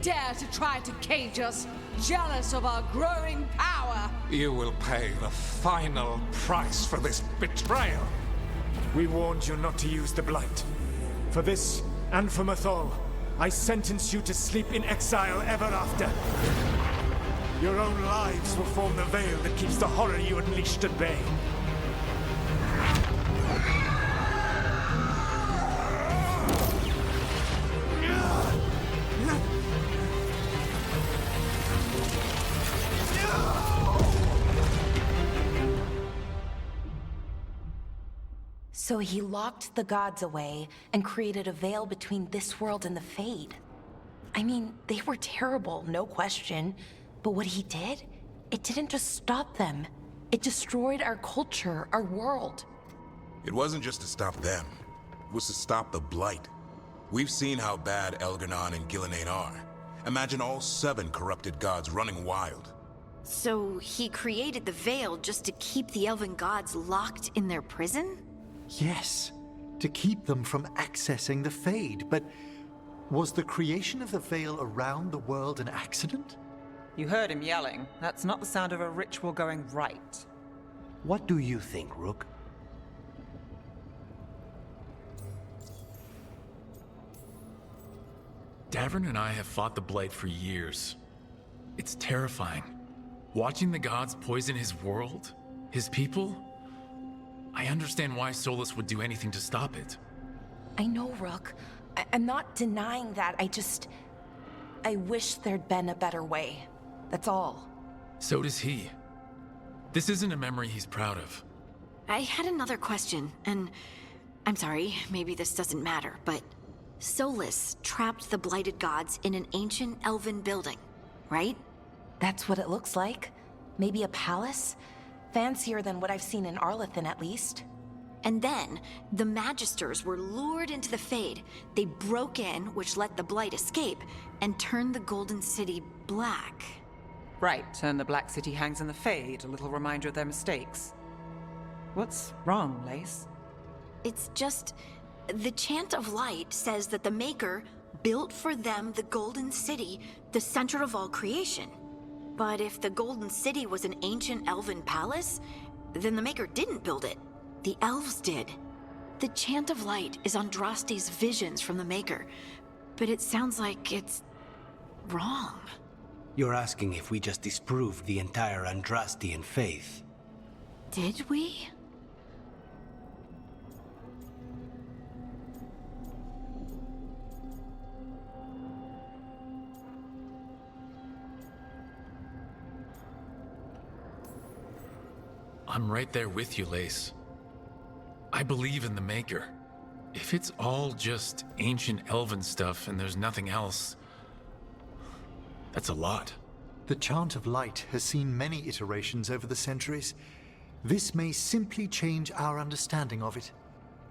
dare to try to cage us, jealous of our growing power? You will pay the final price for this betrayal. We warned you not to use the Blight. For this, and for Mathol, I sentence you to sleep in exile ever after. Your own lives will form the veil that keeps the horror you unleashed at bay. So he locked the gods away and created a veil between this world and the Fade. I mean, they were terrible, no question. But what he did, it didn't just stop them. It destroyed our culture, our world. It wasn't just to stop them. It was to stop the Blight. We've seen how bad Elgar'nan and Gillenane are. Imagine all 7 corrupted gods running wild. So he created the Veil just to keep the elven gods locked in their prison? Yes, to keep them from accessing the Fade, but was the creation of the Veil around the world an accident? You heard him yelling. That's not the sound of a ritual going right. What do you think, Rook? Davern and I have fought the Blight for years. It's terrifying. Watching the gods poison his world, his people, I understand why Solas would do anything to stop it. I know, Rook. I'm not denying that. I wish there'd been a better way. That's all. So does he. This isn't a memory he's proud of. I had another question, and I'm sorry, maybe this doesn't matter, but Solas trapped the blighted gods in an ancient elven building, right? That's what it looks like. Maybe a palace? Fancier than what I've seen in Arlathan, at least. And then, the Magisters were lured into the Fade. They broke in, which let the Blight escape, and turned the Golden City black. Right, and the Black City hangs in the Fade, a little reminder of their mistakes. What's wrong, Lace? It's just... the Chant of Light says that the Maker built for them the Golden City, the center of all creation. But if the Golden City was an ancient elven palace, then the Maker didn't build it. The elves did. The Chant of Light is Andraste's visions from the Maker, but it sounds like it's wrong. You're asking if we just disproved the entire Andrastian faith. Did we? I'm right there with you, Lace. I believe in the Maker. If it's all just ancient elven stuff and there's nothing else, that's a lot. The Chant of Light has seen many iterations over the centuries. This may simply change our understanding of it.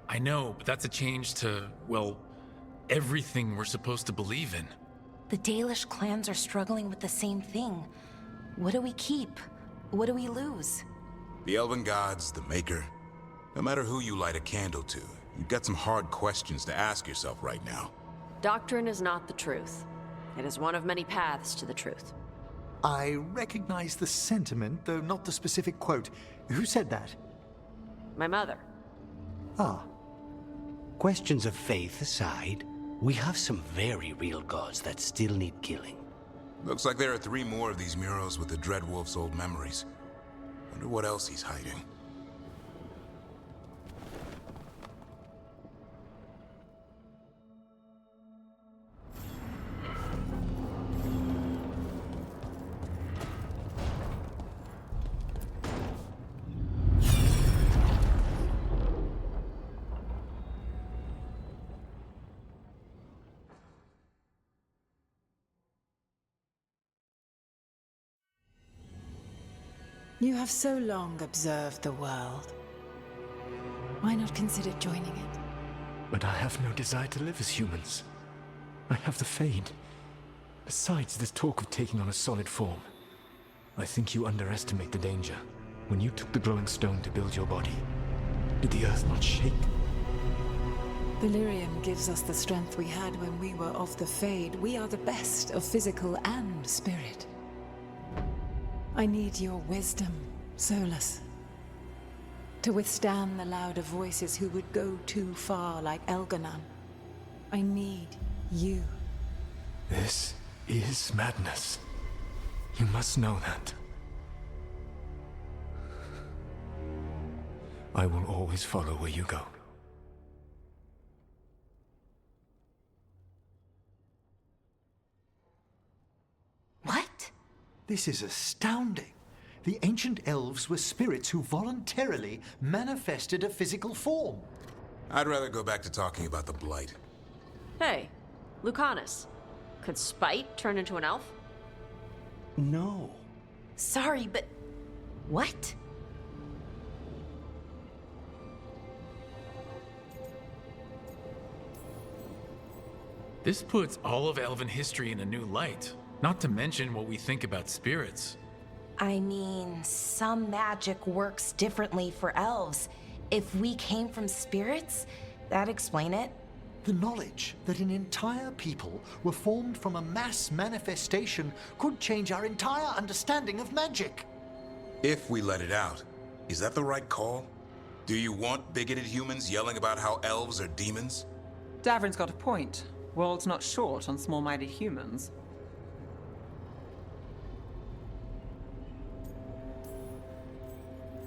I know, but that's a change to, well, everything we're supposed to believe in. The Dalish clans are struggling with the same thing. What do we keep? What do we lose? The elven gods, the Maker. No matter who you light a candle to, you've got some hard questions to ask yourself right now. Doctrine is not the truth. It is one of many paths to the truth. I recognize the sentiment, though not the specific quote. Who said that? My mother. Ah. Questions of faith aside, we have some very real gods that still need killing. Looks like there are 3 more of these murals with the Dreadwolf's old memories. Wonder what else he's hiding. You have so long observed the world. Why not consider joining it? But I have no desire to live as humans. I have the Fade. Besides this talk of taking on a solid form, I think you underestimate the danger. When you took the glowing stone to build your body, did the earth not shake? Delirium gives us the strength we had when we were of the Fade. We are the best of physical and spirit. I need your wisdom, Solus, to withstand the louder voices who would go too far like Elganon. I need you. This is madness. You must know that. I will always follow where you go. What? This is astounding. The ancient elves were spirits who voluntarily manifested a physical form. I'd rather go back to talking about the Blight. Hey, Lucanus. Could Spite turn into an elf? No. Sorry, but... what? This puts all of elven history in a new light, not to mention what we think about spirits. I mean, some magic works differently for elves. If we came from spirits, that'd explain it. The knowledge that an entire people were formed from a mass manifestation could change our entire understanding of magic. If we let it out, is that the right call? Do you want bigoted humans yelling about how elves are demons? Davrin's got a point. World's not short on small-minded humans.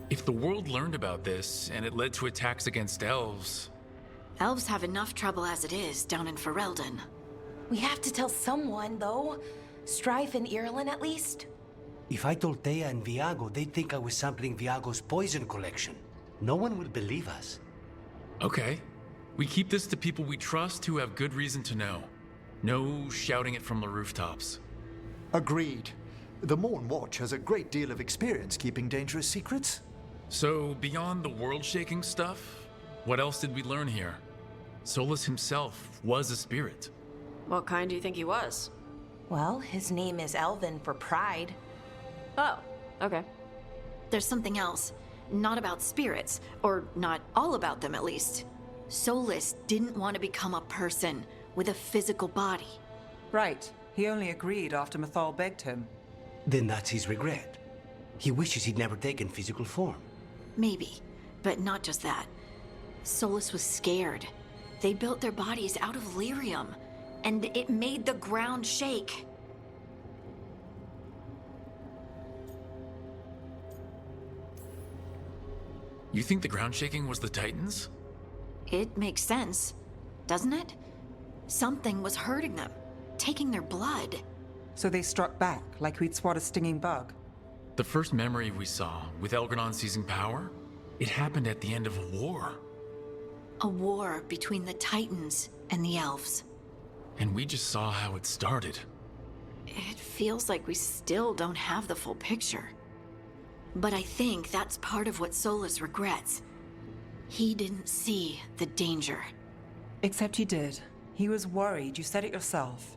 If the world learned about this, and it led to attacks against elves... Elves have enough trouble as it is down in Ferelden. We have to tell someone, though. Strife and Irulan, at least. If I told Thea and Viago, they'd think I was sampling Viago's poison collection. No one will believe us. Okay. We keep this to people we trust who have good reason to know. No shouting it from the rooftops. Agreed. The Morn Watch has a great deal of experience keeping dangerous secrets. So, beyond the world-shaking stuff, what else did we learn here? Solus himself was a spirit. What kind do you think he was? Well, his name is Elven for pride. Oh, okay. There's something else. Not about spirits, or not all about them at least. Solus didn't want to become a person with a physical body. Right. He only agreed after Mythal begged him. Then that's his regret. He wishes he'd never taken physical form. Maybe, but not just that. Solus was scared. They built their bodies out of lyrium, and it made the ground shake. You think the ground shaking was the Titans? It makes sense, doesn't it? Something was hurting them, taking their blood. So they struck back, like we'd swat a stinging bug. The first memory we saw, with Elgranon seizing power, it happened at the end of a war. A war between the Titans and the elves. And we just saw how it started. It feels like we still don't have the full picture. But I think that's part of what Solus regrets. He didn't see the danger. Except he did. He was worried. You said it yourself.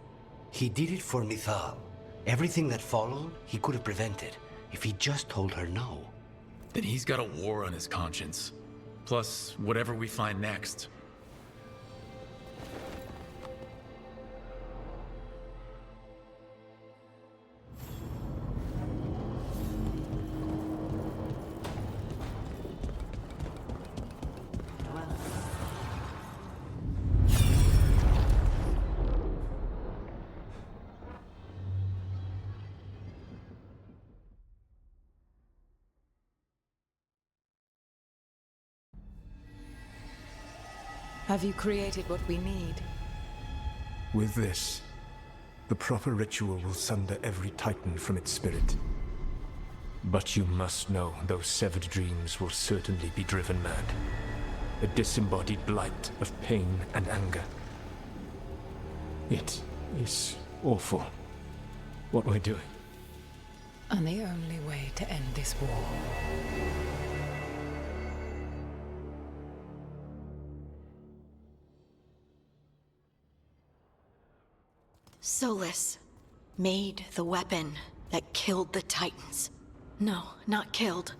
He did it for Mythal. Everything that followed, he could have prevented, if he just told her no. Then he's got a war on his conscience. Plus, whatever we find next. Have you created what we need? With this, the proper ritual will sunder every Titan from its spirit. But you must know those severed dreams will certainly be driven mad. A disembodied blight of pain and anger. It is awful what we're doing. And the only way to end this war. Solus made the weapon that killed the Titans. No, not killed.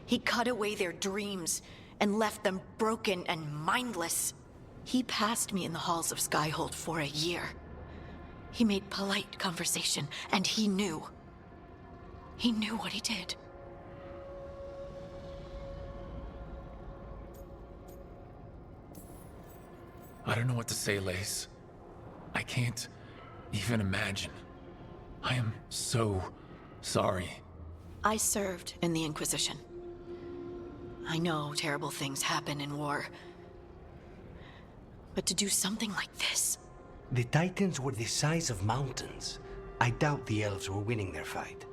He cut away their dreams and left them broken and mindless. He passed me in the halls of Skyhold for a year. He made polite conversation, and he knew. He knew what he did. I don't know what to say, Lace. I can't even imagine. I am so sorry. I served in the Inquisition. I know terrible things happen in war. But to do something like this... The Titans were the size of mountains. I doubt the elves were winning their fight.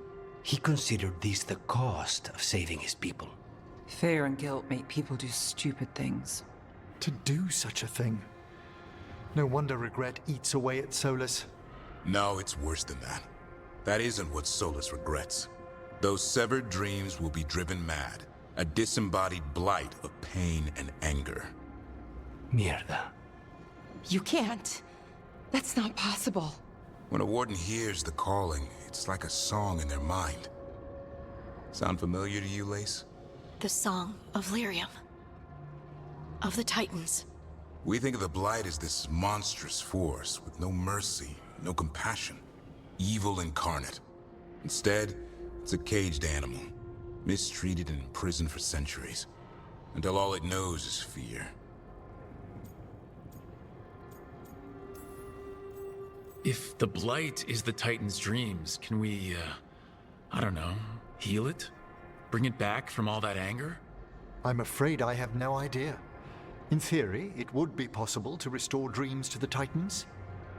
He considered this the cost of saving his people. Fear and guilt make people do stupid things. To do such a thing. No wonder regret eats away at Solus. No, it's worse than that. That isn't what Solus regrets. Those severed dreams will be driven mad. A disembodied blight of pain and anger. Mierda. You can't. That's not possible. When a warden hears the calling, it's like a song in their mind. Sound familiar to you, Lace? The song of Lyrium. Of the Titans. We think of the Blight as this monstrous force with no mercy, no compassion. Evil incarnate. Instead, it's a caged animal. Mistreated and imprisoned for centuries. Until all it knows is fear. If the Blight is the Titan's dreams, can we, I don't know, heal it? Bring it back from all that anger? I'm afraid I have no idea. In theory, it would be possible to restore dreams to the Titans.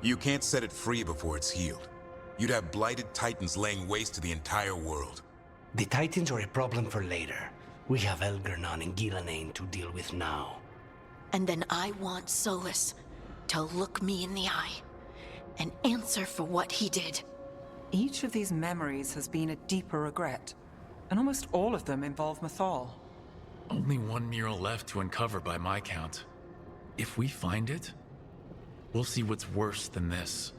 You can't set it free before it's healed. You'd have blighted Titans laying waste to the entire world. The Titans are a problem for later. We have Elgernon and Gillenane to deal with now. And then I want Solus to look me in the eye and answer for what he did. Each of these memories has been a deeper regret, and almost all of them involve Mythal. Only one mural left to uncover by my count. If we find it, we'll see what's worse than this.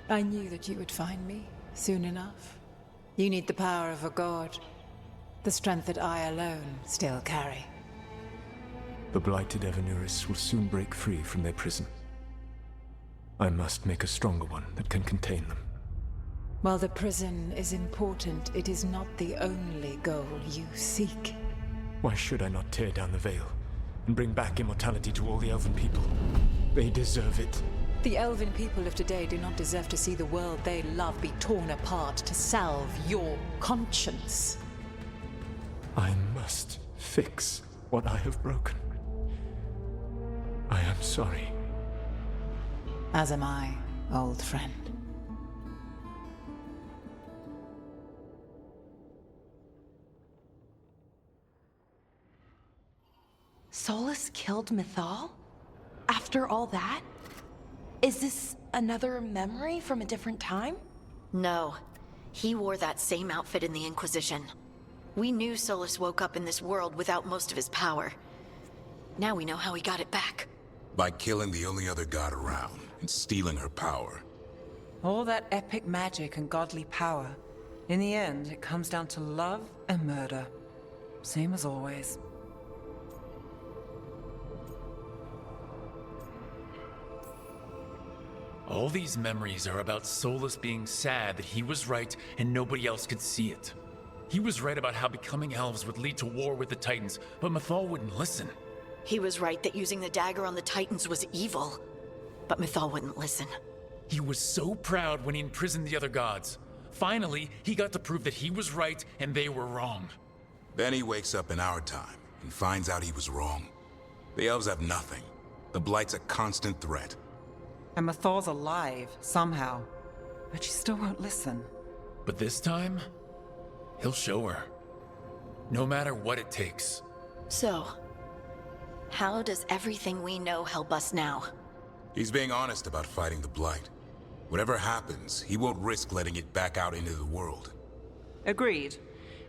I knew that you would find me, soon enough. You need the power of a god. The strength that I alone still carry. The blighted Evanuris will soon break free from their prison. I must make a stronger one that can contain them. While the prison is important, it is not the only goal you seek. Why should I not tear down the veil and bring back immortality to all the Elven people? They deserve it. The Elven people of today do not deserve to see the world they love be torn apart to salve your conscience. I must fix what I have broken. I am sorry. As am I, old friend. Solus killed Mythal? After all that? Is this another memory from a different time? No. He wore that same outfit in the Inquisition. We knew Solus woke up in this world without most of his power. Now we know how he got it back. By killing the only other god around and stealing her power. All that epic magic and godly power. In the end, it comes down to love and murder. Same as always. All these memories are about Solus being sad that he was right and nobody else could see it. He was right about how becoming elves would lead to war with the Titans, but Mythal wouldn't listen. He was right that using the dagger on the Titans was evil, but Mythal wouldn't listen. He was so proud when he imprisoned the other gods. Finally, he got to prove that he was right and they were wrong. Then he wakes up in our time and finds out he was wrong. The elves have nothing. The Blight's a constant threat. And Mythal's alive, somehow. But she still won't listen. But this time, he'll show her. No matter what it takes. So, How does everything we know help us now? He's being honest about fighting the Blight. Whatever happens, he won't risk letting it back out into the world. Agreed.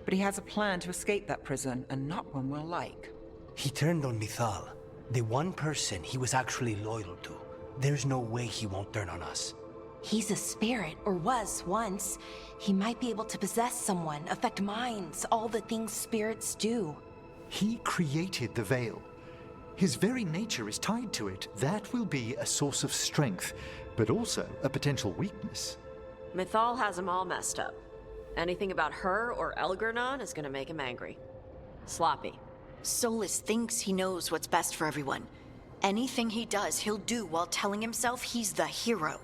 But he has a plan to escape that prison, and not one we'll like. He turned on Mythal, the one person he was actually loyal to. There's no way he won't turn on us. He's a spirit, or was once. He might be able to possess someone, affect minds, all the things spirits do. He created the Veil. His very nature is tied to it. That will be a source of strength, but also a potential weakness. Mythal has him all messed up. Anything about her or Elgernon is gonna make him angry. Sloppy. Solus thinks he knows what's best for everyone. Anything he does, he'll do while telling himself he's the hero.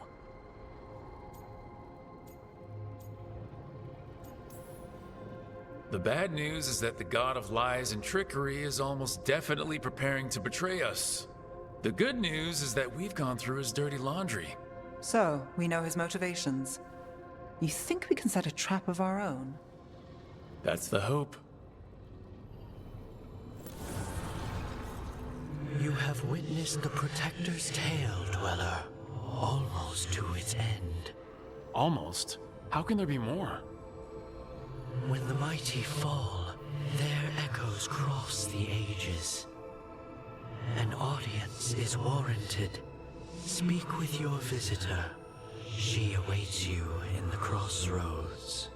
The bad news is that the god of lies and trickery is almost definitely preparing to betray us. The good news is that we've gone through his dirty laundry. So, we know his motivations. You think we can set a trap of our own? That's the hope. You have witnessed the Protector's tale, Dweller, almost to its end. Almost? How can there be more? When the mighty fall, their echoes cross the ages. An audience is warranted. Speak with your visitor. She awaits you in the crossroads.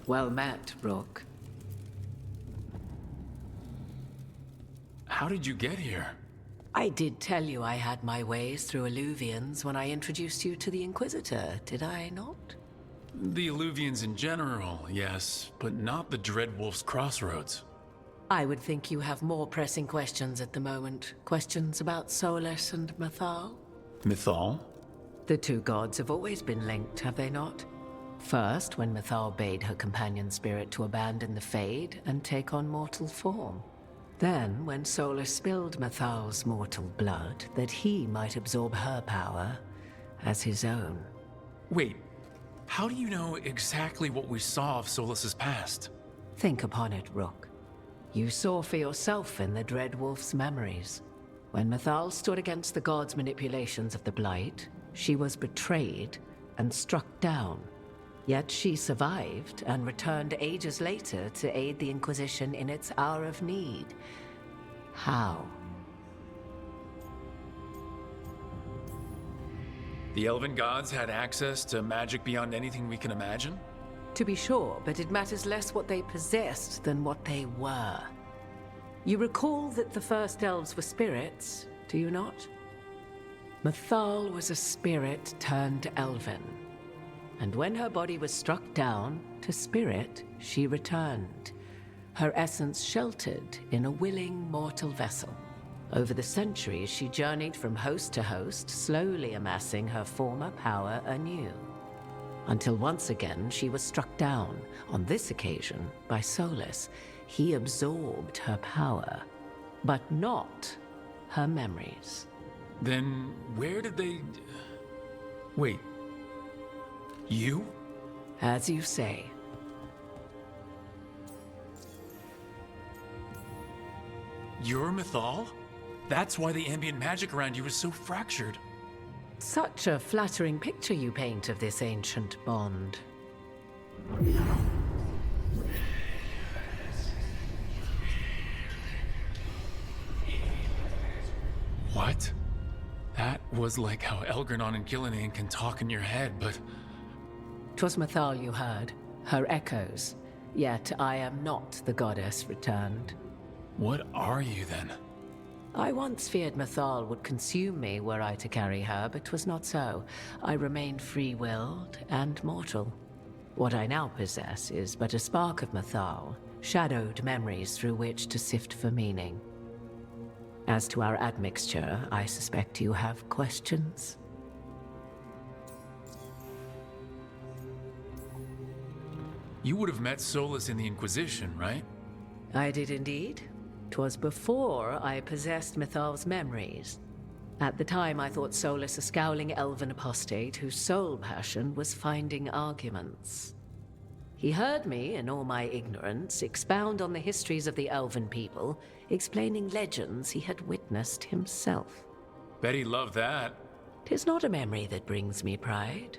Well met, Rook. How did you get here? I did tell you I had my ways through Illuvians when I introduced you to the Inquisitor, did I not? The Illuvians in general, yes, but not the Dreadwolf's Crossroads. I would think you have more pressing questions at the moment. Questions about Solus and Mythal? Mythal? The two gods have always been linked, have they not? First, when Mythal bade her companion spirit to abandon the Fade and take on mortal form. Then, when Solus spilled Mythal's mortal blood, that he might absorb her power as his own. Wait, how do you know exactly what we saw of Solus's past? Think upon it, Rook. You saw for yourself in the Dreadwolf's memories. When Mythal stood against the gods' manipulations of the Blight, she was betrayed and struck down. Yet she survived and returned ages later to aid the Inquisition in its hour of need. How? The Elven gods had access to magic beyond anything we can imagine? To be sure, but it matters less what they possessed than what they were. You recall that the first elves were spirits, do you not? Mythal was a spirit turned elven. And when her body was struck down, to spirit, she returned. Her essence sheltered in a willing mortal vessel. Over the centuries, she journeyed from host to host, slowly amassing her former power anew. Until once again, she was struck down, on this occasion, by Solus. He absorbed her power, but not her memories. Then where did they... Wait. You? As you say. You're Mythal? That's why the ambient magic around you is so fractured. Such a flattering picture you paint of this ancient bond. What? That was like how Elgernon and Gillinan can talk in your head, but... 'Twas Mythal you heard, her echoes. Yet I am not the goddess returned. What are you then? I once feared Mythal would consume me were I to carry her, but 'twas not so. I remained free-willed and mortal. What I now possess is but a spark of Mythal, shadowed memories through which to sift for meaning. As to our admixture, I suspect you have questions. You would have met Solus in the Inquisition, right? I did indeed. 'Twas before I possessed Mythal's memories. At the time, I thought Solus a scowling elven apostate whose sole passion was finding arguments. He heard me, in all my ignorance, expound on the histories of the elven people, explaining legends he had witnessed himself. Bet he loved that. 'Tis not a memory that brings me pride.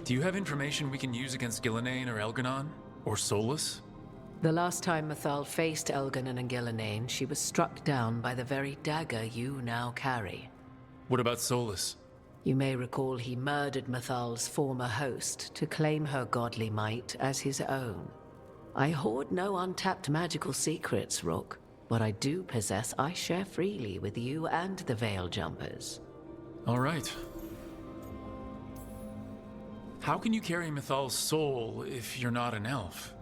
Do you have information we can use against Gillenane or Elganon? Or Solus? The last time Mythal faced Elganon and Gillenane, she was struck down by the very dagger you now carry. What about Solus? You may recall he murdered Mythal's former host to claim her godly might as his own. I hoard no untapped magical secrets, Rook. What I do possess, I share freely with you and the Veil Jumpers. All right. How can you carry Mythal's soul if you're not an elf?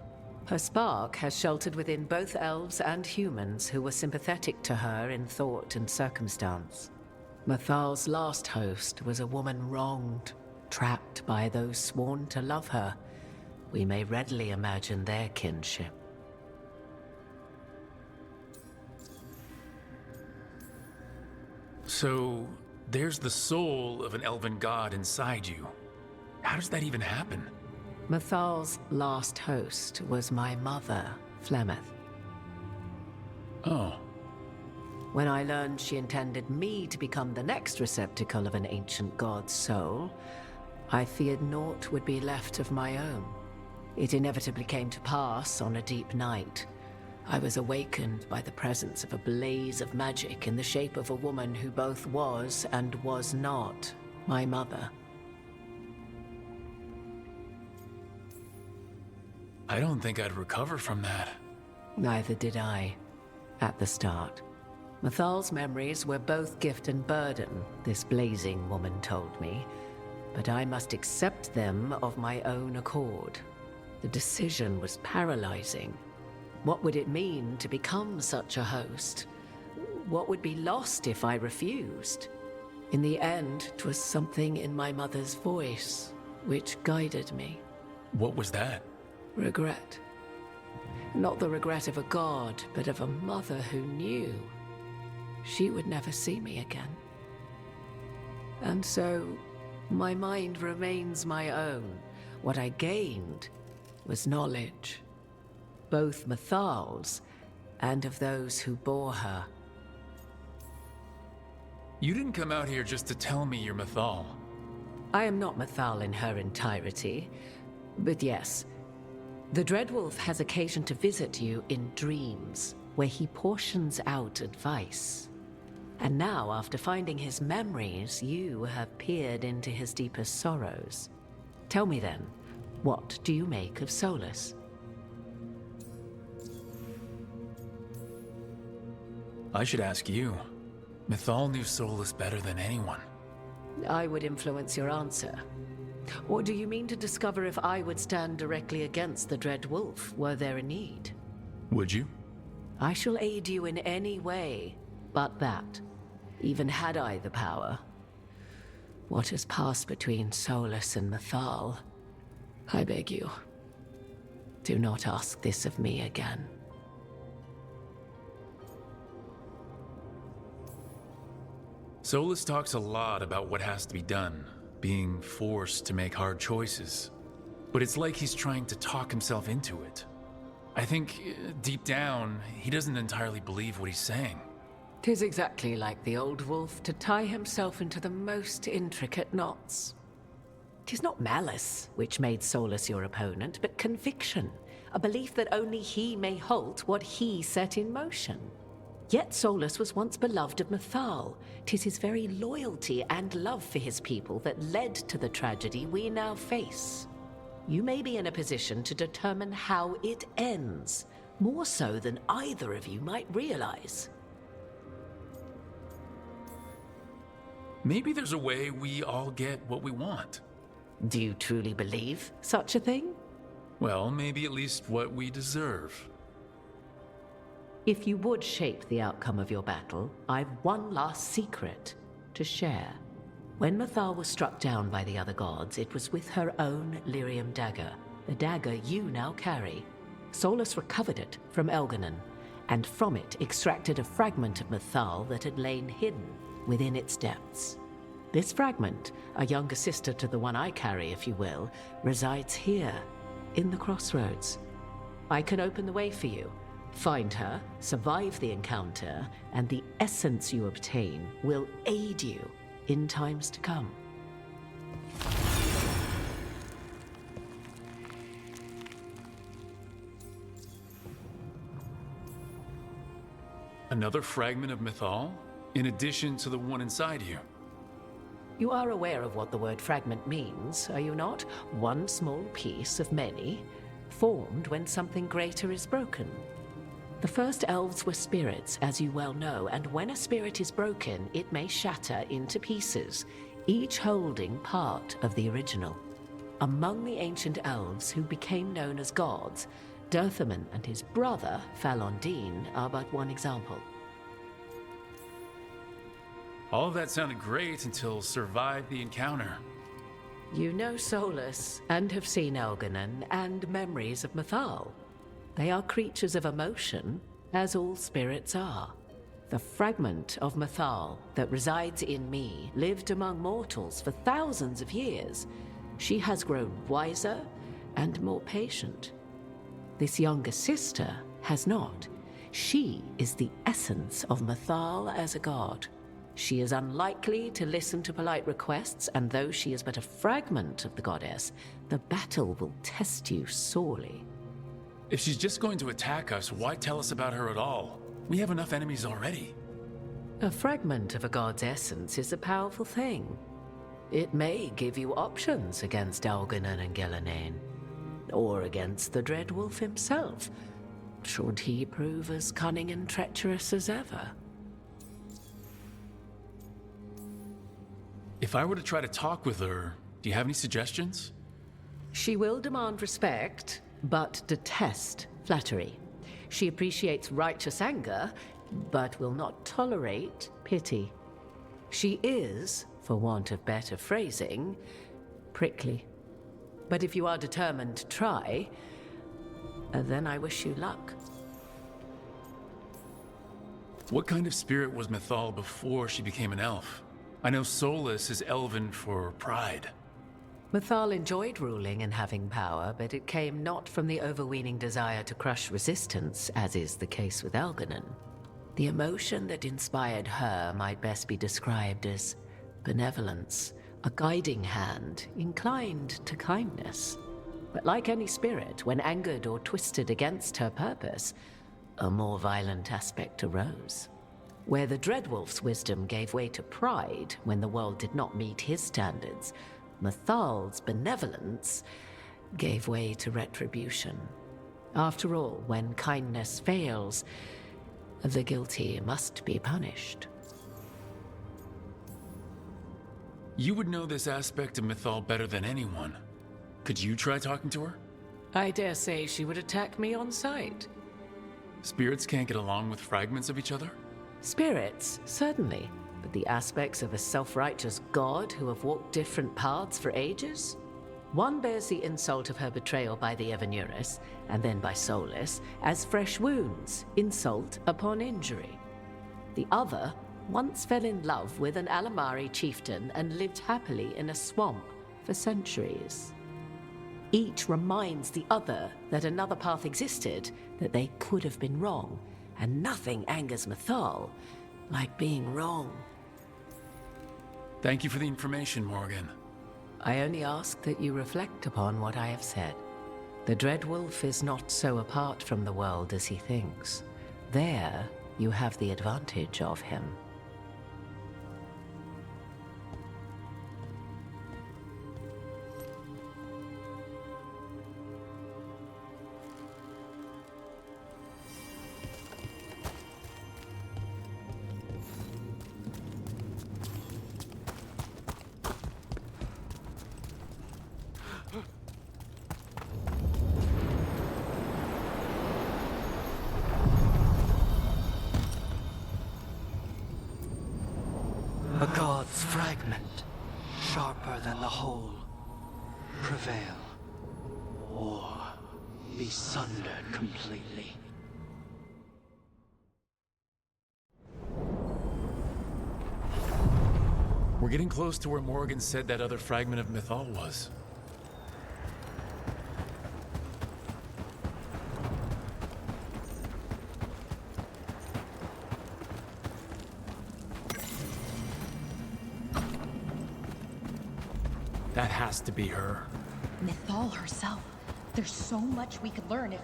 Her spark has sheltered within both elves and humans who were sympathetic to her in thought and circumstance. Mythal's last host was a woman wronged, trapped by those sworn to love her. We may readily imagine their kinship. So, there's the soul of an elven god inside you. How does that even happen? Mythal's last host was my mother, Flemeth. Oh. When I learned she intended me to become the next receptacle of an ancient god's soul, I feared naught would be left of my own. It inevitably came to pass on a deep night. I was awakened by the presence of a blaze of magic in the shape of a woman who both was and was not my mother. I don't think I'd recover from that. Neither did I, at the start. Mythal's memories were both gift and burden, this blazing woman told me, but I must accept them of my own accord. The decision was paralyzing. What would it mean to become such a host? What would be lost if I refused? In the end, 'twas something in my mother's voice which guided me. What was that? Regret. Not the regret of a god, but of a mother who knew she would never see me again. And so, my mind remains my own. What I gained was knowledge, both Mythal's and of those who bore her. You didn't come out here just to tell me you're Mythal. I am not Mythal in her entirety, but yes, the Dreadwolf has occasion to visit you in dreams, where he portions out advice. And now, after finding his memories, you have peered into his deepest sorrows. Tell me then, what do you make of Solus? I should ask you. Mythal knew Solus better than anyone. I would influence your answer. Or do you mean to discover if I would stand directly against the Dread Wolf, were there a need? Would you? I shall aid you in any way but that, even had I the power. What has passed between Solus and Mythal, I beg you, do not ask this of me again. Solus talks a lot about what has to be done, being forced to make hard choices. But it's like he's trying to talk himself into it. I think, deep down, he doesn't entirely believe what he's saying. 'Tis exactly like the old wolf to tie himself into the most intricate knots. 'Tis not malice which made Solus your opponent, but conviction, a belief that only he may halt what he set in motion. Yet Solus was once beloved of Mythal. 'Tis his very loyalty and love for his people that led to the tragedy we now face. You may be in a position to determine how it ends, More so than either of you might realize. Maybe there's a way we all get what we want. Do you truly believe such a thing? Well, maybe at least what we deserve. If you would shape the outcome of your battle, I've one last secret to share. When Mythal was struck down by the other gods, it was with her own lyrium dagger, the dagger you now carry. Solus recovered it from Elganon, and from it extracted a fragment of Mythal that had lain hidden within its depths. This fragment, a younger sister to the one I carry, if you will, resides here, in the crossroads. I can open the way for you, find her, survive the encounter, and the essence you obtain will aid you in times to come. Another fragment of Mythal? In addition to the one inside you? You are aware of what the word fragment means, are you not? One small piece of many, formed when something greater is broken. The first elves were spirits, as you well know, and when a spirit is broken, it may shatter into pieces, each holding part of the original. Among the ancient elves who became known as gods, Dirthaman and his brother, Falondine, are but one example. All of that sounded great until survived the encounter. You know Solus, and have seen Elganon, and memories of Mythal. They are creatures of emotion, as all spirits are. The fragment of Mythal that resides in me lived among mortals for thousands of years. She has grown wiser and more patient. This younger sister has not. She is the essence of Mythal as a god. She is unlikely to listen to polite requests, and though she is but a fragment of the goddess, the battle will test you sorely. If she's just going to attack us, why tell us about her at all? We have enough enemies already. A fragment of a god's essence is a powerful thing. It may give you options against Elganon and Gillenane, or against the Dread Wolf himself, should he prove as cunning and treacherous as ever. If I were to try to talk with her, do you have any suggestions? She will demand respect, but detest flattery. She appreciates righteous anger, but will not tolerate pity. She is, for want of better phrasing, prickly. But if you are determined to try, then I wish you luck. What kind of spirit was Mythal before she became an elf? I know Solus is elven for pride. Mythal enjoyed ruling and having power, but it came not from the overweening desire to crush resistance, as is the case with Elganon. The emotion that inspired her might best be described as benevolence, a guiding hand inclined to kindness. But like any spirit, when angered or twisted against her purpose, a more violent aspect arose. Where the Dreadwolf's wisdom gave way to pride when the world did not meet his standards, Mythal's benevolence gave way to retribution. After all, when kindness fails, the guilty must be punished. You would know this aspect of Mythal better than anyone. Could you try talking to her? I dare say she would attack me on sight. Spirits can't get along with fragments of each other? Spirits, certainly. But the aspects of a self-righteous god who have walked different paths for ages? One bears the insult of her betrayal by the Evanuris, and then by Solus, as fresh wounds, insult upon injury. The other once fell in love with an Alamari chieftain and lived happily in a swamp for centuries. Each reminds the other that another path existed, that they could have been wrong, and nothing angers Mythal like being wrong. Thank you for the information, Morgan. I only ask that you reflect upon what I have said. The Dreadwolf is not so apart from the world as he thinks. There, you have the advantage of him. fragment, sharper than the whole, prevail, or be sundered completely. We're getting close to where Morgan said that other fragment of Mythal was. That has to be her. Mythal herself. There's so much we could learn if...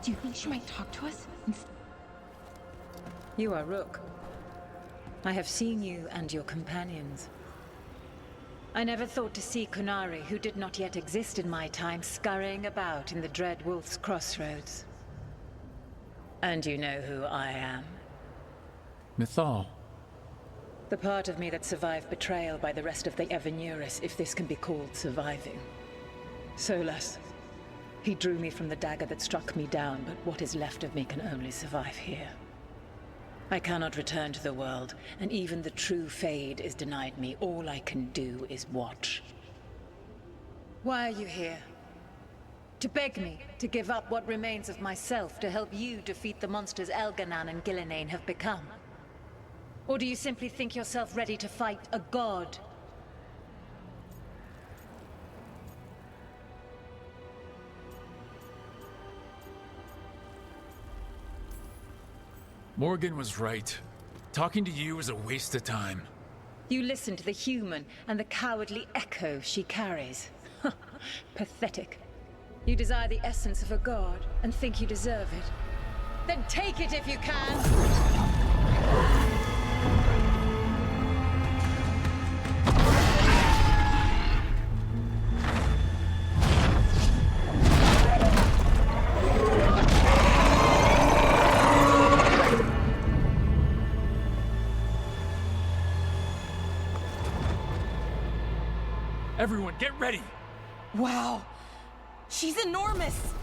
Do you think she might talk to us? You are Rook. I have seen you and your companions. I never thought to see Kunari, who did not yet exist in my time, scurrying about in the Dread Wolf's crossroads. And you know who I am. Mythal. The part of me that survived betrayal by the rest of the Evanuris, if this can be called surviving. Solas. He drew me from the dagger that struck me down, but what is left of me can only survive here. I cannot return to the world, and even the true Fade is denied me. All I can do is watch. Why are you here? To beg me to give up what remains of myself to help you defeat the monsters Elganan and Gillenane have become? Or do you simply think yourself ready to fight a god? Morgan was right. Talking to you is a waste of time. You listen to the human and the cowardly echo she carries. Pathetic. You desire the essence of a god and think you deserve it. Then take it if you can! Everyone, get ready! Wow! She's enormous!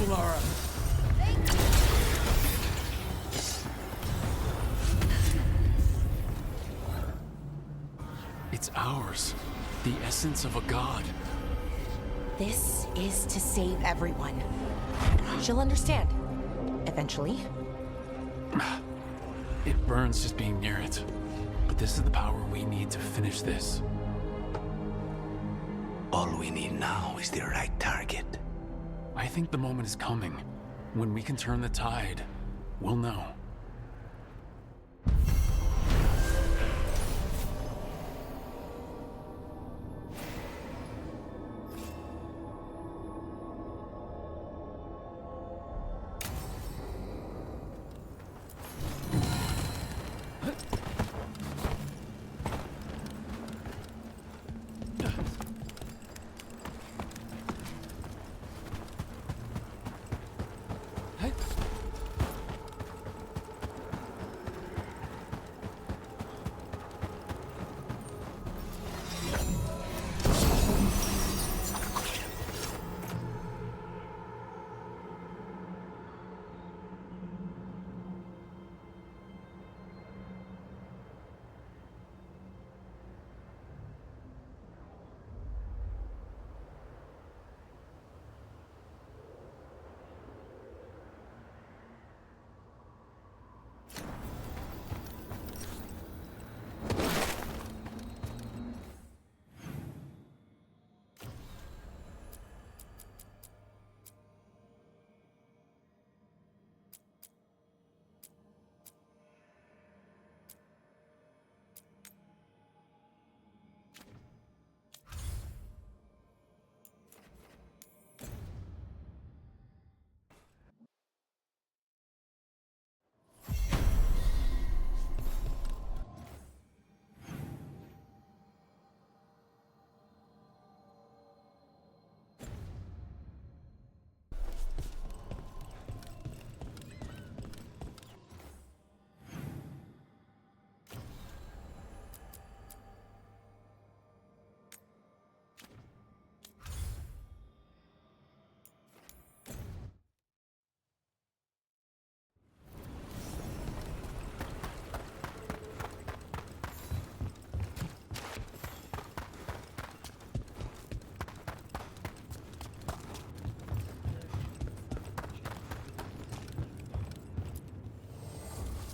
Lara. It's ours. The essence of a god. This is to save everyone. She'll understand. Eventually. It burns just being near it. But this is the power we need to finish this. All we need now is the right target. I think the moment is coming. When we can turn the tide, we'll know.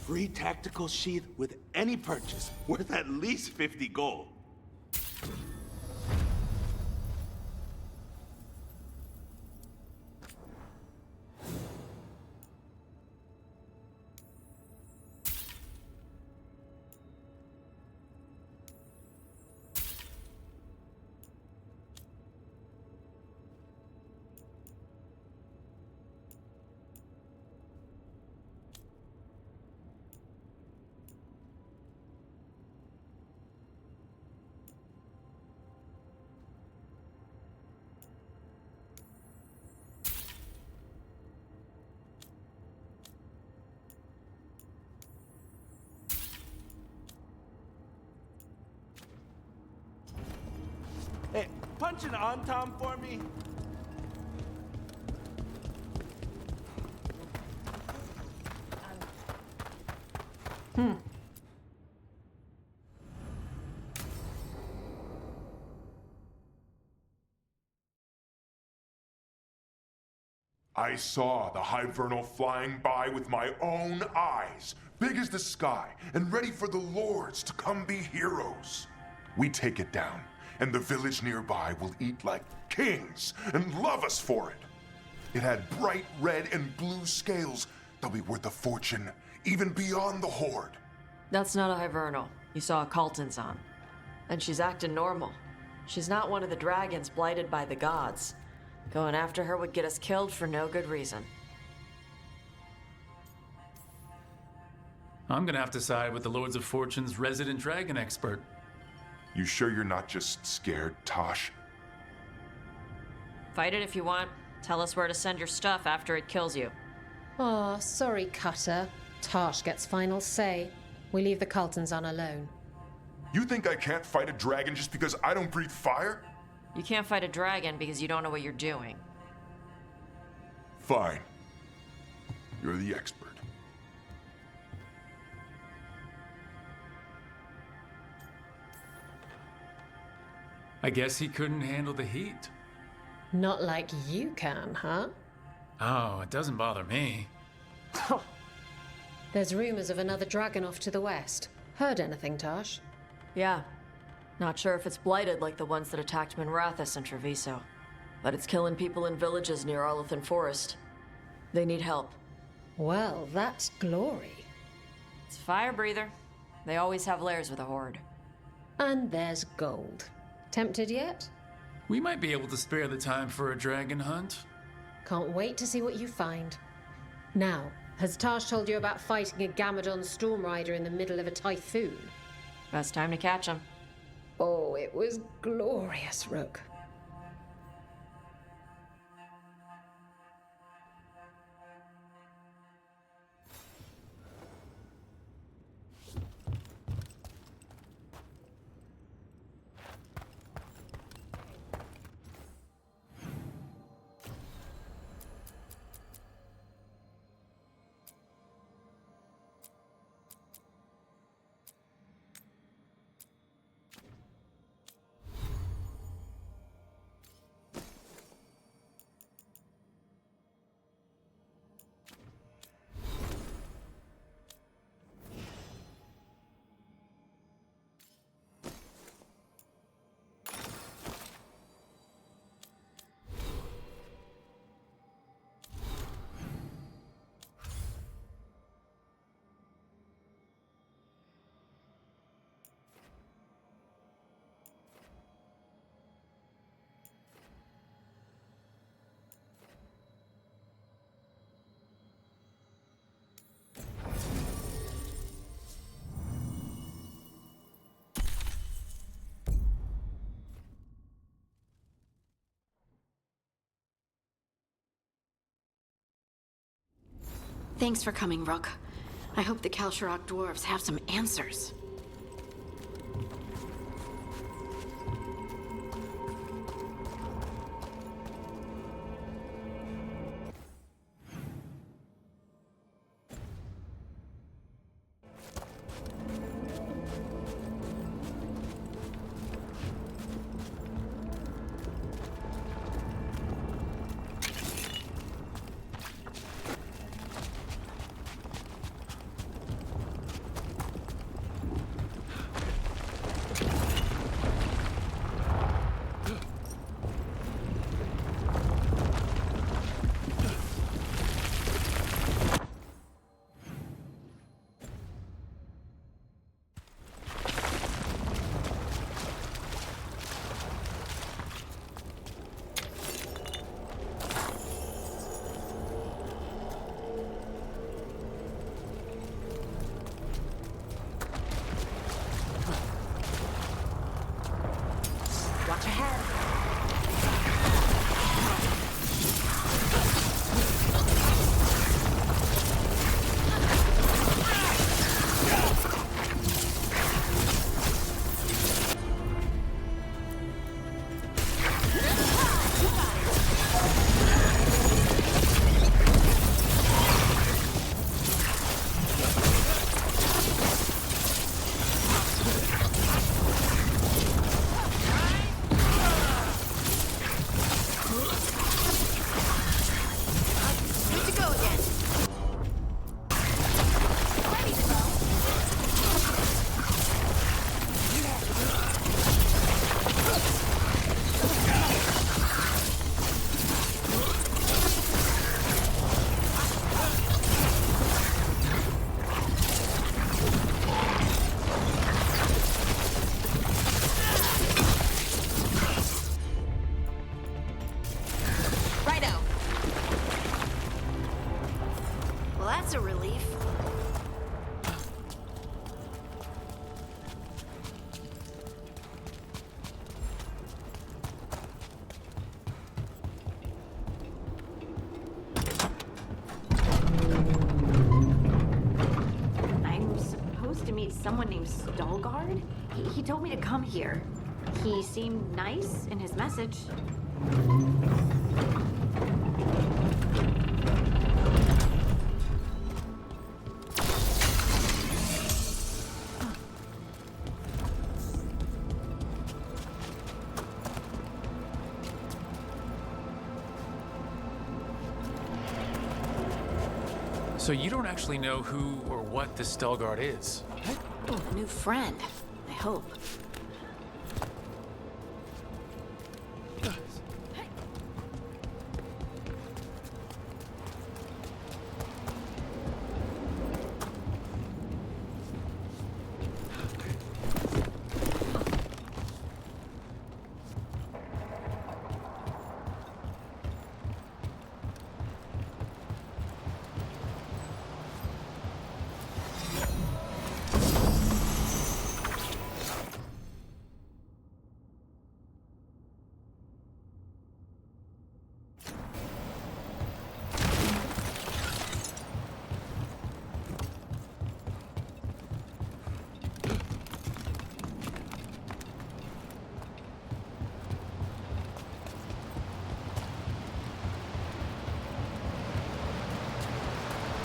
Free tactical sheath with any purchase, worth at least 50 gold. Hey, punch an on-tom for me. I saw the Hivernal flying by with my own eyes, big as the sky, and ready for the lords to come be heroes. We take it down, and the village nearby will eat like kings and love us for it. It had bright red and blue scales. They'll be worth a fortune, even beyond the Horde. That's not a Hivernal. You saw a Calton's on. And she's acting normal. She's not one of the dragons blighted by the gods. Going after her would get us killed for no good reason. I'm gonna have to side with the Lords of Fortune's resident dragon expert. You sure you're not just scared, Tosh? Fight it if you want. Tell us where to send your stuff after it kills you. Aw, sorry, Cutter. Tosh gets final say. We leave the Caltons on alone. You think I can't fight a dragon just because I don't breathe fire? You can't fight a dragon because you don't know what you're doing. Fine. You're the expert. I guess he couldn't handle the heat. Not like you can, huh? Oh, it doesn't bother me. There's rumors of another dragon off to the west. Heard anything, Tash? Yeah. Not sure if it's blighted like the ones that attacked Minrathous and Treviso. But it's killing people in villages near Arlethan Forest. They need help. Well, that's glory. It's fire breather. They always have lairs with a horde. And there's gold. Tempted yet? We might be able to spare the time for a dragon hunt. Can't wait to see what you find. Now, has Tash told you about fighting a Gamadon Stormrider in the middle of a typhoon? Best time to catch him. Oh, it was glorious, Rook. Thanks for coming, Rook. I hope the Kalsharok dwarves have some answers. Someone named Stalgard? He told me to come here. He seemed nice in his message. So you don't actually know who or what this Veilguard is? A new friend, I hope.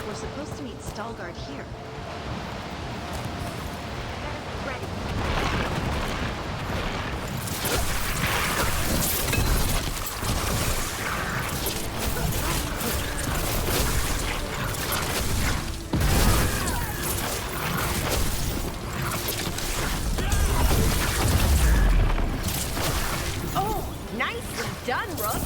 We're supposed to meet Veilguard here. Ready. Oh, nicely done, Rook.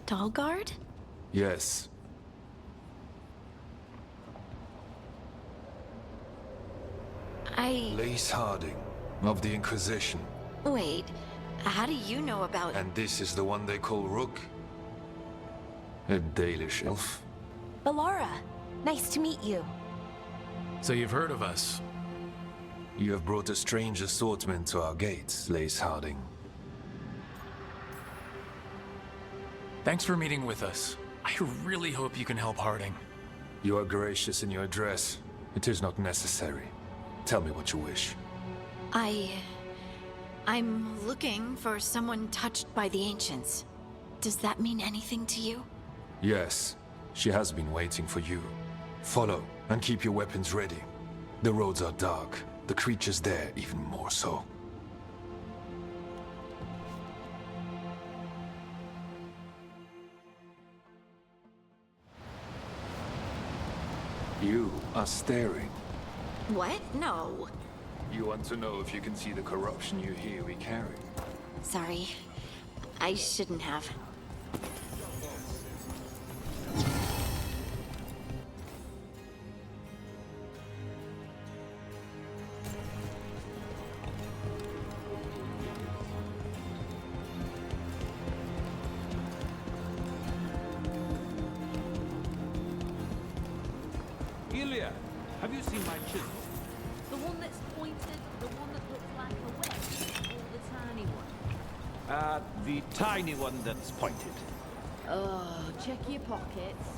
Veilguard? Yes. Lace Harding, of the Inquisition. Wait, how do you know about... And this is the one they call Rook? A Dalish elf? Bellara, nice to meet you. So you've heard of us? You have brought a strange assortment to our gates, Lace Harding. Thanks for meeting with us. I really hope you can help Harding. You are gracious in your address. It is not necessary. Tell me what you wish. I'm looking for someone touched by the Ancients. Does that mean anything to you? Yes, she has been waiting for you. Follow, and keep your weapons ready. The roads are dark, the creatures there even more so. You are staring. What? No. You want to know if you can see the corruption you hear we carry? Sorry. I shouldn't have. Ilya, have you seen my chisel? The one that's pointed, the one that looks like a wedge, or the tiny one? The tiny one that's pointed. Oh, check your pockets.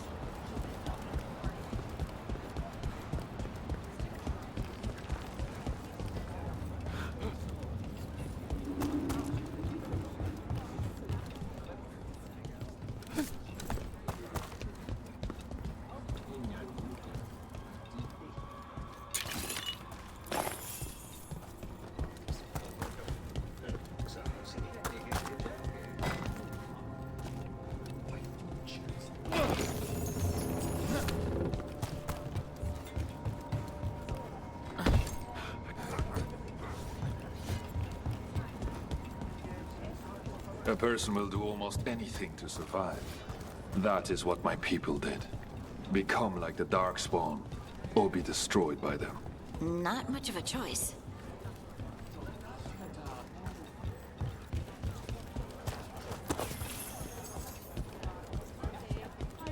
A person will do almost anything to survive. That is what my people did. Become like the Darkspawn, or be destroyed by them. Not much of a choice.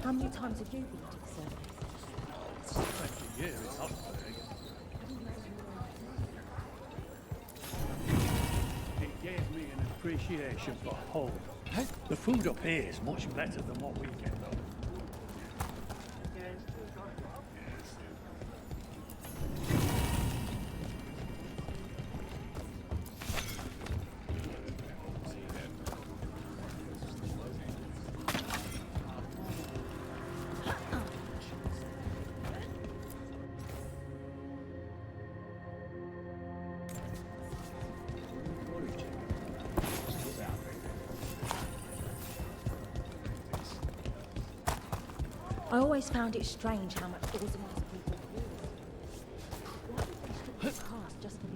How many times have you been to the survey? 20 years, Hotberg. It gave me an appreciation for home. The food up here is much better than what we get though. I always found it strange how much organised people use. Why did they strip the cast just for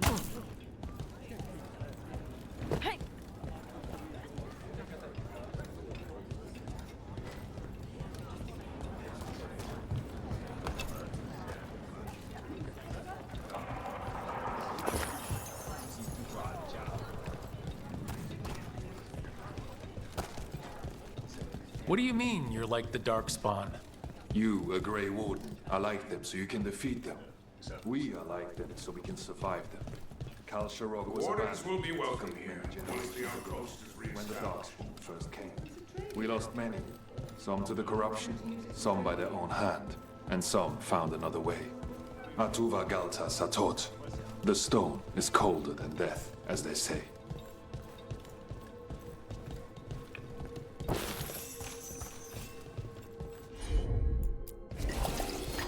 the Hey! What do you mean you're like the Darkspawn? You, a Grey Warden, are like them so you can defeat them. We are like them so we can survive them. Kal Sharok was Wardens will abandoned be welcome many here generations once the ago outpost is when the re-established. Darkspawn first came. We lost many, some to the corruption, some by their own hand, and some found another way. Atuva Galta Satot. The stone is colder than death, as they say.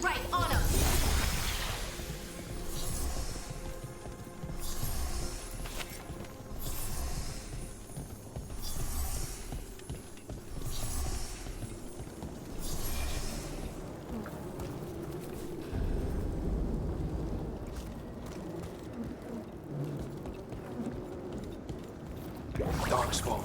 Right, on him! Darkspawn.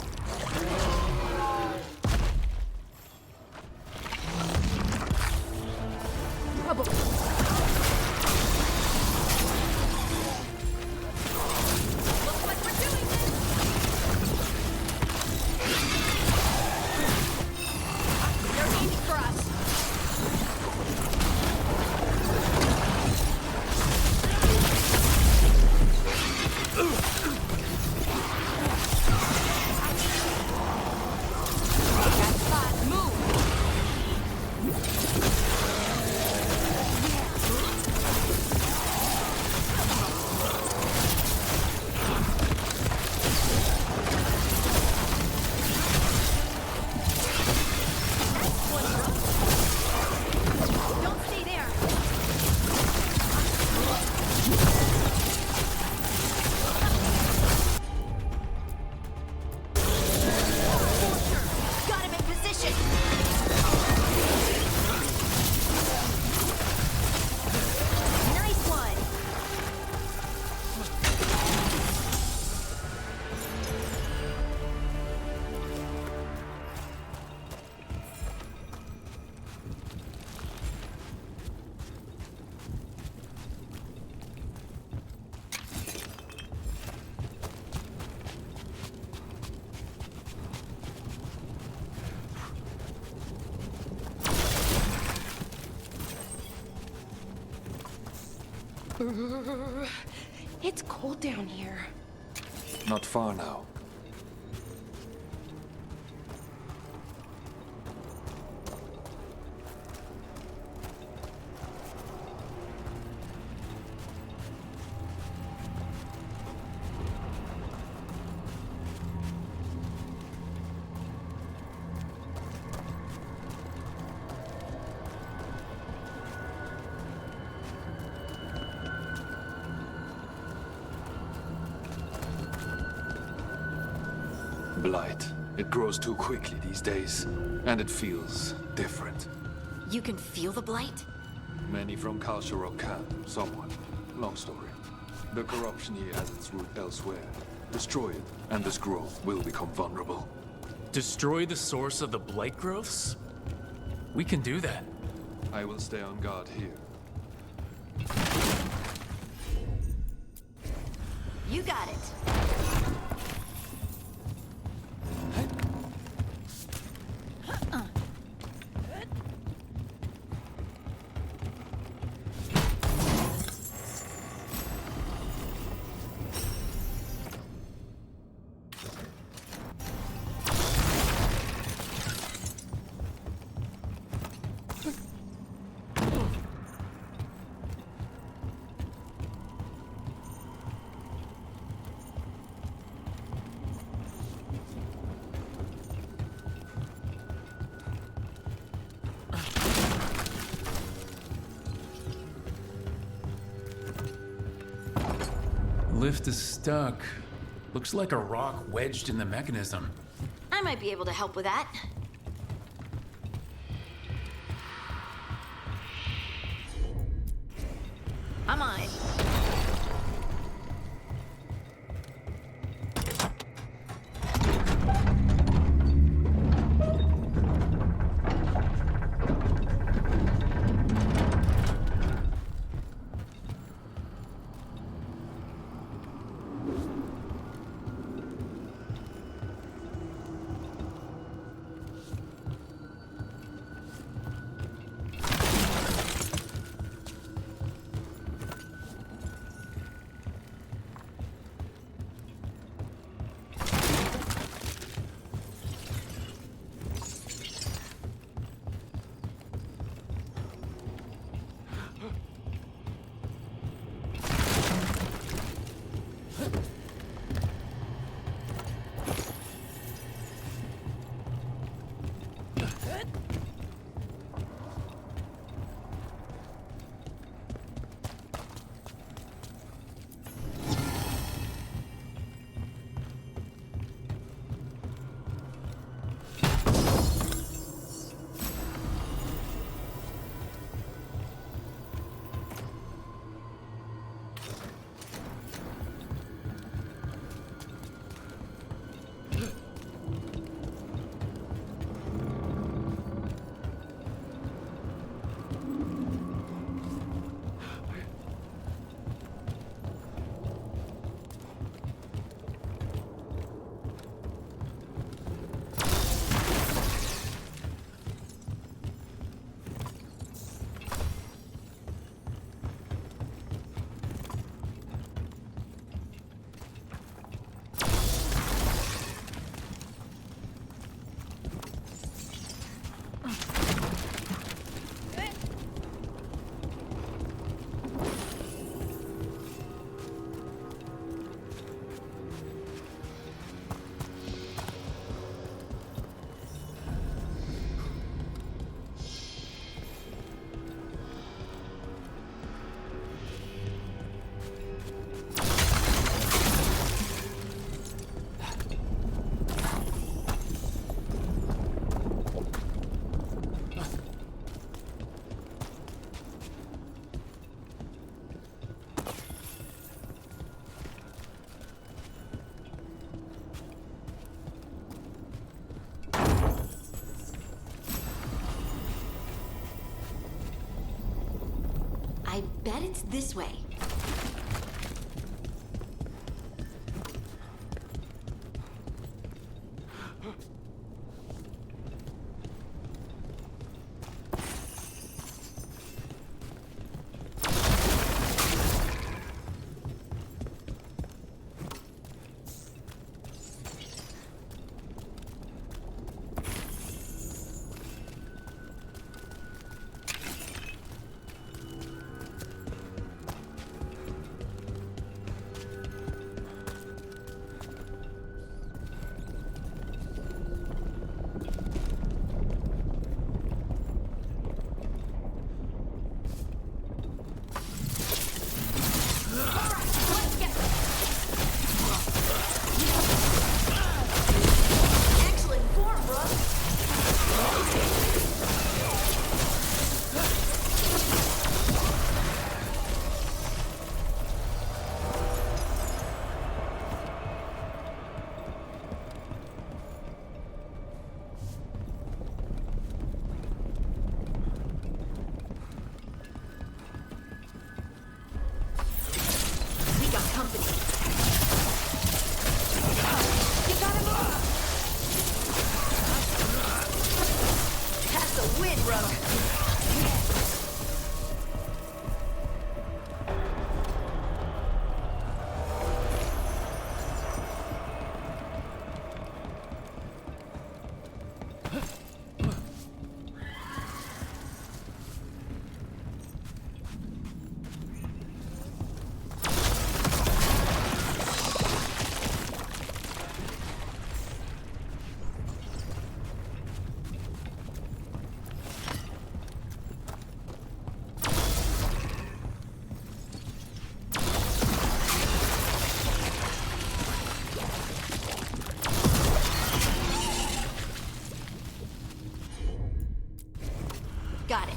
Don't stay there! Got him in position! Nice one! It's cold down here. Not far now. Blight. It grows too quickly these days, and it feels different. You can feel the blight? Many from Kal Sharok can, somewhat. Long story. The corruption here has its root elsewhere. Destroy it, and this growth will become vulnerable. Destroy the source of the blight growths? We can do that. I will stay on guard here. You got it. Lift is stuck. Looks like a rock wedged in the mechanism. I might be able to help with that. I'm on it. I bet it's this way. Got it.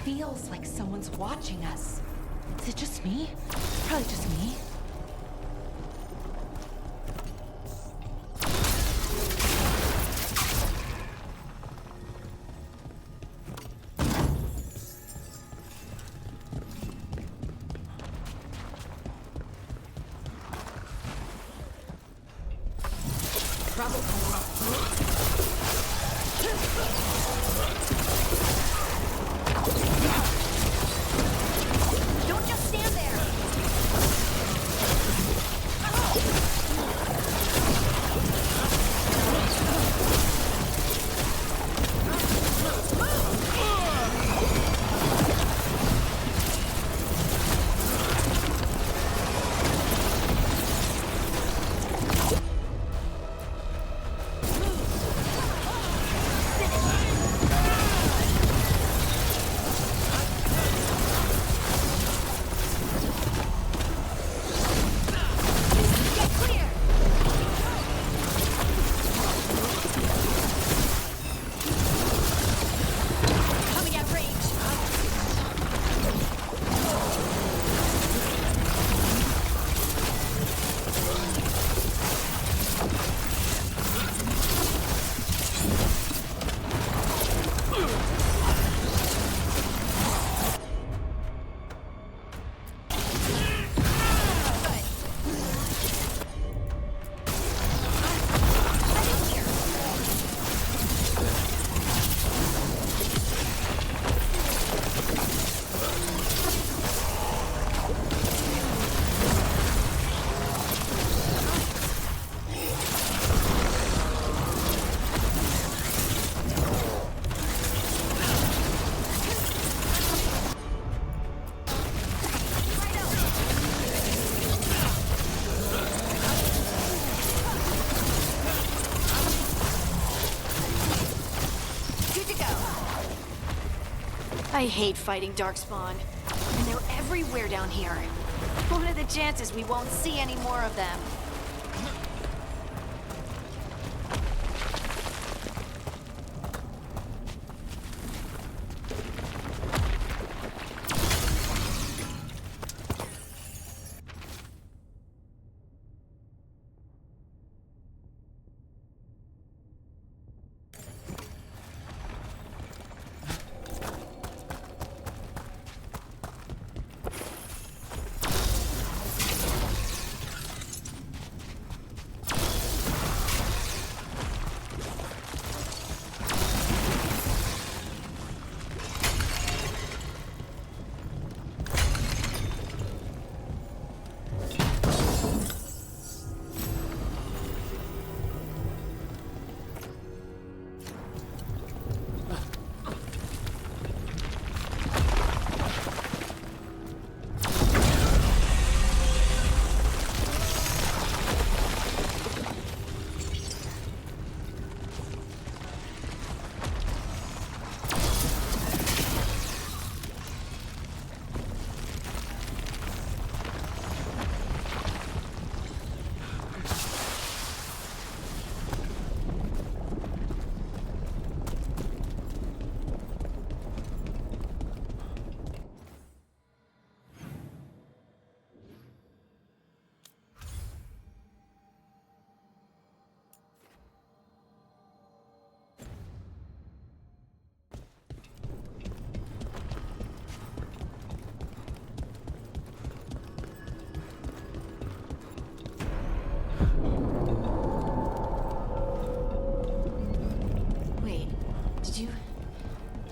Feels like someone's watching us. Is it just me? Probably just me. Don't just stand there! I hate fighting Darkspawn. And they're everywhere down here. What are the chances we won't see any more of them?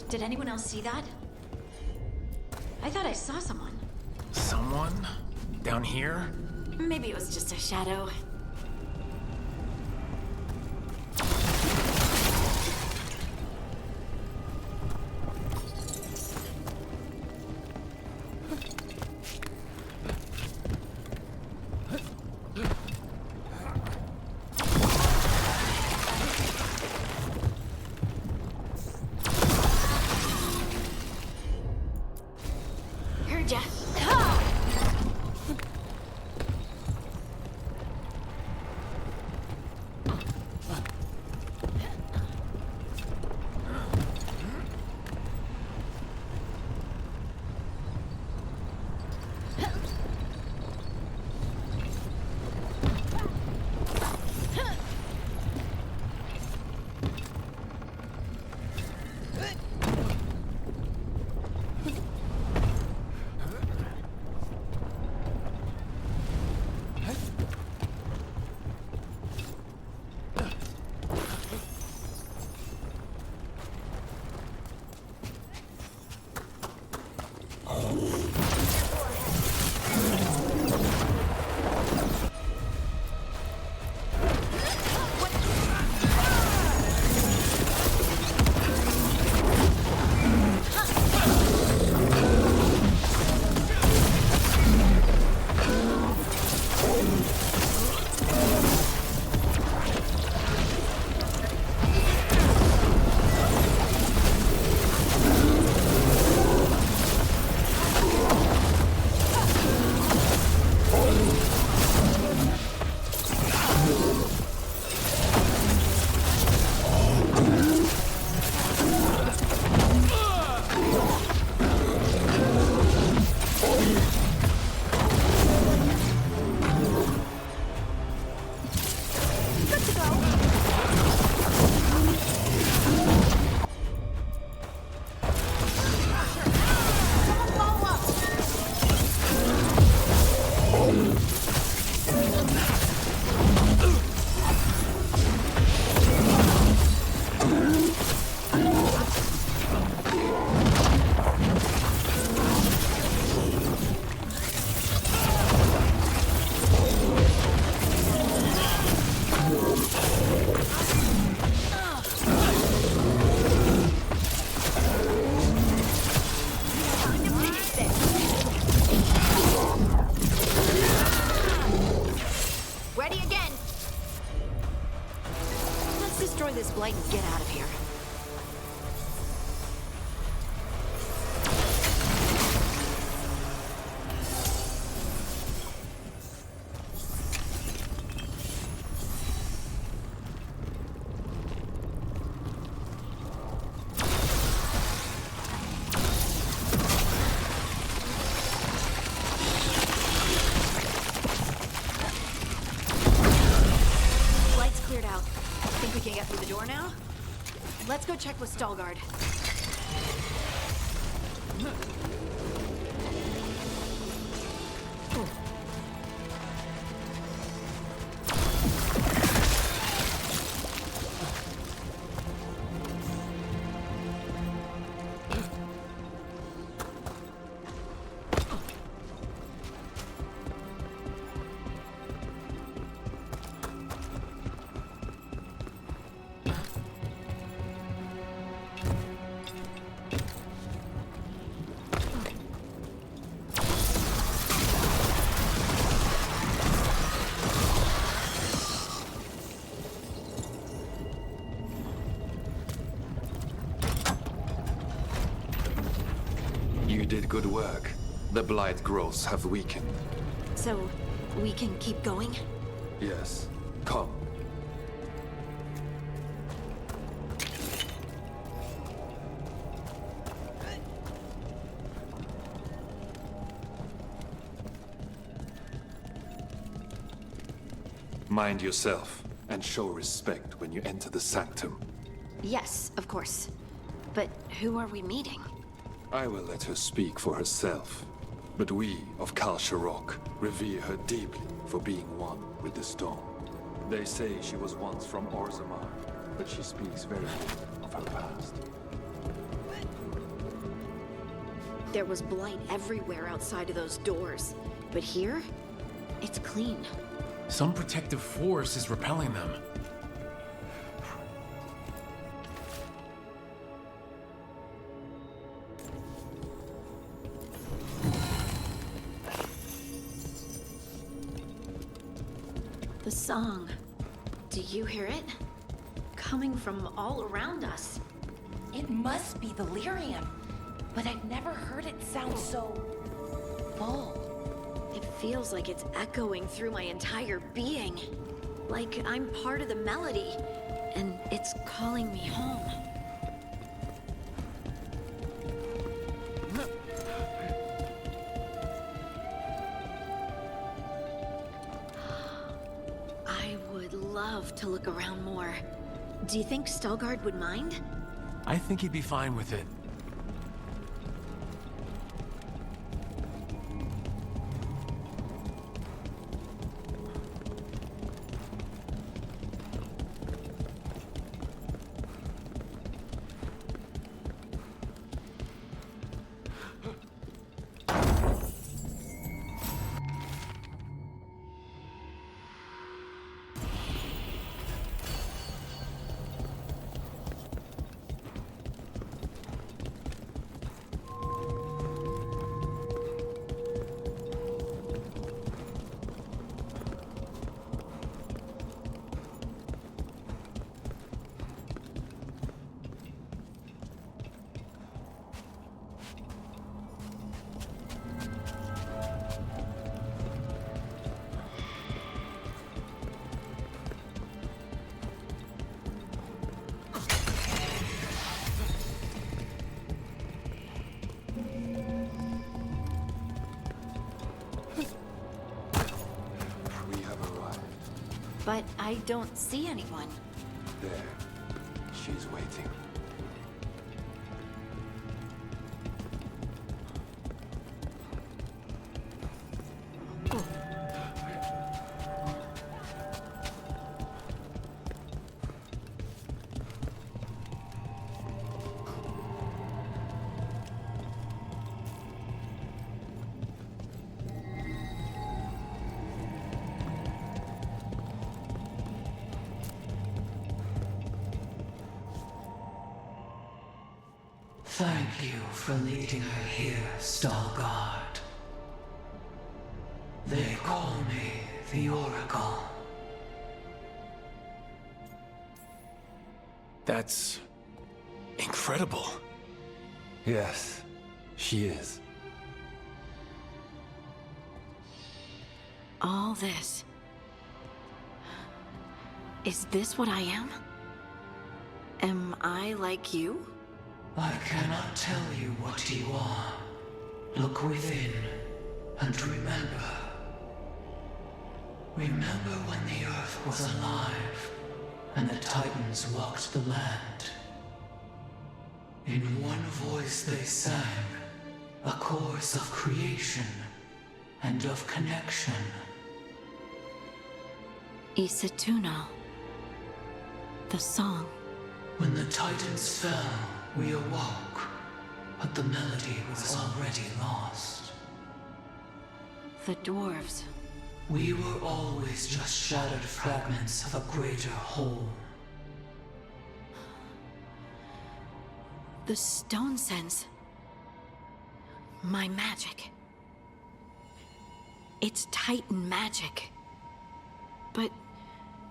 Did anyone else see that? I thought I saw someone. Someone? Down here? Maybe it was just a shadow. Heard ya. This Blight and get out of here. Blight's cleared out. Think we can get through the door now? Let's go check with Veilguard. You did good work. The Blight growths have weakened. So, we can keep going? Yes. Come. Mind yourself, and show respect when you enter the sanctum. Yes, of course. But who are we meeting? I will let her speak for herself. But we of Kal Sharok revere her deeply for being one with the stone. They say she was once from Orzammar, but she speaks very little of her past. There was blight everywhere outside of those doors. But here? It's clean. Some protective force is repelling them. The song. Do you hear it? Coming from all around us. It must be the lyrium, but I've never heard it sound so full. It feels like it's echoing through my entire being. Like I'm part of the melody, and it's calling me home. I would love to look around more. Do you think Stalgard would mind? I think he'd be fine with it. But I don't see anyone. There. She's waiting. Thank you for leading her here, Stalgard. They call me the Oracle. That's incredible. Yes, she is. All this. Is this what I am? Am I like you? I cannot tell you what you are. Look within and remember. Remember when the Earth was alive and the Titans walked the land. In one voice they sang a chorus of creation and of connection. Isatuno. The song. When the Titans fell, we awoke, but the melody was already lost. The dwarves. We were always just shattered fragments of a greater whole. The stone sense. My magic. It's Titan magic. But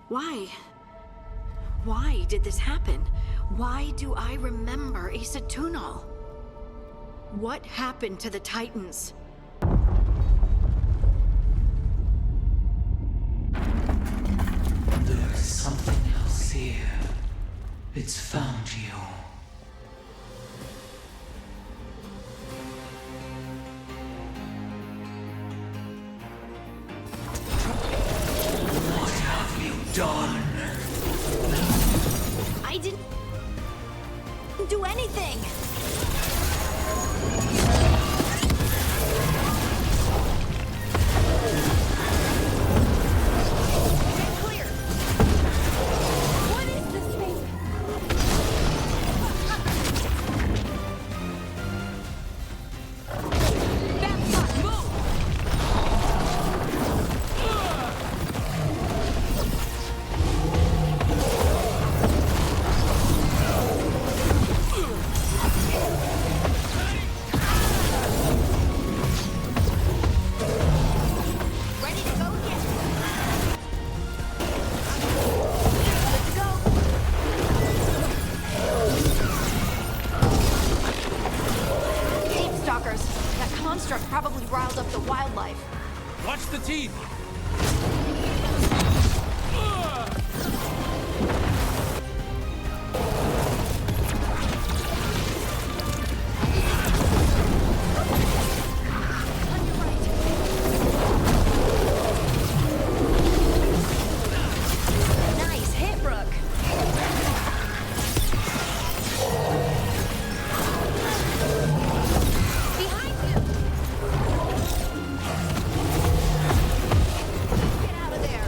why? Why did this happen? Why do I remember Isatuno? What happened to the Titans? There's something else here. It's found you. What have you done? I didn't do anything! Get clear! What is this thing? That's not move! teeth! Nice hit, Rook. Behind you. Get out of there.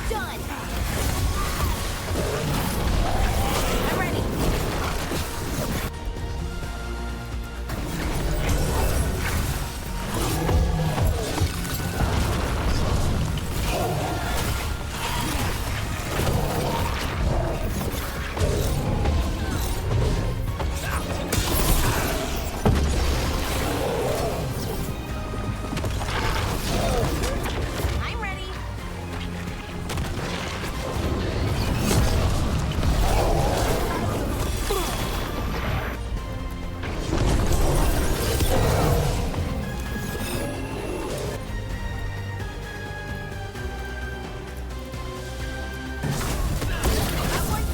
Done. I'm ready. I'm ready.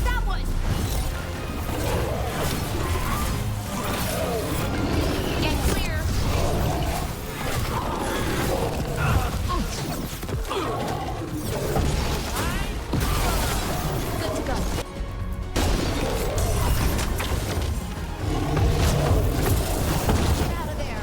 That one. Get clear. Good to go. Get out of there.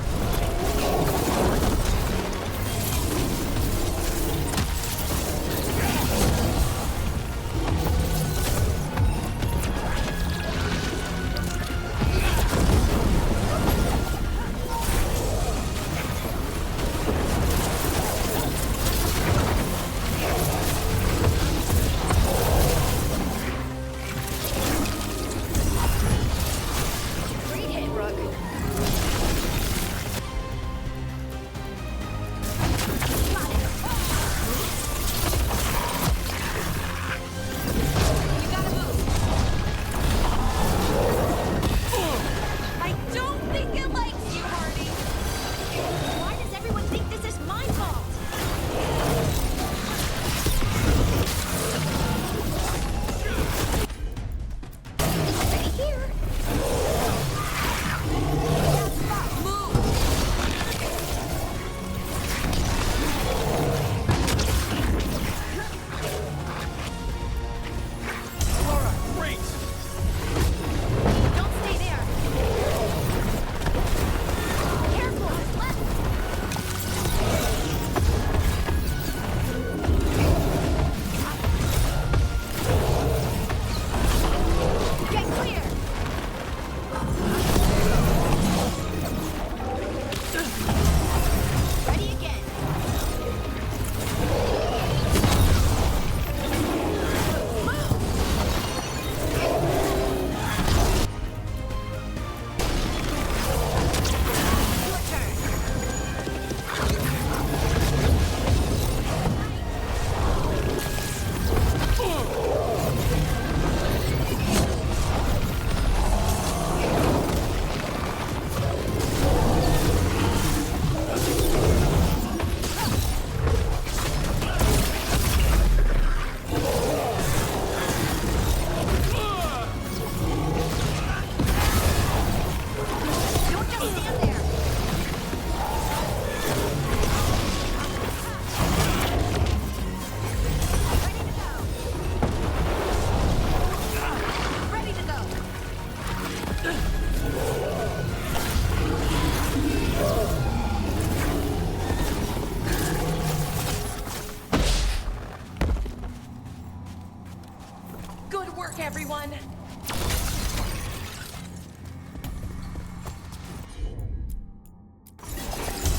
Great hit, Rook. Got it. You gotta move. I don't think it likes you, Hardy. Why does everyone think this is my fault? Ready here. Laura, great! Don't stay there. Careful, left. Get clear. Ready again. Your turn. Don't just stand there. Ready to go. Good work, everyone.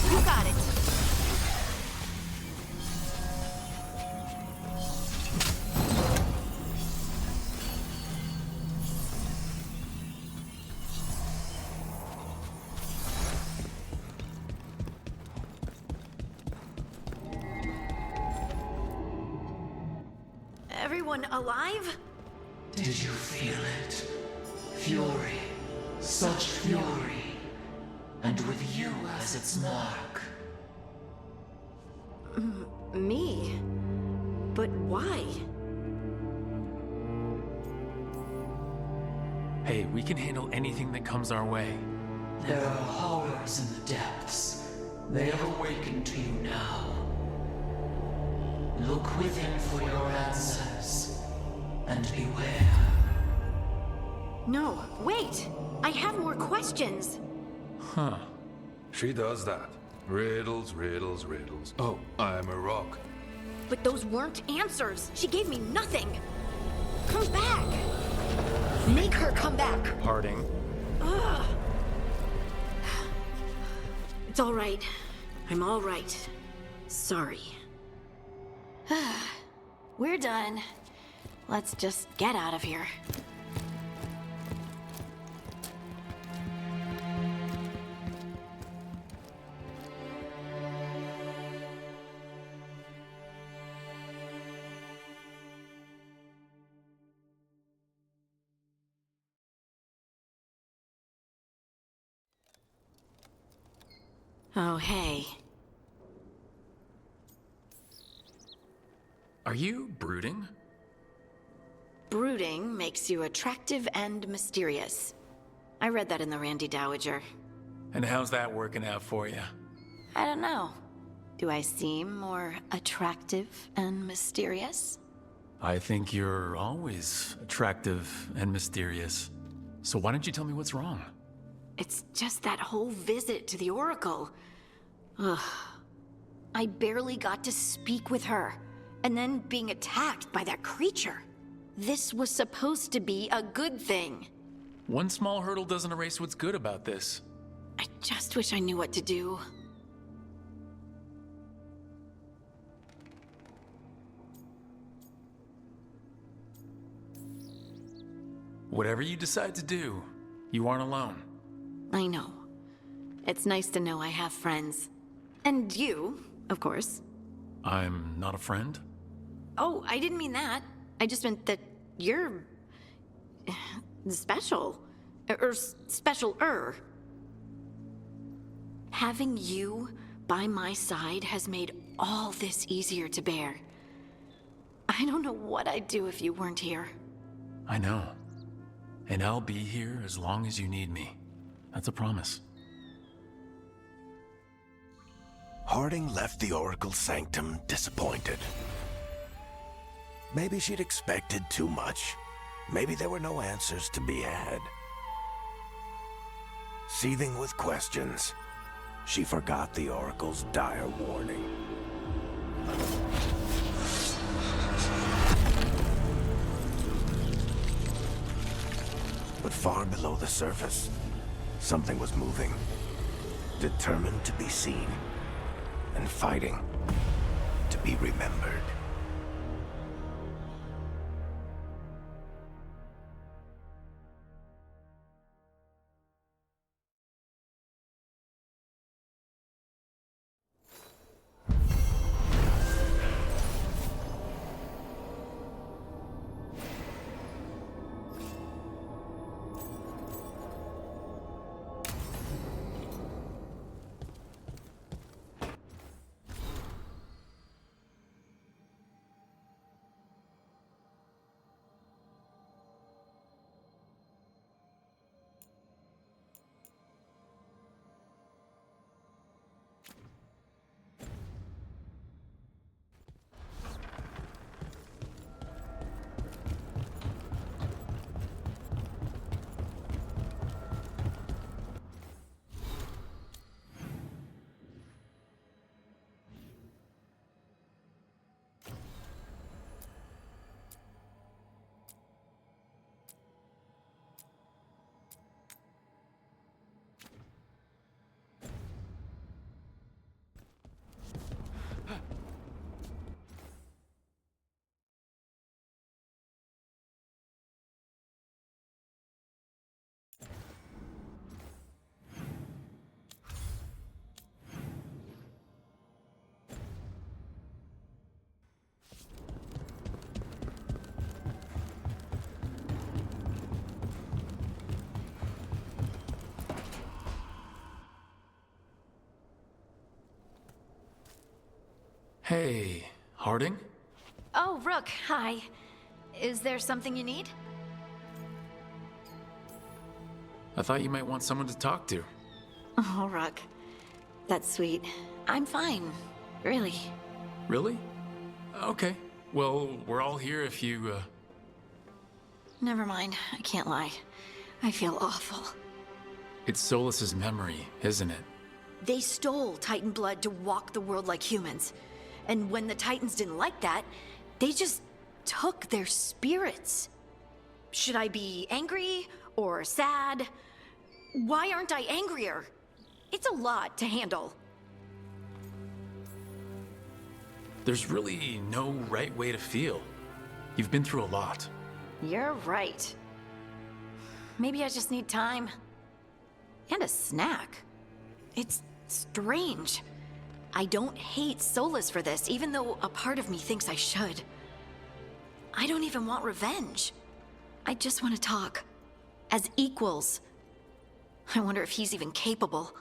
You got it. everyone alive? Did you feel it? Fury. Such fury. And with you as its mark. Me? But why? Hey, we can handle anything that comes our way. There are horrors in the depths. They have awakened to you now. Look within for your answers. And beware. No, wait! I have more questions! Huh. She does that. Riddles, riddles, riddles. Oh, I'm a rock. But those weren't answers! She gave me nothing! Come back! Make her come back! Harding. Ugh. It's all right. I'm all right. Sorry. We're done. Let's just get out of here. Oh, hey. Are you brooding? Brooding makes you attractive and mysterious. I read that in the Randy Dowager. And how's that working out for you? I don't know. Do I seem more attractive and mysterious? I think you're always attractive and mysterious. So why don't you tell me what's wrong? It's just that whole visit to the Oracle. Ugh. I barely got to speak with her, and then being attacked by that creature. This was supposed to be a good thing. One small hurdle doesn't erase what's good about this. I just wish I knew what to do. Whatever you decide to do, you aren't alone. I know. It's nice to know I have friends. And you, of course. I'm not a friend? Oh, I didn't mean that. I just meant that you're... special. Or special-er. Having you by my side has made all this easier to bear. I don't know what I'd do if you weren't here. I know. And I'll be here as long as you need me. That's a promise. Harding left the Oracle's sanctum disappointed. Maybe she'd expected too much. Maybe there were no answers to be had. Seething with questions, she forgot the Oracle's dire warning. But far below the surface, something was moving, determined to be seen, and fighting to be remembered. Hey, Harding? Oh, Rook, hi. Is there something you need? I thought you might want someone to talk to. Oh, Rook. That's sweet. I'm fine. Really. Really? Okay. Well, we're all here if you, Never mind. I can't lie. I feel awful. It's Solus's memory, isn't it? They stole Titan blood to walk the world like humans. And when the Titans didn't like that, they just took their spirits. Should I be angry or sad? Why aren't I angrier? It's a lot to handle. There's really no right way to feel. You've been through a lot. You're right. Maybe I just need time. And a snack. It's strange. I don't hate Solus for this, even though a part of me thinks I should. I don't even want revenge. I just want to talk. As equals. I wonder if he's even capable.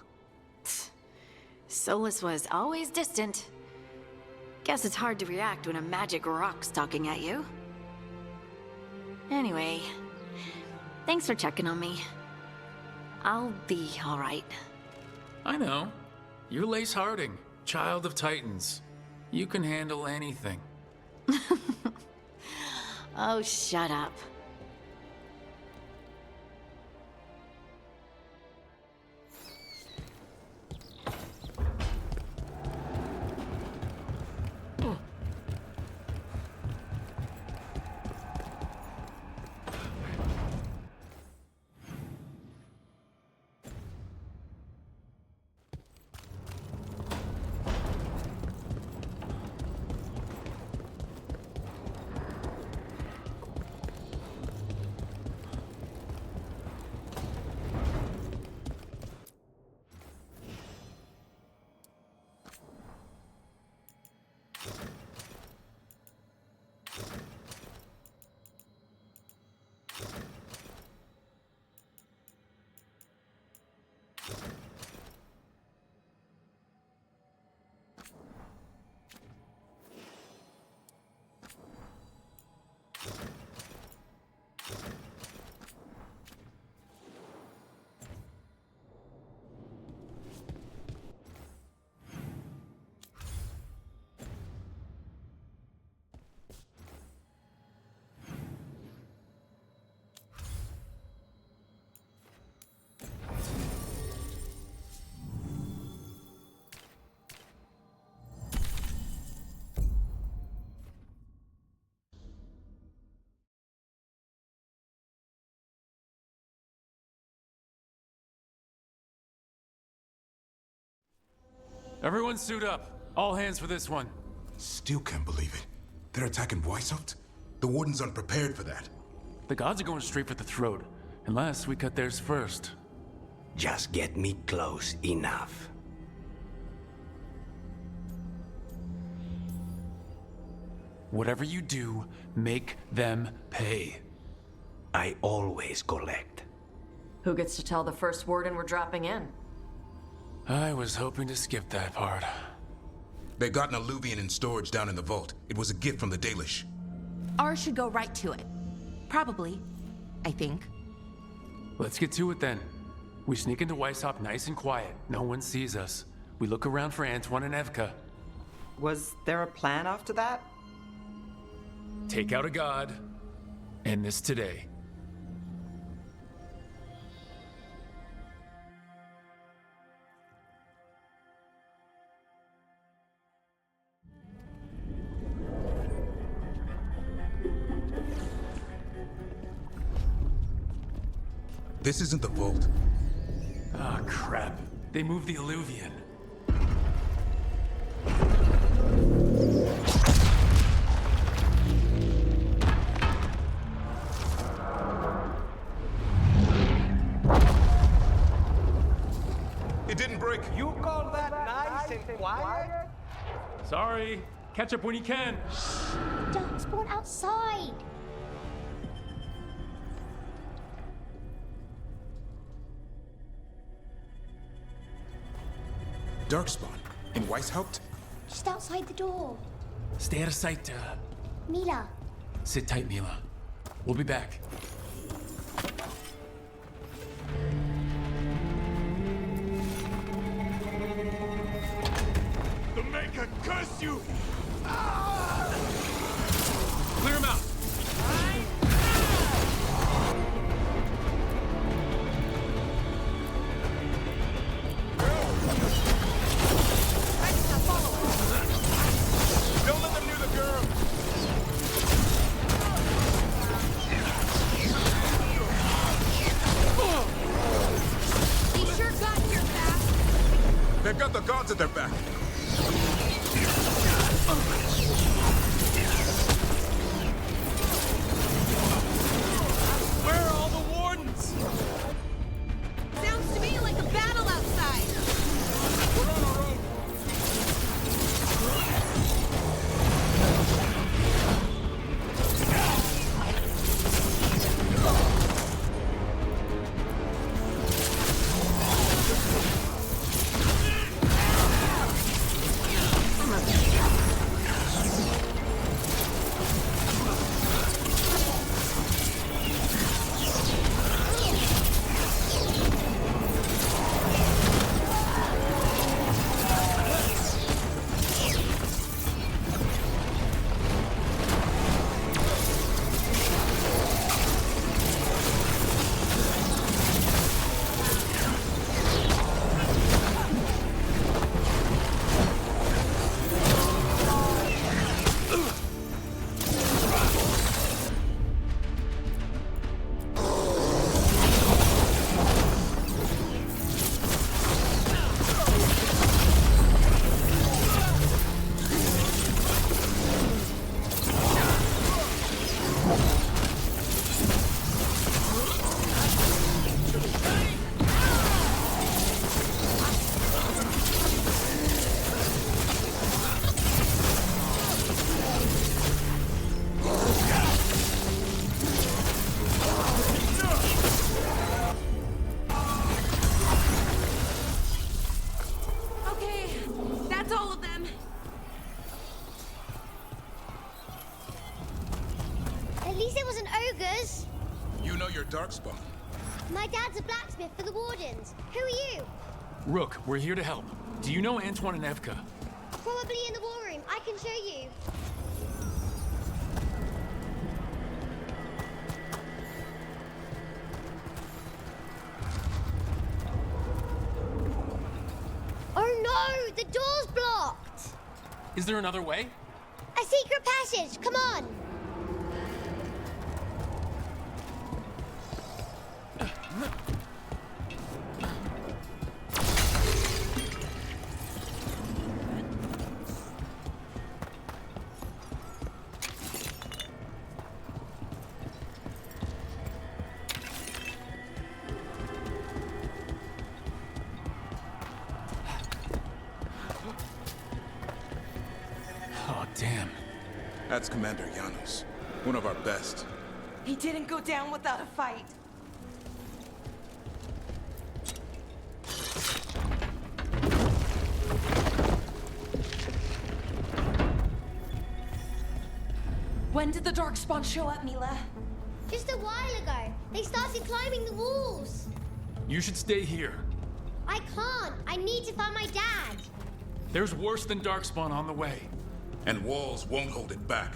Solus was always distant. Guess it's hard to react when a magic rock's talking at you. Anyway, thanks for checking on me. I'll be all right. I know. You're Lace Harding, child of Titans. You can handle anything. Oh, shut up. Everyone suit up. All hands for this one. Still can't believe it. They're attacking Weisshaupt? The Wardens aren't prepared for that. The gods are going straight for the throat, unless we cut theirs first. Just get me close enough. Whatever you do, make them pay. I always collect. Who gets to tell the first warden we're dropping in? I was hoping to skip that part. They got an alluvian in storage down in the vault. It was a gift from the Dalish. Ours should go right to it. Probably. I think. Let's get to it then. We sneak into Weisshaupt nice and quiet. No one sees us. We look around for Antoine and Evka. Was there a plan after that? Take out a god. End this today. This isn't the vault. Ah, crap. They moved the alluvian. It didn't break. You call that nice and quiet? Sorry. Catch up when you can. Don't spawn outside. Darkspawn? In Weisshaupt? Just outside the door. Stay out of sight, Mila. Sit tight, Mila. We'll be back. The Maker curse you! Clear him out! Don't let them near the girl! He sure got here fast. They've got the gods at their back. Where are all the wardens? Sounds to me like a battle outside. We're on our own! Okay, that's all of them. At least it wasn't ogres. You know your darkspawn. My dad's a blacksmith for the Wardens. Who are you? Rook, we're here to help. Do you know Antoine and Evka? Probably in the war room. I can show you. Oh no! The door's blocked! Is there another way? A secret passage! Come on! Oh, damn. That's Commander Janos, one of our best. He didn't go down without a fight. When did the Darkspawn show up, Mila? Just a while ago. They started climbing the walls. You should stay here. I can't. I need to find my dad. There's worse than Darkspawn on the way. And walls won't hold it back.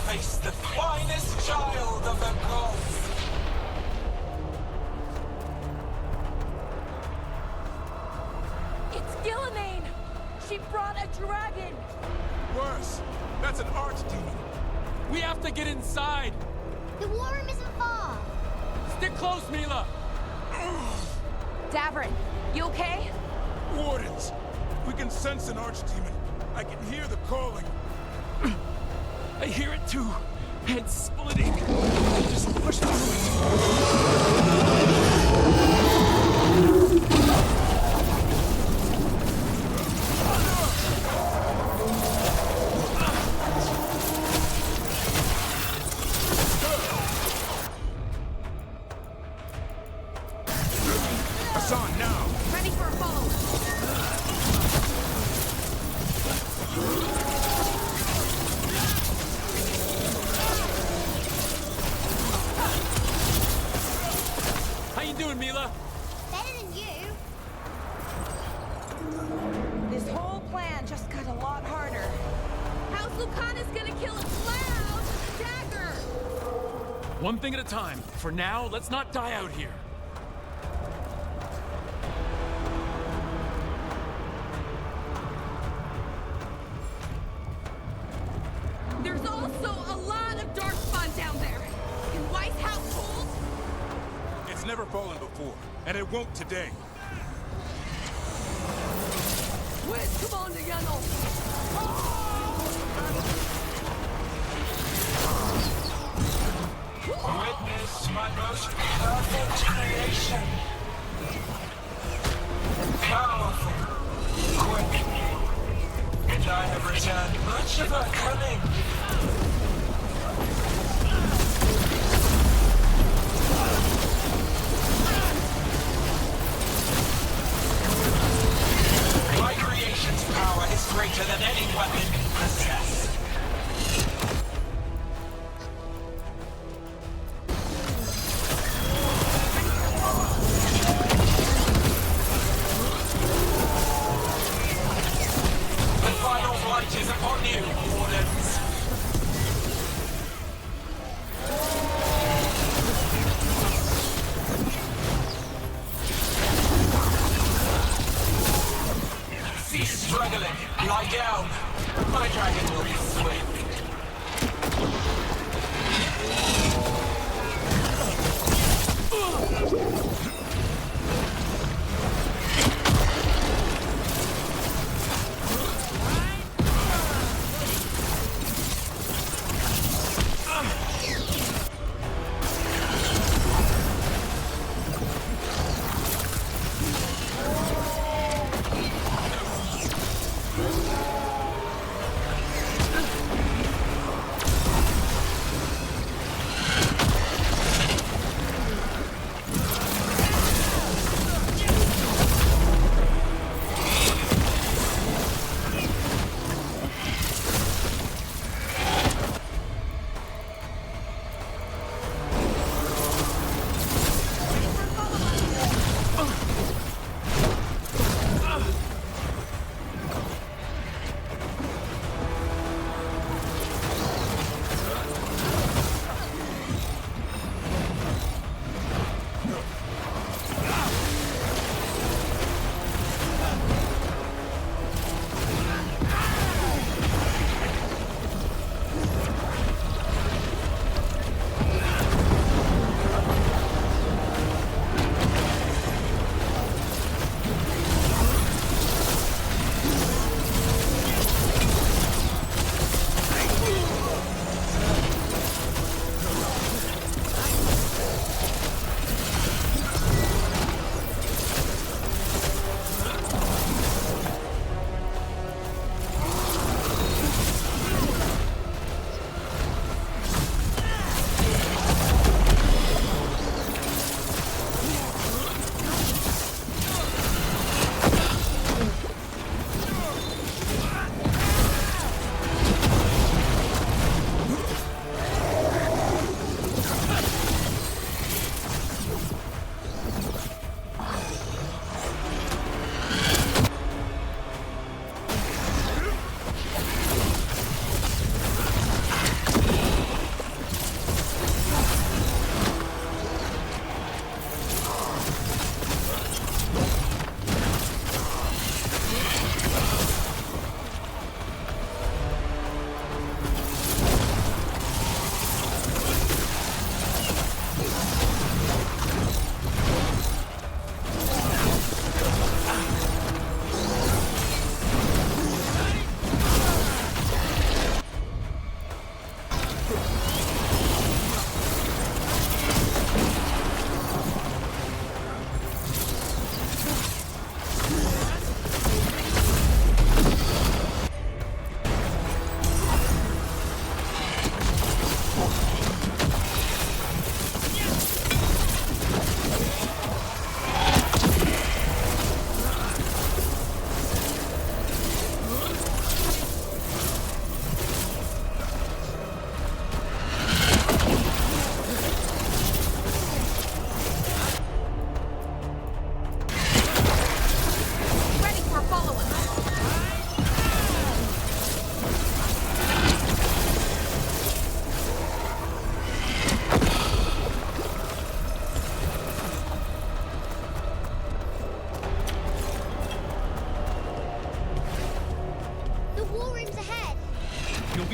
face the finest child of the gods. It's Gillimain! She brought a dragon! Worse, that's an archdemon. We have to get inside. The war room isn't far. Stick close, Mila. Davrin, you okay? Wardens, we can sense an archdemon. I can hear the calling. I hear it too. Head splitting. Just push through Hassan, now! Ready for a follow. How you doing, Mila? Better than you. This whole plan just got a lot harder. How's Lucanus gonna kill a cloud with a dagger? One thing at a time. For now, let's not die out here. There's also a lot of darkspawn down there. Can Weisshaupt hold? It's never fallen before, and it won't today. Where's Commander Yannel? Witness my most perfect creation. Powerful, quick, and I have returned much of her cunning. My creation's power is greater than any weapon can possess. The final blight is upon you, Wardens.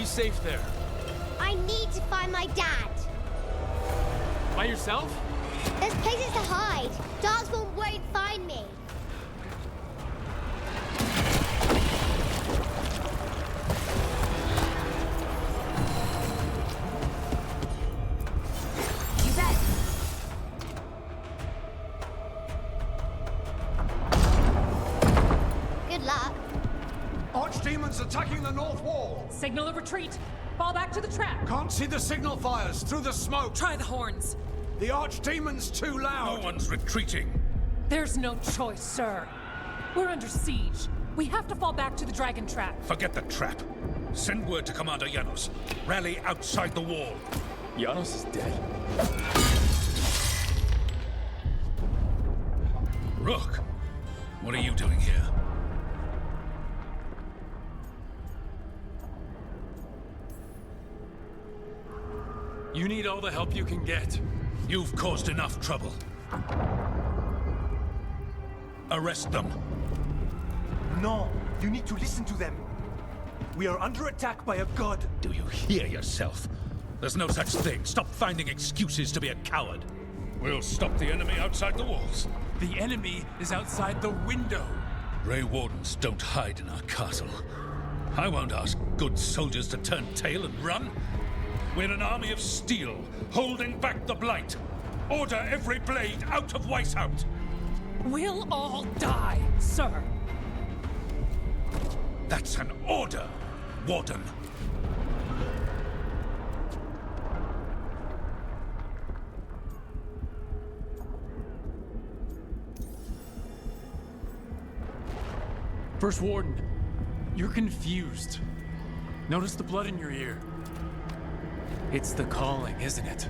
Safe there. I need to find my dad. By yourself? There's places to hide. Darkspawn won't find me. You bet. Good luck. Archdemons attacking the north wall. Signal a retreat. Fall back to the trap. Can't see the signal fires through the smoke. Try the horns. The Archdemon's too loud. No one's retreating. There's no choice, sir. We're under siege. We have to fall back to the dragon trap. Forget the trap. Send word to Commander Janos. Rally outside the wall. Janos is dead. Rook, what are you doing here? You need all the help you can get. You've caused enough trouble. Arrest them. No, you need to listen to them. We are under attack by a god. Do you hear yourself? There's no such thing. Stop finding excuses to be a coward. We'll stop the enemy outside the walls. The enemy is outside the window. Grey Wardens don't hide in our castle. I won't ask good soldiers to turn tail and run. We're an army of steel, holding back the Blight. Order every blade out of Weisshaupt. We'll all die, sir. That's an order, Warden. First Warden, you're confused. Notice the blood in your ear. It's the calling, isn't it?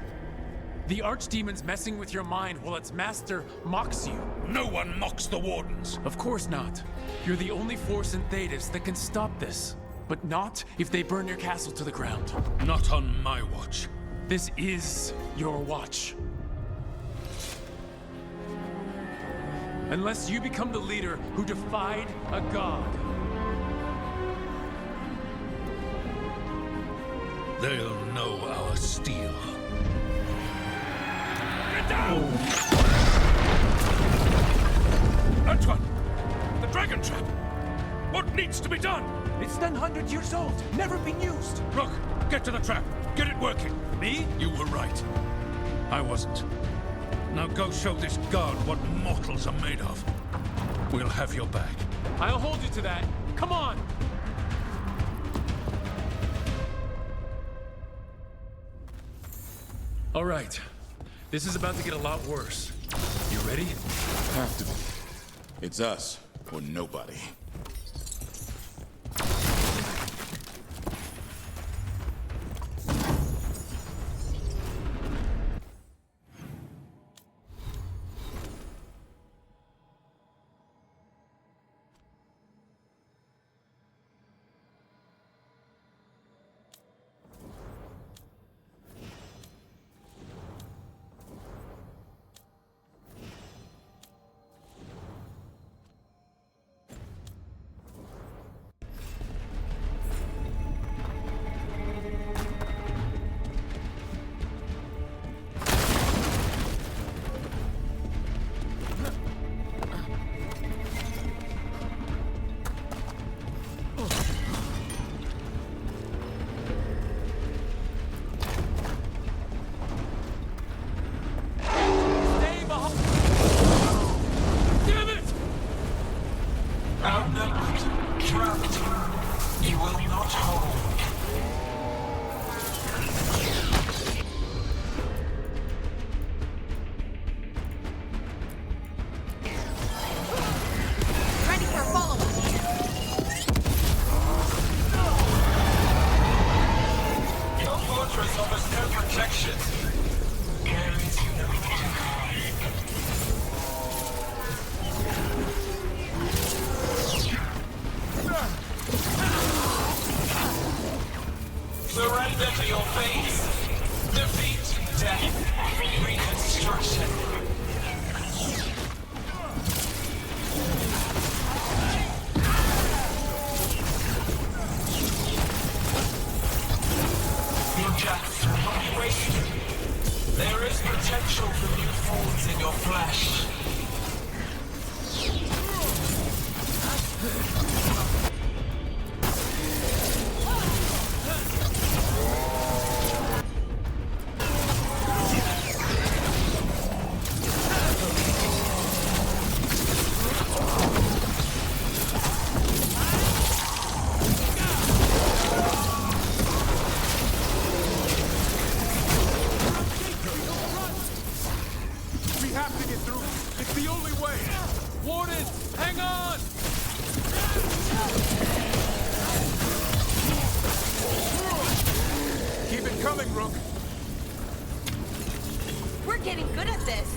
The Archdemon's messing with your mind while its master mocks you. No one mocks the Wardens. Of course not. You're the only force in Thedas that can stop this. But not if they burn your castle to the ground. Not on my watch. This is your watch. Unless you become the leader who defied a god. They'll know our steel. Get down! Antoine! The dragon trap! What needs to be done? It's 900 years old, never been used. Look, get to the trap. Get it working. Me? You were right. I wasn't. Now go show this guard what mortals are made of. We'll have your back. I'll hold you to that. Come on! All right. This is about to get a lot worse. You ready? Have to be. It's us, or nobody. fortress offers no protection. There is nothing to hide. Surrender to your fate. Defeat, death, reconstruction. Your deaths will not be wasted. There is potential for new forms in your flesh. We have to get through. It's the only way. Warden, hang on! Keep it coming, Rook. We're getting good at this.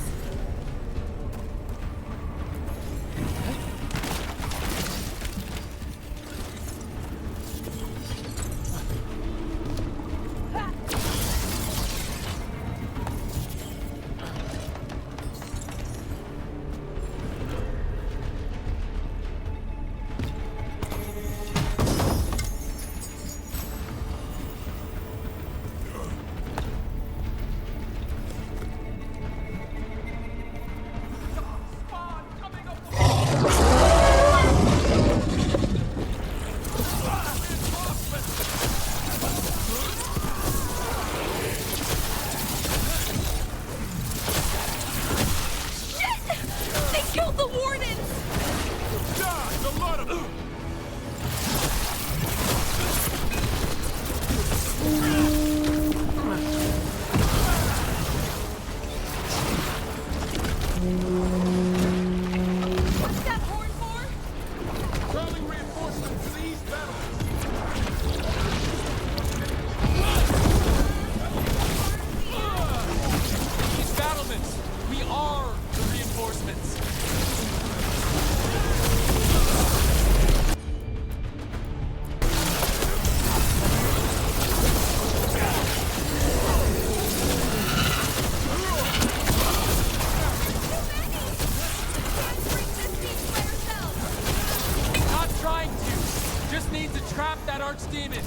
Archdemon!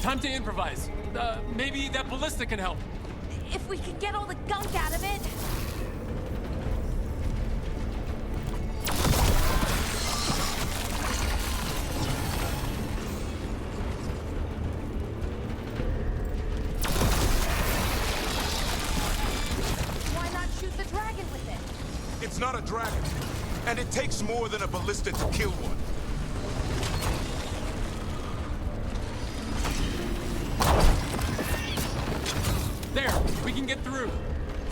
Time to improvise. Maybe that ballista can help. If we can get all the gunk out of it. Why not shoot the dragon with it? It's not a dragon, and it takes more than a ballista to kill one. There, we can get through.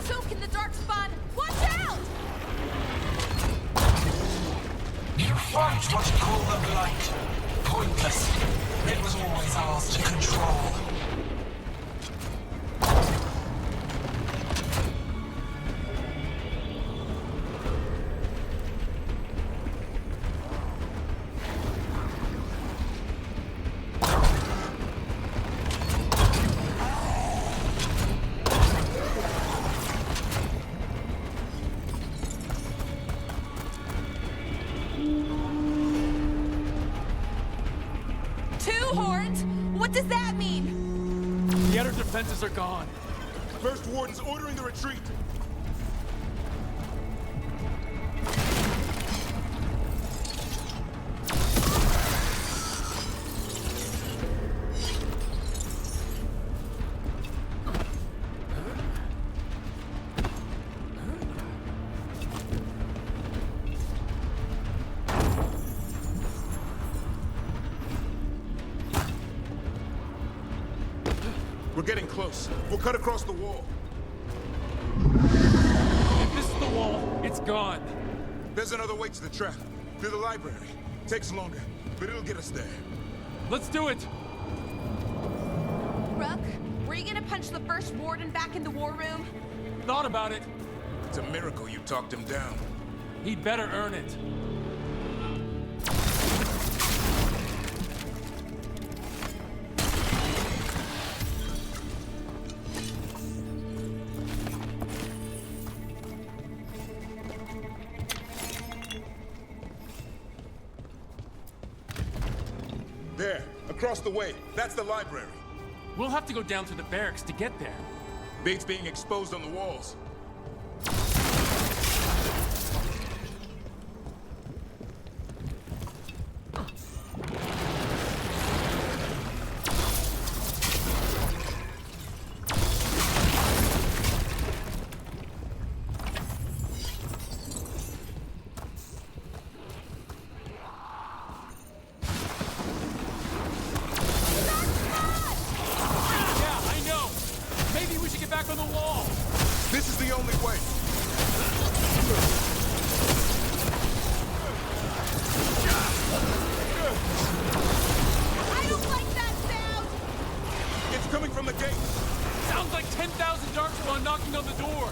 So can the dark spawn. Watch out! You fight what you call the Blight. Pointless. It was always ours to control. What does that mean? The outer defenses are gone. First Warden's ordering the retreat. We're getting close. We'll cut across the wall. If this is the wall, it's gone. There's another way to the trap. Through the library. Takes longer, but it'll get us there. Let's do it! Rook, were you gonna punch the first warden back in the war room? Thought about it. It's a miracle you talked him down. He'd better earn it. There, across the way. That's the library. We'll have to go down through the barracks to get there. Bait's being exposed on the walls. This is the only way. I don't like that sound! It's coming from the gate. Sounds like 10,000 Darkspawn knocking on the door.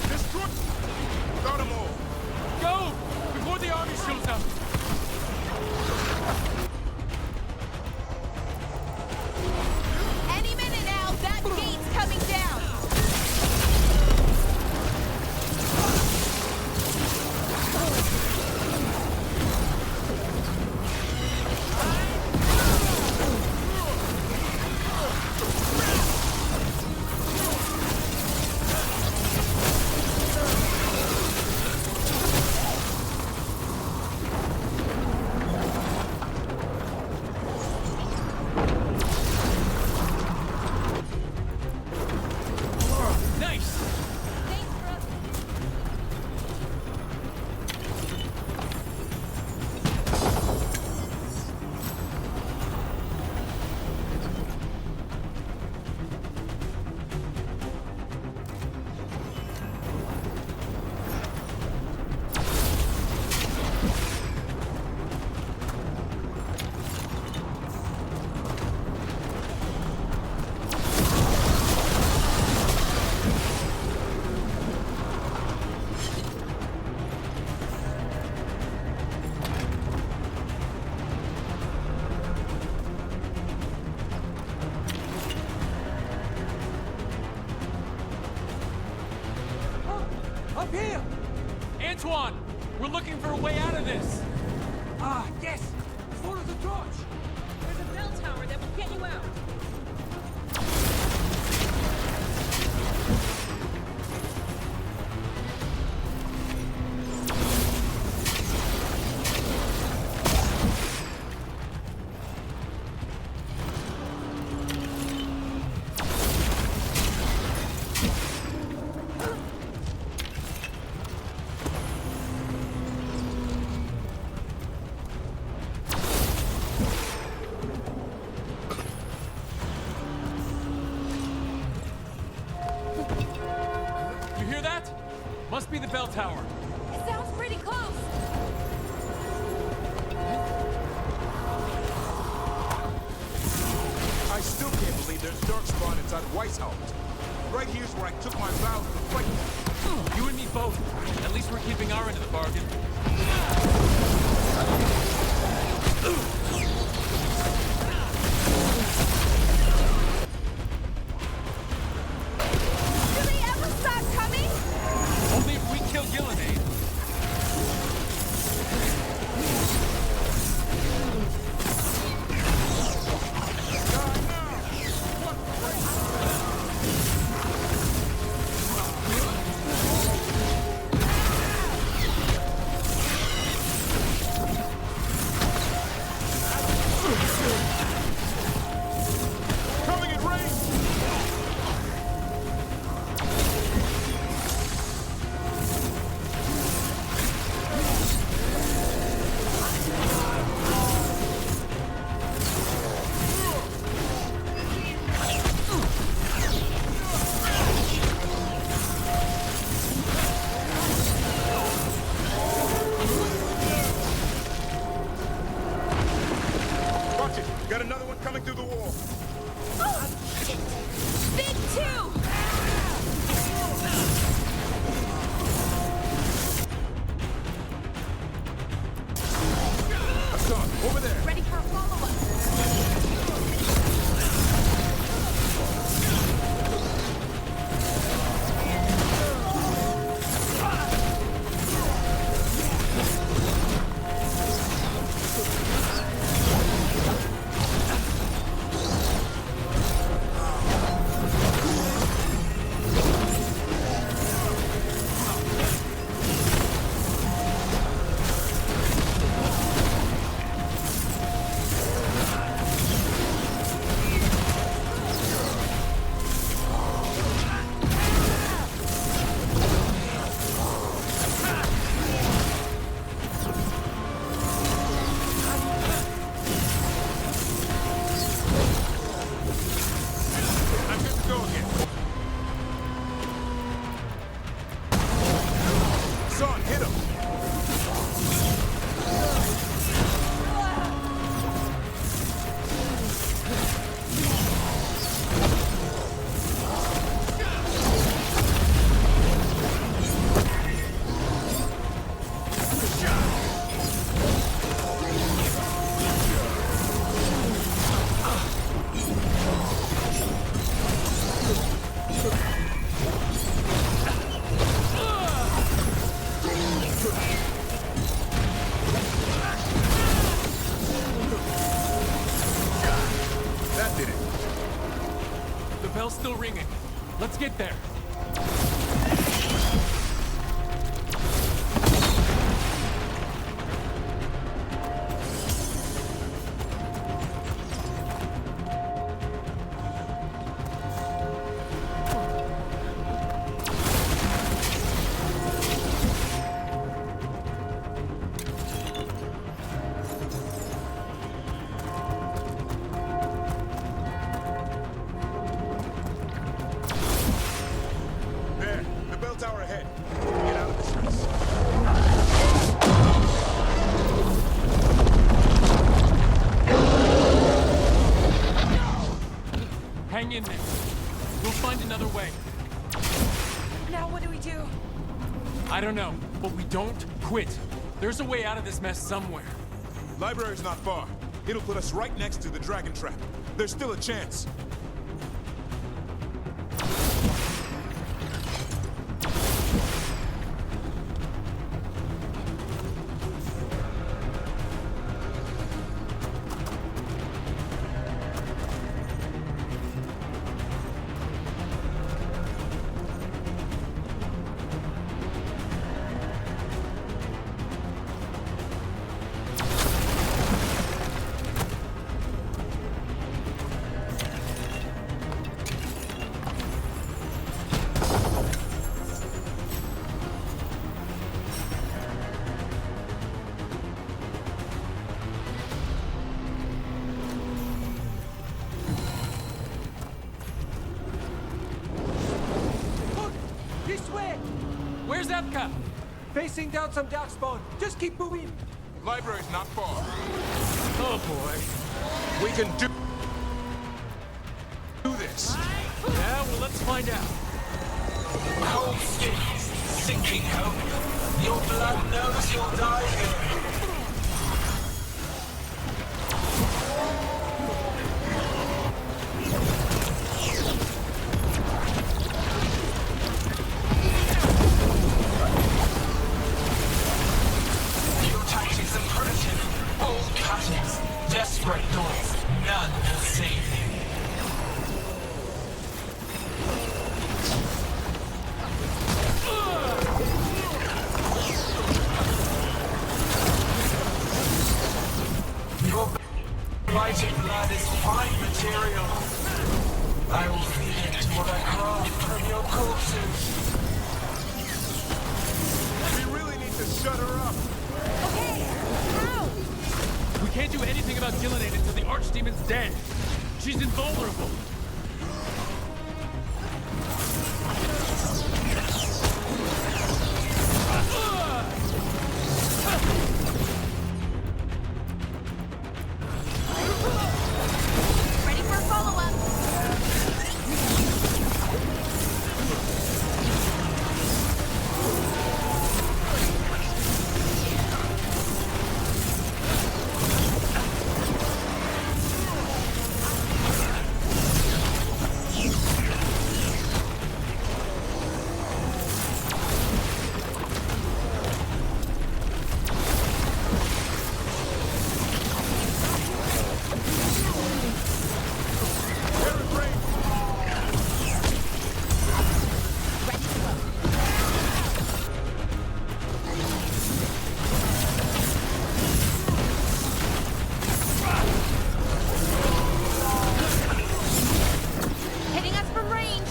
Destroy! Got them all. Go! Before the army shows up. Any minute now, that gate's coming down! Up here! Antoine! We're looking for a way out of this! Ah, yes! Follow the torch! There's a bell tower that will get you out. Must be the bell tower. It sounds pretty close. I still can't believe there's darkspawn inside Weisshaupt. Right here's where I took my vows to fight them. You and me both. At least we're keeping our end of the bargain. Do they ever stop coming? Only if we kill Gillenade. Coming in range! Watch it! Got another one coming through the wall. Oh, shit! Big two! Hassan, over there! Ready for a follow-up. I'm good to go again. Son, hit him! That did it. The bell's still ringing. Let's get there. There, the bell tower ahead. Get out of this mess. Hang in there. We'll find another way. Now what do we do? I don't know, but we don't quit. There's a way out of this mess somewhere. Library's not far. It'll put us right next to the dragon trap. There's still a chance. Marker! Facing down some darkspawn. Just keep moving. Library's not far. Oh boy. We can do this. Yeah, well, let's find out. Cold skins, sinking hope. Your blood knows you'll die here. Your tactics are primitive. Old cuttings, desperate noise. None will save you. Your blighted blood is fine material. I will feed it to what I craft from your corpses. We really need to shut her up. We can't do anything about Gillenade until the Archdemon's dead. She's invulnerable. Ready for a follow-up. Hitting us from range.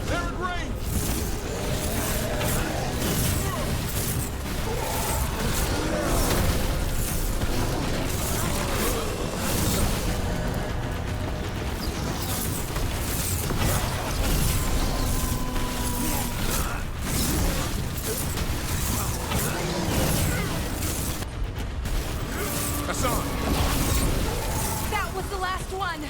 They're in range. Hassan. That was the last one.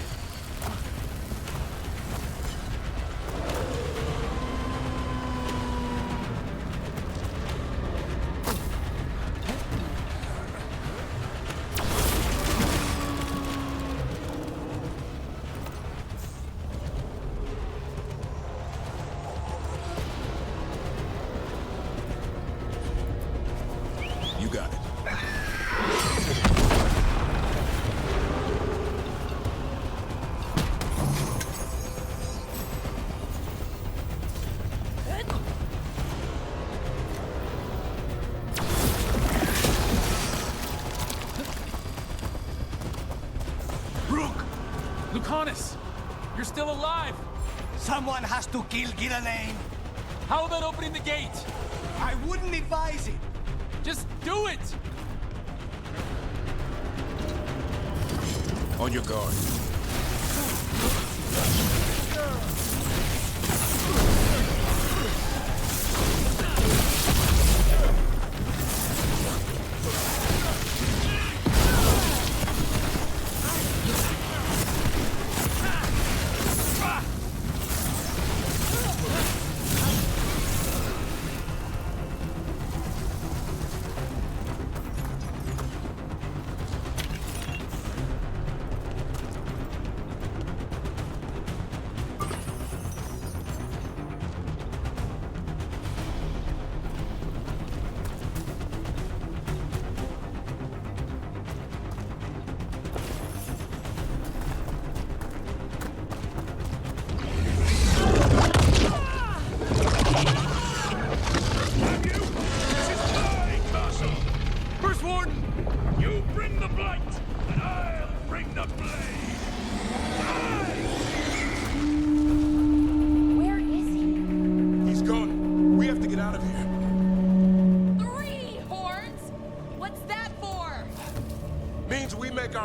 You got it. Lucanus! You're still alive! Someone has to kill Gillenade. How about opening the gate? I wouldn't advise it. Just do it! On your guard.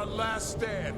our last stand.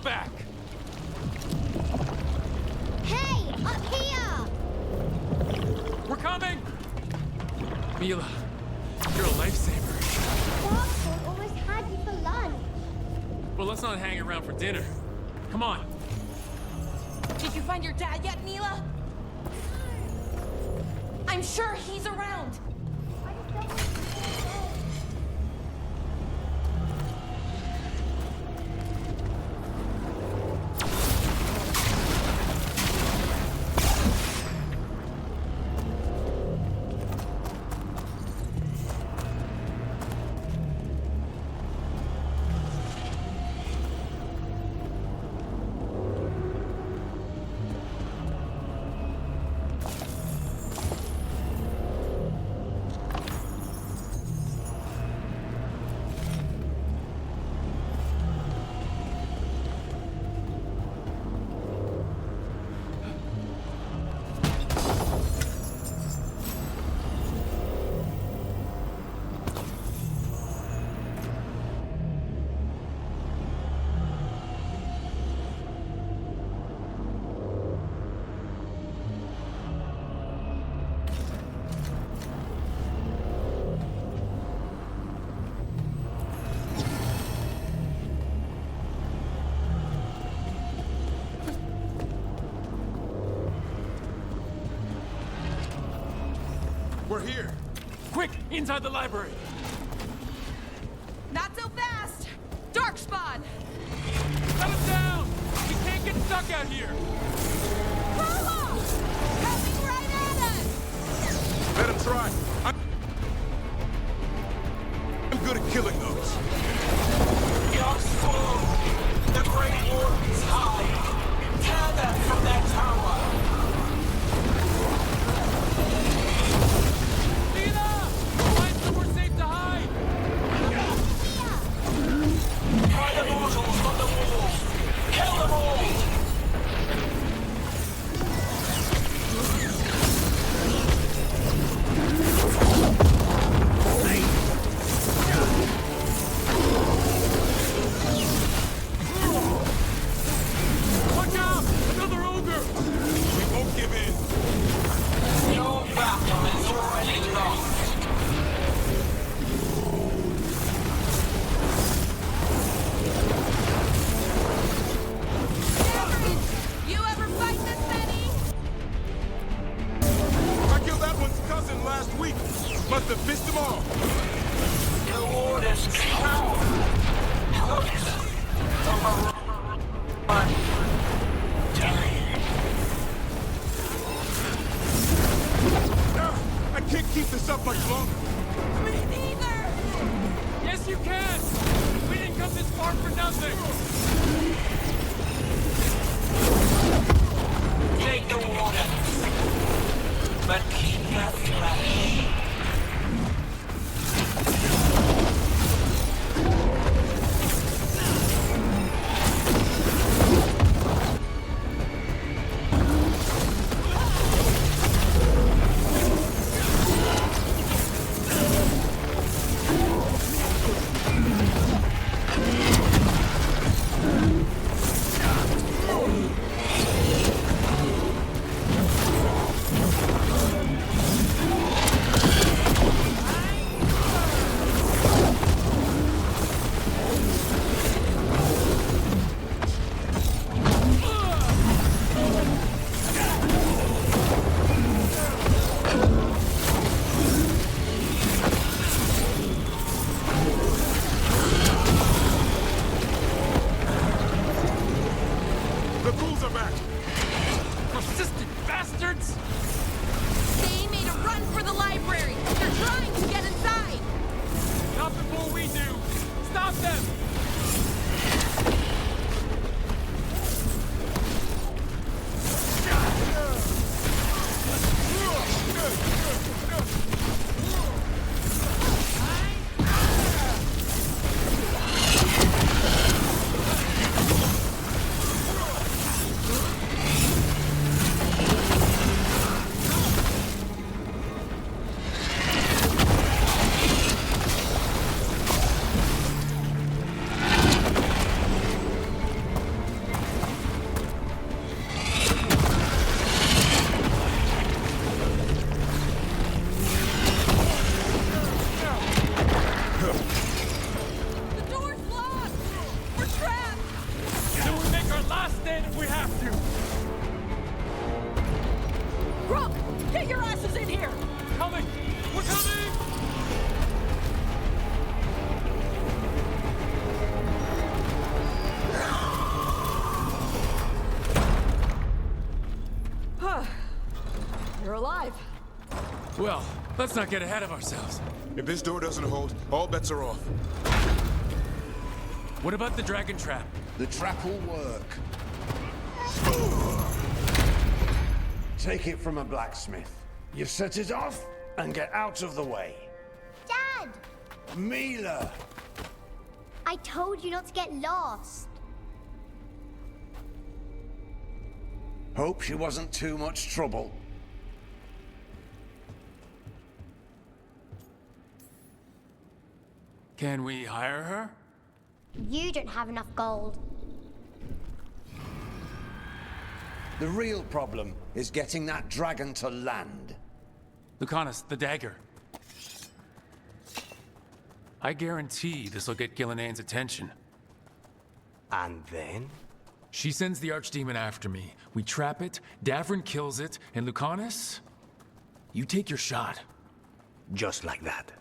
back! Hey, up here! We're coming! Mila, you're a lifesaver. Darkspawn almost had you for lunch. Well, let's not hang around for dinner. Come on. Did you find your dad yet, Mila? I'm sure he's around. We're here. Quick, inside the library. Not so fast! Darkspawn! Shut it down! We can't get stuck out here! Coming right at us! Let him try. I'm good at killing those. Young fool! The Great Warden's high! Tear them from that tower! Find somewhere safe to hide! Find the mortals on the walls! Kill them all! Watch out! Another ogre! We won't give in. Your battle is already lost! You ever fight this many? I killed that one's cousin last week. Must have pissed him off. The Warden's coward! Hooked from a run. I can't keep this up much longer. Me neither! Yes, you can! We didn't come this far for nothing! Take the Warden, but keep your flesh. The ghouls are back. Persistent bastards! They made a run for the library! They're trying to get inside! Not before we do! Stop them! last stand if we have to! Rook! Get your asses in here! Coming! We're coming! You're alive. Well, let's not get ahead of ourselves. If this door doesn't hold, all bets are off. What about the dragon trap? The trap will work. Take it from a blacksmith. You set it off and get out of the way. Dad! Mila! I told you not to get lost. Hope she wasn't too much trouble. Can we hire her? You don't have enough gold. The real problem is getting that dragon to land. Lucanus, the dagger. I guarantee this'll get Gillian's attention. And then? She sends the archdemon after me. We trap it, Davrin kills it, and Lucanus, you take your shot. Just like that.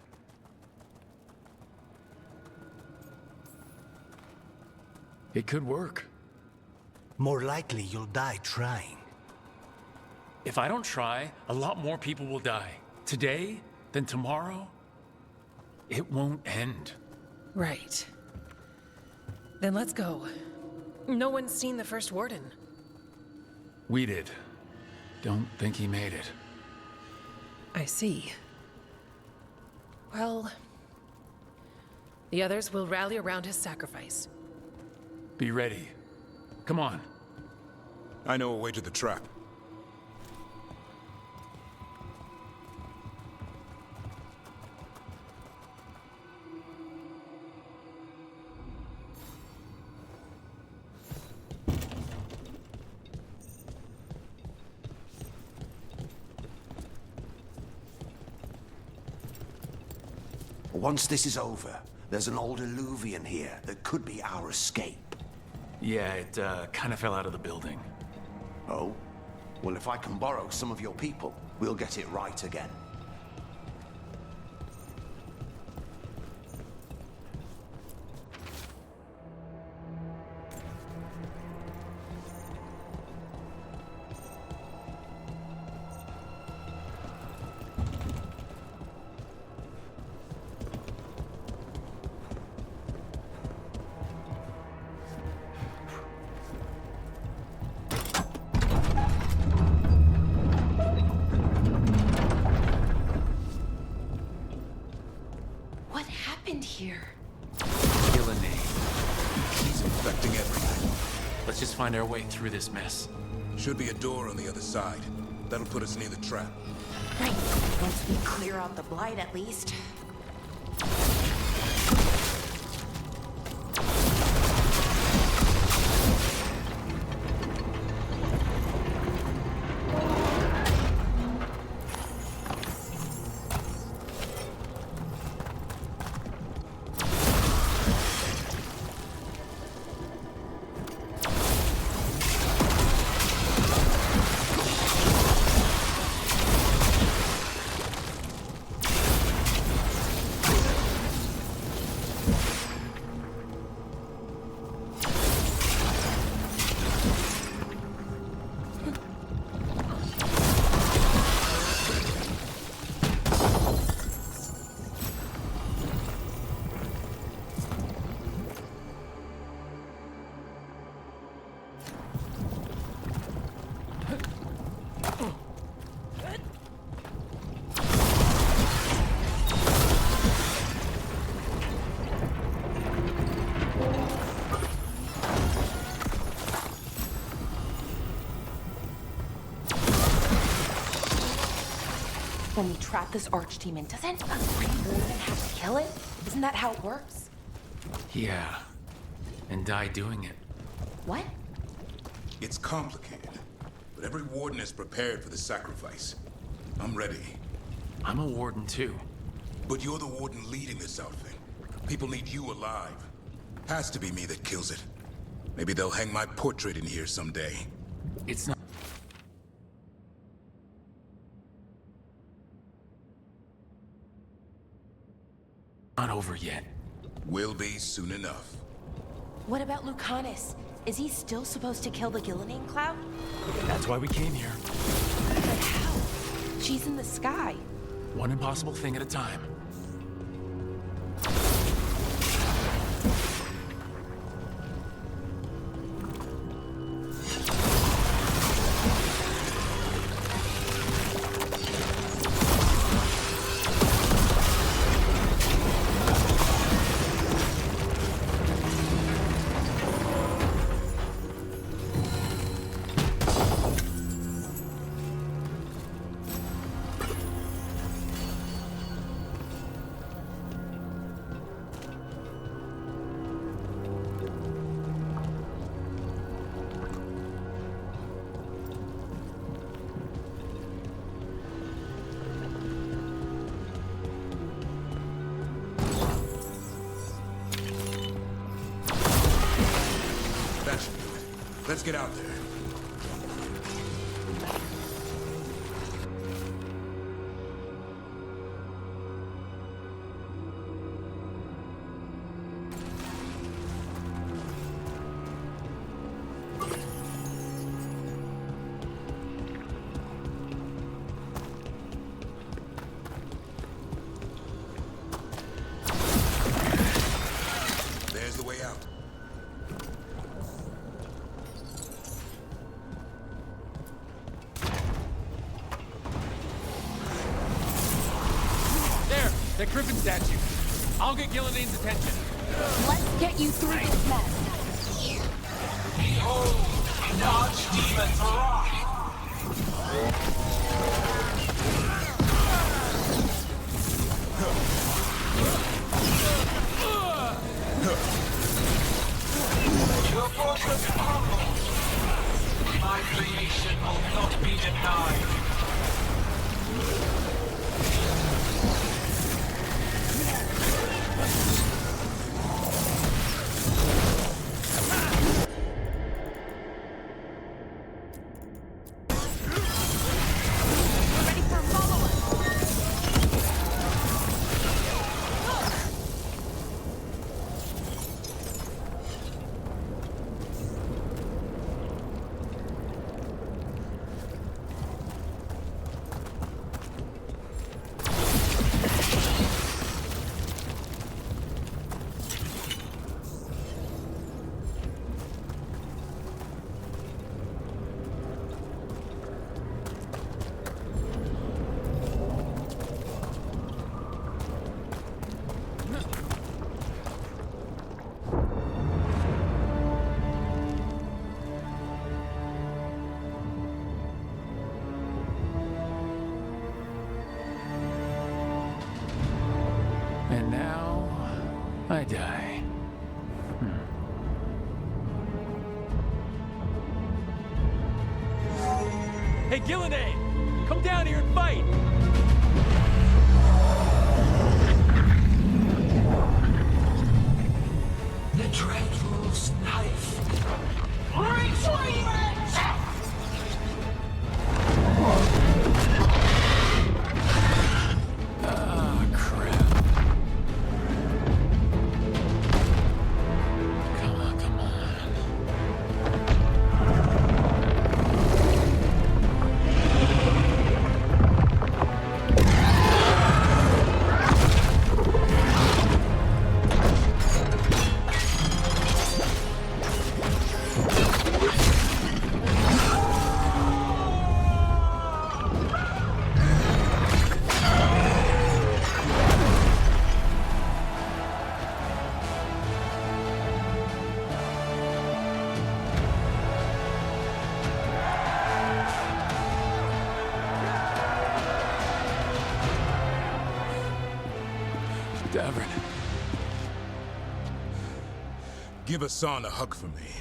It could work. More likely you'll die trying. If I don't try, a lot more people will die. Today, then tomorrow. It won't end. Right. Then let's go. No one's seen the first warden. We did. Don't think he made it. I see. Well, the others will rally around his sacrifice. Be ready. Come on. I know a way to the trap. Once this is over, there's an old Illuvian here that could be our escape. Yeah, it kind of fell out of the building. Oh? Well, if I can borrow some of your people, we'll get it right again. Here. Gillian. He's infecting everything. Let's just find our way through this mess. Should be a door on the other side. That'll put us near the trap. Right. Once we clear out the Blight, at least. When we trap this archdemon, doesn't a Great Warden have to kill it? Isn't that how it works? Yeah. And die doing it. What? It's complicated, but every warden is prepared for the sacrifice. I'm ready. I'm a warden too. But you're the warden leading this outfit. People need you alive. Has to be me that kills it. Maybe they'll hang my portrait in here someday. It's not... not over yet. Will be soon enough. What about Lucanus? Is he still supposed to kill the Gillenane cloud? That's why we came here. But how? She's in the sky. One impossible thing at a time. That should do it. Let's get out there. There's the way out. That Griffin statue. I'll get Gillenane's attention. Let's get you through this mess. Behold, an archdemon's wrath! Your fortress crumbles. My creation will not be denied. And now, I die. Hey, Gillenane! Come down here and fight! The Dreadful's knife. Retreat! Ah, crap. Come on, come on. Davern. Give Hassan a hug for me.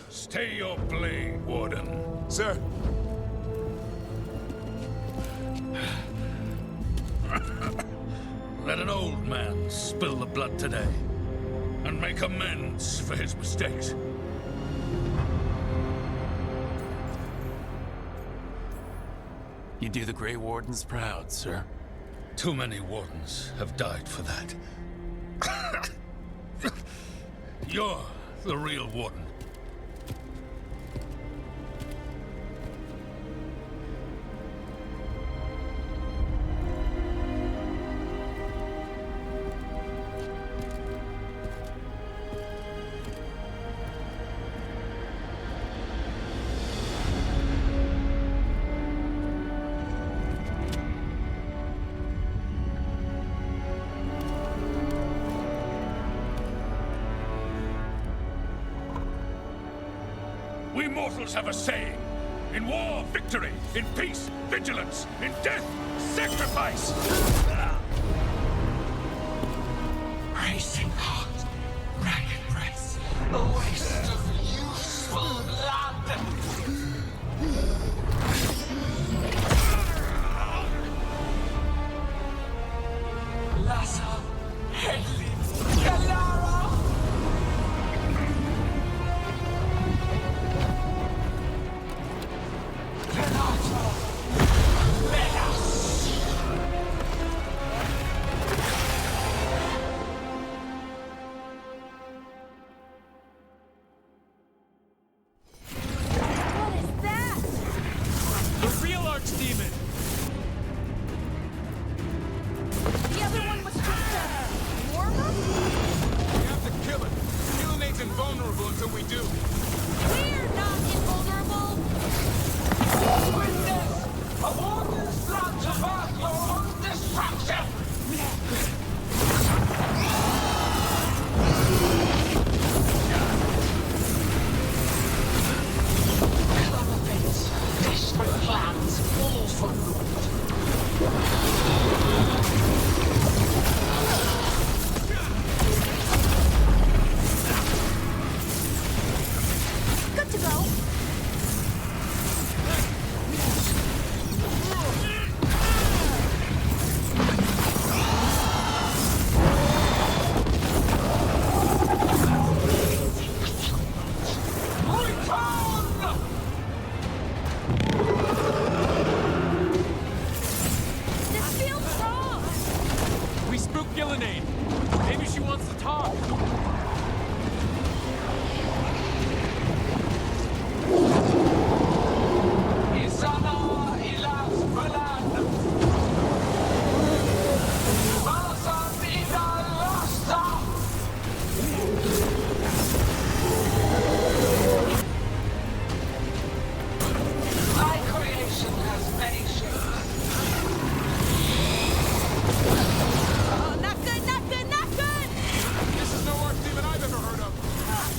Stay your blade, Warden. Sir. Let an old man spill the blood today. and make amends for his mistakes. You do the Grey Wardens proud, sir. Too many Wardens have died for that. You're the real Warden. We mortals have a saying. In war, victory. In peace, vigilance. In death, sacrifice. Racing heart, ragged breath, a waste of useful blood. Lassa, Hedley, Galara.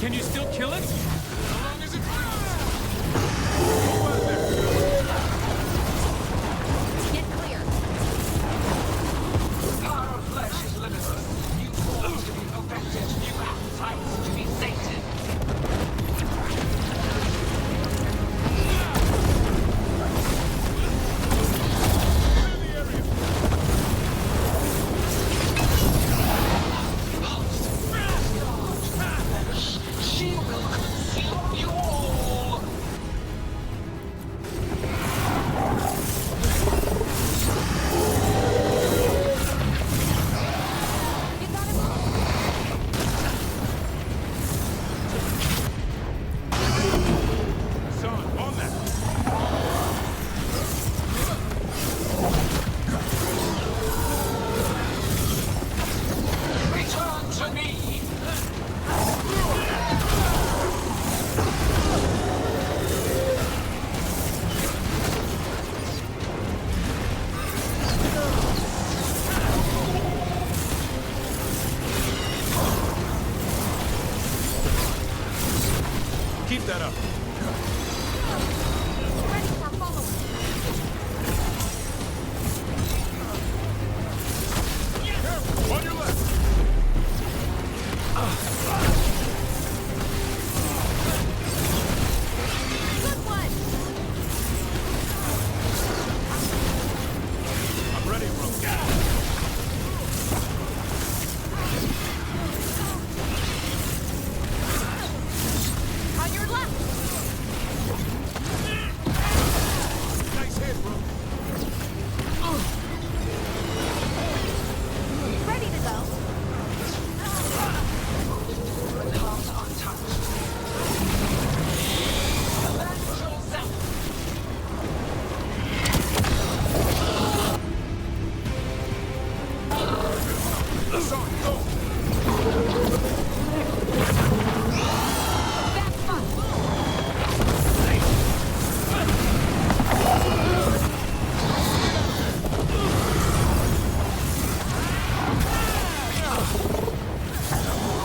Can you still kill it? How long is it? Get clear. Power of flesh is limited. New forms to be perfected, new appetites to be sated. She will consume you all! Son, on that! Return to me! Keep that up. Ready for follow. Careful, on your left. Good one. I'm ready, bro. on your left! Nice hit, bro. Ready to go.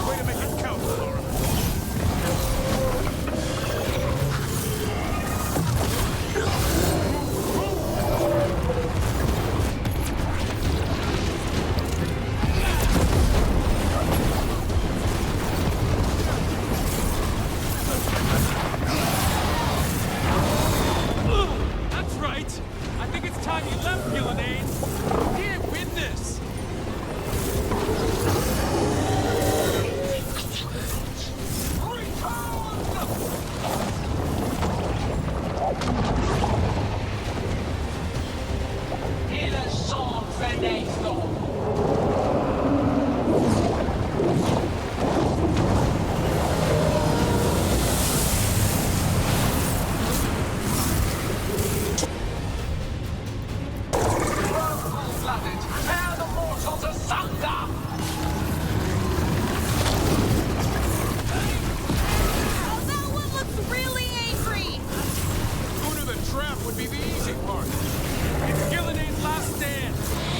Way to make it count, Laura. That's right! I think it's time you left, Gillenade! You can't win this! Oh, that one looks really angry! Going to the trap would be the easy part. It's Gillenade's last stand!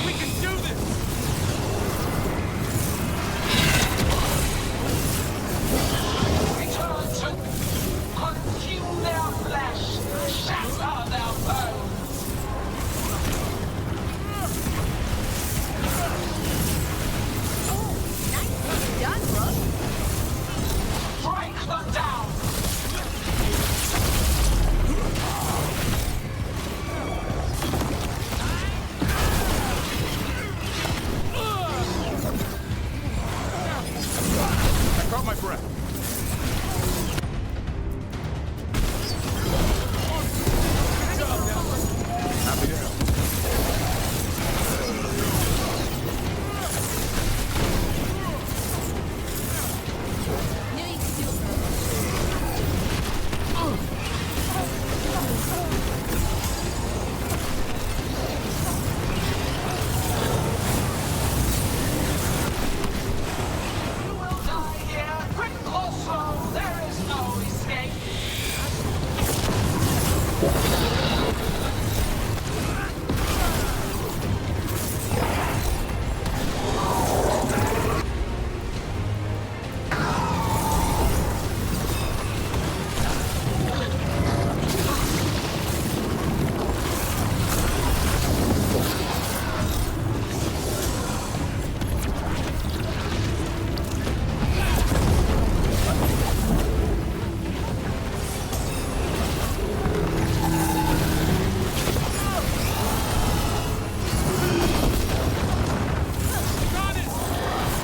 We can do this! Return to consume their flesh, shatter their bones. Nicely done, Rook. Strike them down. I caught my breath. Good job, Delver. Happy to help. Knew you could do it, Rook. You will die here, quick or slow. There is no escape.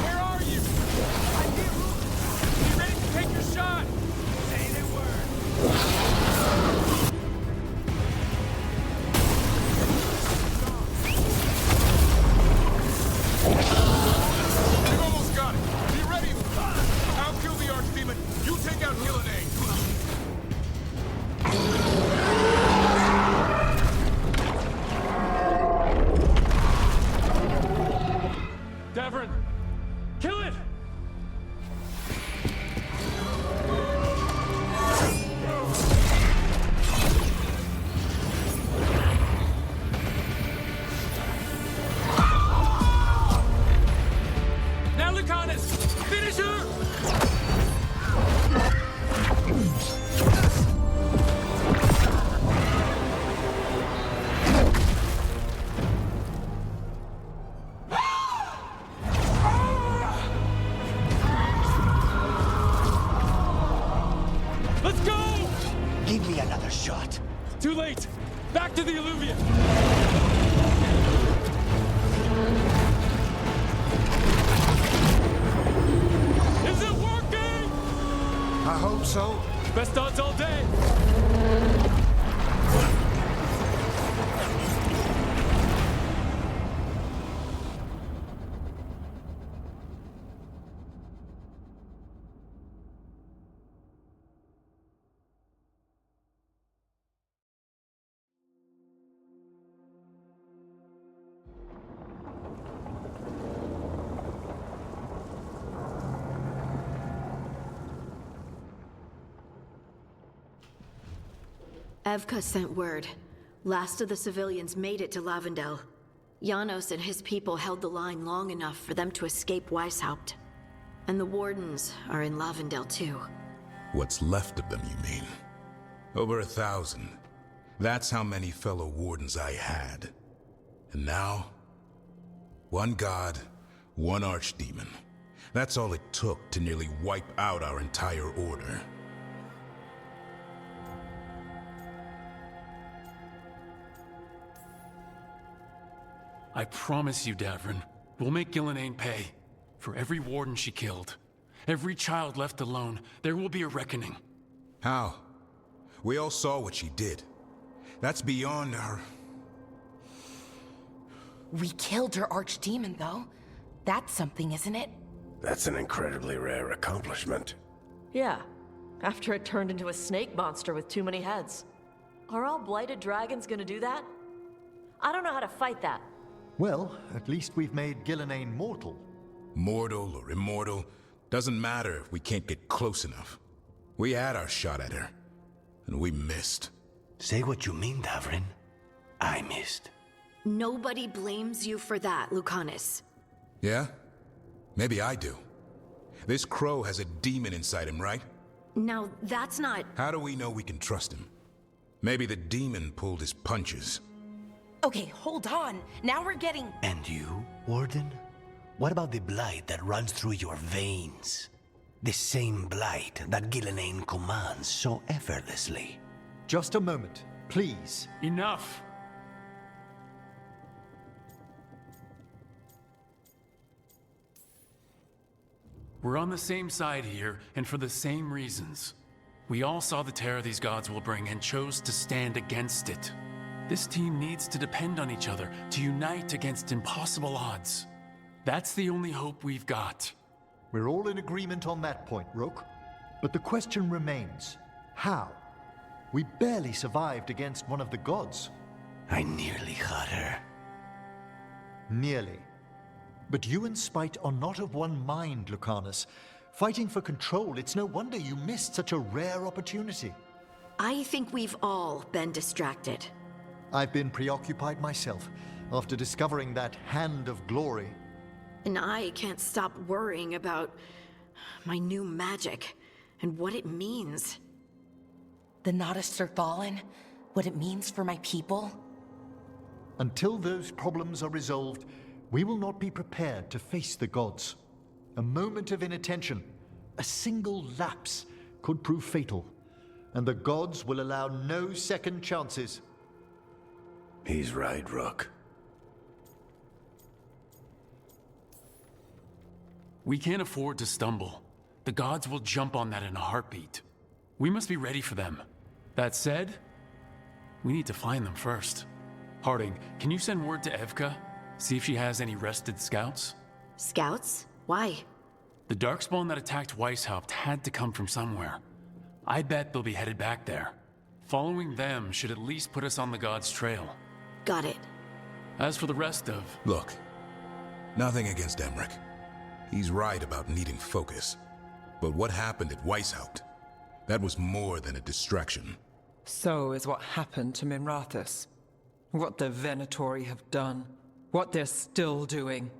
Where are you? I'm here. You ready to take your shot? Say the word. We've almost got it. Be ready. I'll kill the Archdemon. You take out Gillenade. Devrin! Kill it! Now, Lucanus! Finish her! Let's go! Give me another shot. Too late! Back to the Alluvion! Is it working? I hope so. Best odds all day! Evka sent word. Last of the civilians made it to Lavendel. Janos and his people held the line long enough for them to escape Weisshaupt. And the Wardens are in Lavendel too. What's left of them, you mean? Over 1,000. That's how many fellow Wardens I had. And now, one god, one archdemon. That's all it took to nearly wipe out our entire order. I promise you, Davrin, we'll make Gillenane pay. For every warden she killed, every child left alone, there will be a reckoning. How? We all saw what she did. That's beyond our... We killed her archdemon, though. That's something, isn't it? That's an incredibly rare accomplishment. Yeah, after it turned into a snake monster with too many heads. Are all blighted dragons gonna do that? I don't know how to fight that. Well, at least we've made Gillenane mortal. Mortal or immortal, doesn't matter if we can't get close enough. We had our shot at her, and we missed. Say what you mean, Davrin. I missed. Nobody blames you for that, Lucanus. Yeah? Maybe I do. This crow has a demon inside him, right? Now, that's not... How do we know we can trust him? Maybe the demon pulled his punches. Okay, hold on. Now we're getting... And you, Warden? What about the blight that runs through your veins? The same blight that Gillenane commands so effortlessly. Just a moment, please. Enough! We're on the same side here, and for the same reasons. We all saw the terror these gods will bring and chose to stand against it. This team needs to depend on each other to unite against impossible odds. That's the only hope we've got. We're all in agreement on that point, Rook. But the question remains, how? We barely survived against one of the gods. I nearly had her. Nearly. But you and Spite are not of one mind, Lucanus. Fighting for control, it's no wonder you missed such a rare opportunity. I think we've all been distracted. I've been preoccupied myself, after discovering that Hand of Glory. And I can't stop worrying about my new magic and what it means. The Noddists are fallen? What it means for my people? Until those problems are resolved, we will not be prepared to face the gods. A moment of inattention, a single lapse, could prove fatal, and the gods will allow no second chances. He's right, Rook. We can't afford to stumble. The gods will jump on that in a heartbeat. We must be ready for them. That said, we need to find them first. Harding, can you send word to Evka? See if she has any rested scouts? Scouts? Why? The Darkspawn that attacked Weisshaupt had to come from somewhere. I bet they'll be headed back there. Following them should at least put us on the gods' trail. Got it. As for the rest of... Look, nothing against Emmerich. He's right about needing focus. But what happened at Weisshaupt? That was more than a distraction. So is what happened to Minrathous. What the Venatori have done. What they're still doing.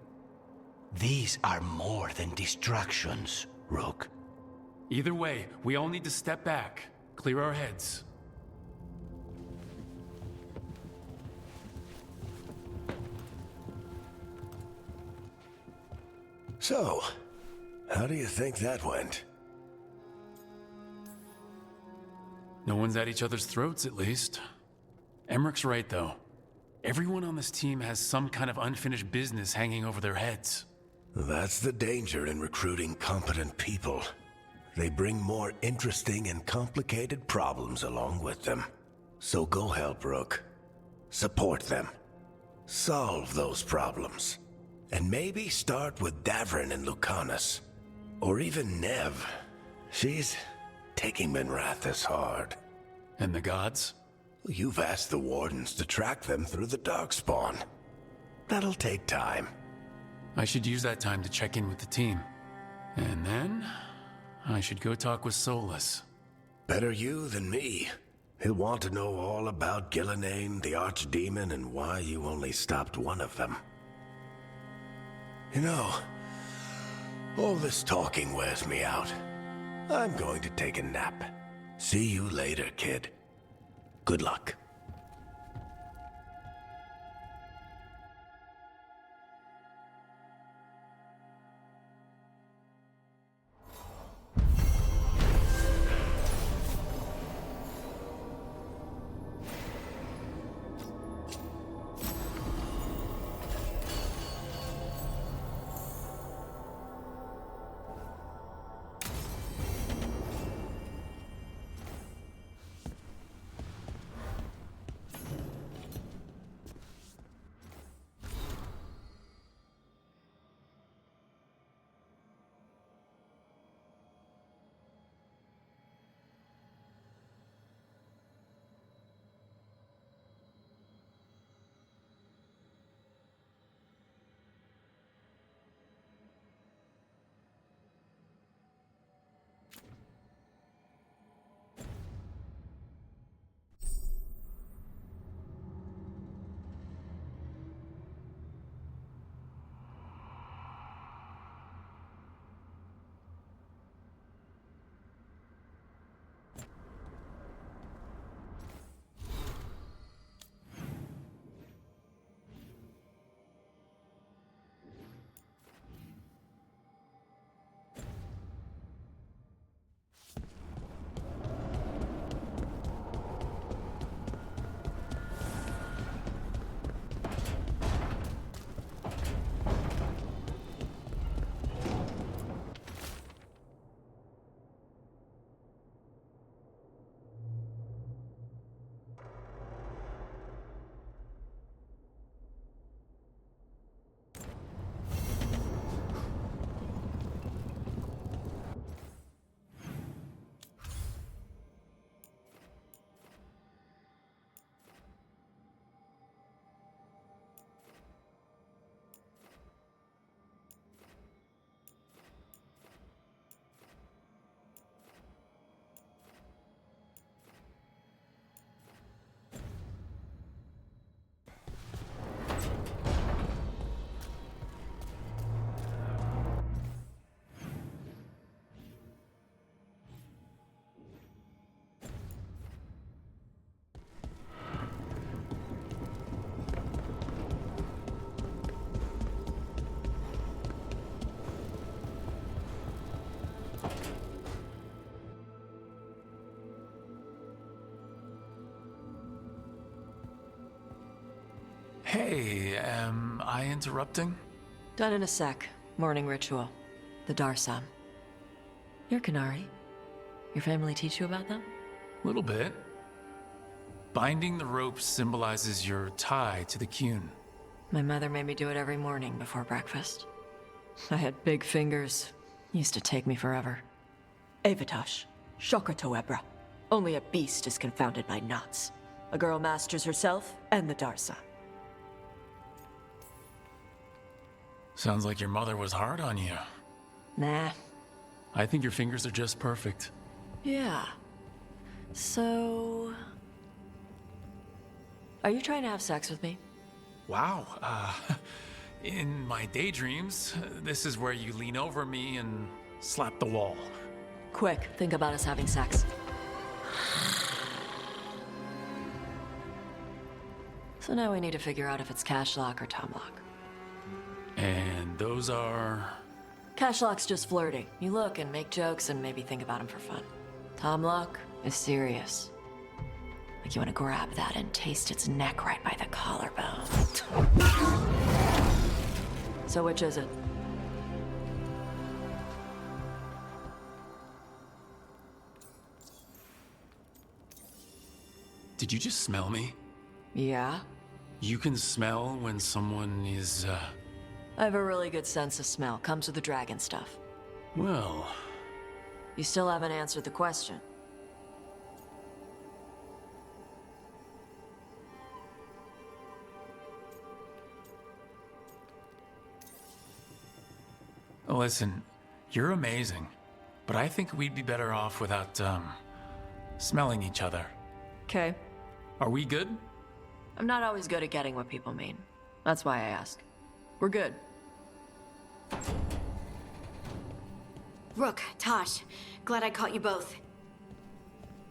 These are more than distractions, Rook. Either way, we all need to step back, clear our heads. So, how do you think that went? No one's at each other's throats, at least. Emmerich's right, though. Everyone on this team has some kind of unfinished business hanging over their heads. That's the danger in recruiting competent people. they bring more interesting and complicated problems along with them. So go help Rook. Support them. Solve those problems. And maybe start with Davrin and Lucanus. Or even Nev. She's taking Minrathous hard. And the gods? You've asked the Wardens to track them through the Darkspawn. That'll take time. I should use that time to check in with the team. And then, I should go talk with Solus. Better you than me. He'll want to know all about Gillenane, the Archdemon, and why you only stopped one of them. You know, all this talking wears me out. I'm going to take a nap. See you later, kid. Good luck. Hey, am I interrupting? Done in a sec. Morning ritual. The Darsam. You're Canary. Your family teach you about them? Little bit. Binding the rope symbolizes your tie to the Qun. My mother made me do it every morning before breakfast. I had big fingers. Used to take me forever. Avatosh. Shocker Toebra. Only a beast is confounded by knots. A girl masters herself and the Darsam. Sounds like your mother was hard on you. Nah. I think your fingers are just perfect. Yeah. So... Are you trying to have sex with me? Wow. In my daydreams, this is where you lean over me and slap the wall. Quick, think about us having sex. So now we need to figure out if it's Cashlock or Tomlock. And those are... Cashlock's just flirting. You look and make jokes and maybe think about him for fun. Tomlock is serious. Like you want to grab that and taste its neck right by the collarbone. So which is it? Did you just smell me? Yeah? You can smell when someone is, I have a really good sense of smell. Comes with the dragon stuff. Well... You still haven't answered the question. Listen, you're amazing, but I think we'd be better off without, smelling each other. Okay. Are we good? I'm not always good at getting what people mean. That's why I ask. We're good. Rook, Tosh, glad I caught you both.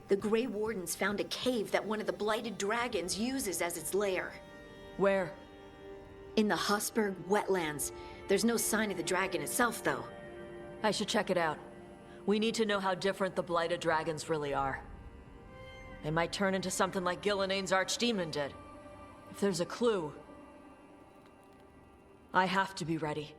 The Grey Wardens found a cave that one of the blighted dragons uses as its lair. Where? In the Husberg wetlands. There's no sign of the dragon itself, though. I should check it out. We need to know how different the blighted dragons really are. They might turn into something like Gillenane's archdemon did. If there's a clue, I have to be ready.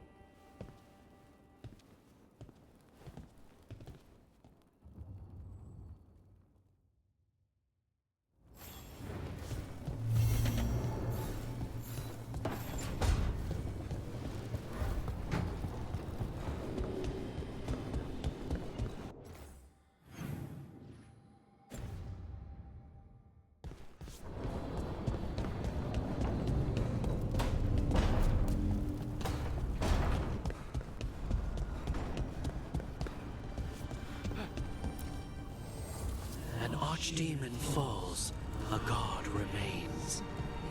An archdemon falls, a god remains.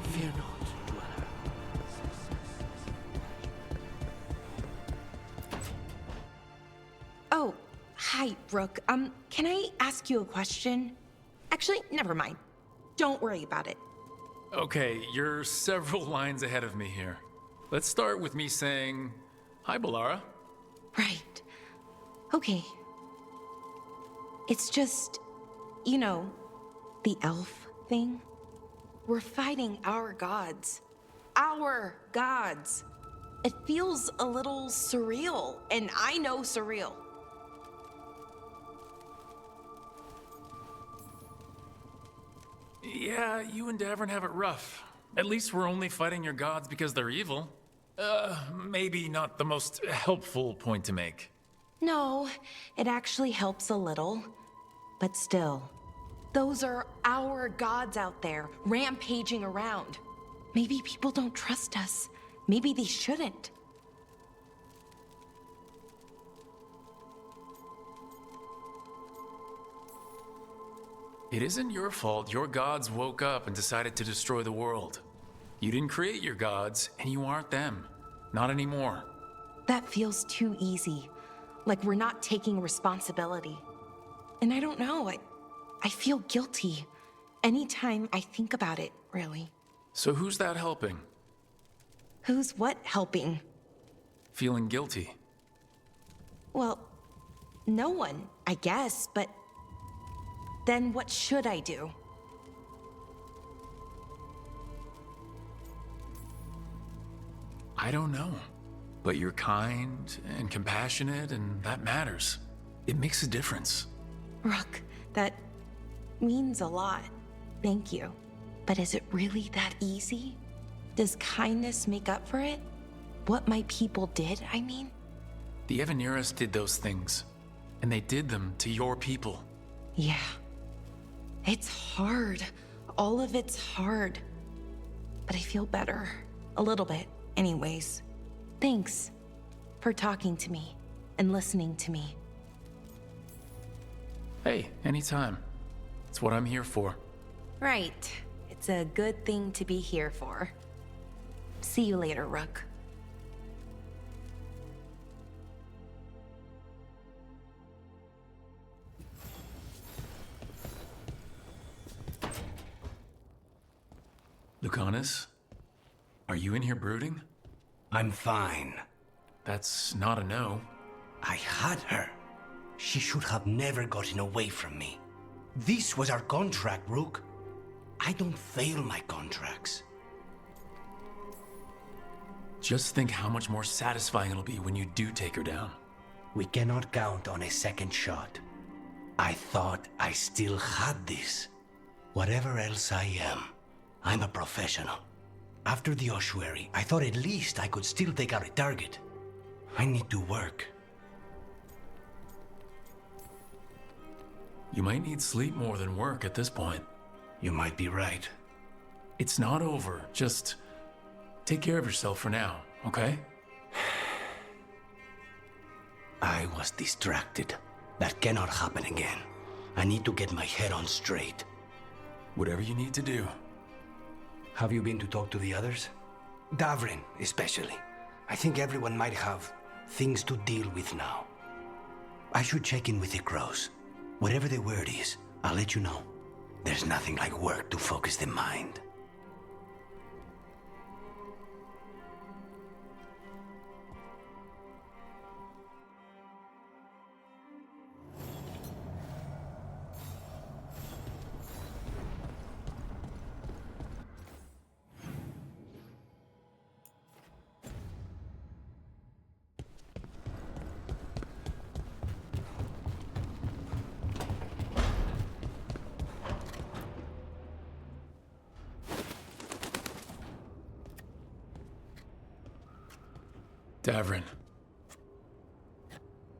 Fear not, dweller. Oh, hi, Rook. Can I ask you a question? Actually, never mind. Don't worry about it. Okay, you're several lines ahead of me here. Let's start with me saying, hi, Balara. Right. Okay. It's just, you know, the elf thing. We're fighting our gods. Our gods. It feels a little surreal, and I know surreal. Yeah, you and Davern have it rough. At least we're only fighting your gods because they're evil. Maybe not the most helpful point to make. No, it actually helps a little. But still, those are our gods out there, rampaging around. Maybe people don't trust us. Maybe they shouldn't. It isn't your fault your gods woke up and decided to destroy the world. You didn't create your gods, and you aren't them. Not anymore. That feels too easy. Like we're not taking responsibility. And I don't know, I feel guilty. Anytime I think about it, really. So who's that helping? Who's what helping? Feeling guilty. Well, no one, I guess, but then what should I do? I don't know. But you're kind and compassionate, and that matters. It makes a difference. Rook, that means a lot. Thank you. But is it really that easy? Does kindness make up for it? What my people did, I mean? The Evaneras did those things, and they did them to your people. Yeah. It's hard. All of it's hard. But I feel better. A little bit, anyways. Thanks for talking to me and listening to me. Hey, anytime. It's what I'm here for. Right. It's a good thing to be here for. See you later, Rook. Lucanus, are you in here brooding? I'm fine. That's not a no. I had her. She should have never gotten away from me. This was our contract, Rook. I don't fail my contracts. Just think how much more satisfying it'll be when you do take her down. We cannot count on a second shot. I thought I still had this. Whatever else I am, I'm a professional. After the ossuary, I thought at least I could still take out a target. I need to work. You might need sleep more than work at this point. You might be right. It's not over. Just take care of yourself for now, okay? I was distracted. That cannot happen again. I need to get my head on straight. Whatever you need to do. Have you been to talk to the others? Davrin, especially. I think everyone might have things to deal with now. I should check in with the crows. Whatever the word is, I'll let you know. There's nothing like work to focus the mind.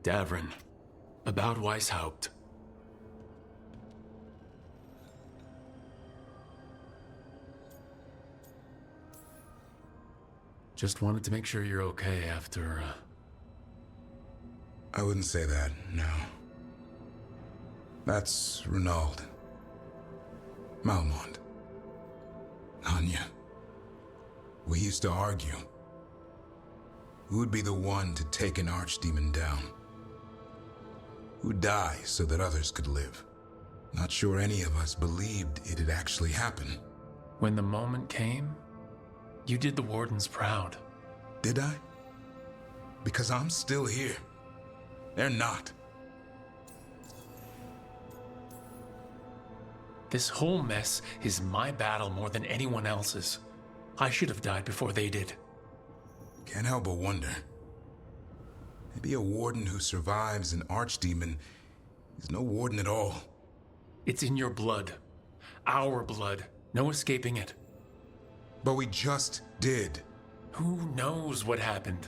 Davrin. About Weisshaupt. Just wanted to make sure you're okay after, I wouldn't say that, no. That's Renaud. Malmont. Anya. We used to argue. Who would be the one to take an archdemon down? Who'd die so that others could live? Not sure any of us believed it'd actually happen. When the moment came, you did the Wardens proud. Did I? Because I'm still here. They're not. This whole mess is my battle more than anyone else's. I should have died before they did. Can't help but wonder. Maybe a warden who survives an archdemon is no warden at all. It's in your blood. Our blood. No escaping it. But we just did. Who knows what happened?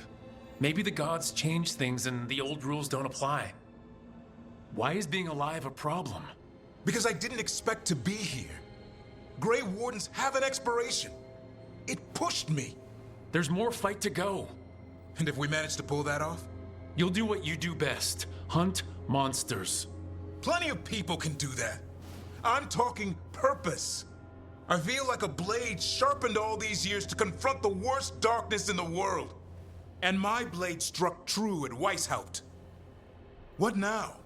Maybe the gods changed things and the old rules don't apply. Why is being alive a problem? Because I didn't expect to be here. Grey Wardens have an expiration. It pushed me. There's more fight to go. And if we manage to pull that off? You'll do what you do best. Hunt monsters. Plenty of people can do that. I'm talking purpose. I feel like a blade sharpened all these years to confront the worst darkness in the world. And my blade struck true at Weisshaupt. What now?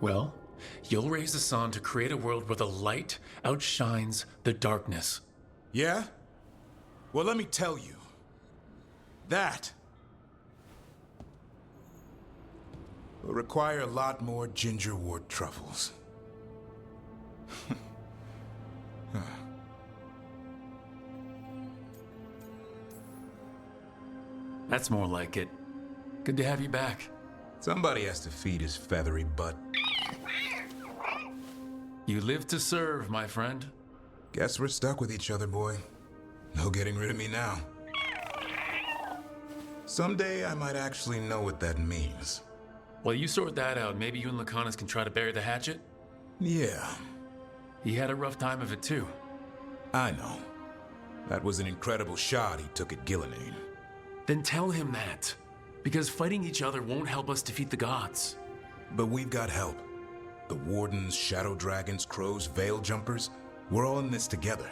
Well, you'll raise the sun to create a world where the light outshines the darkness. Yeah? Well, let me tell you. That will require a lot more gingerwort truffles. That's more like it. Good to have you back. Somebody has to feed his feathery butt. You live to serve, my friend. Guess we're stuck with each other, boy. No getting rid of me now. Someday I might actually know what that means. While you sort that out, maybe you and Lacanus can try to bury the hatchet? Yeah. He had a rough time of it too. I know. That was an incredible shot he took at Gillenane. Then tell him that. Because fighting each other won't help us defeat the gods. But we've got help. The Wardens, Shadow Dragons, Crows, Veil Jumpers, we're all in this together.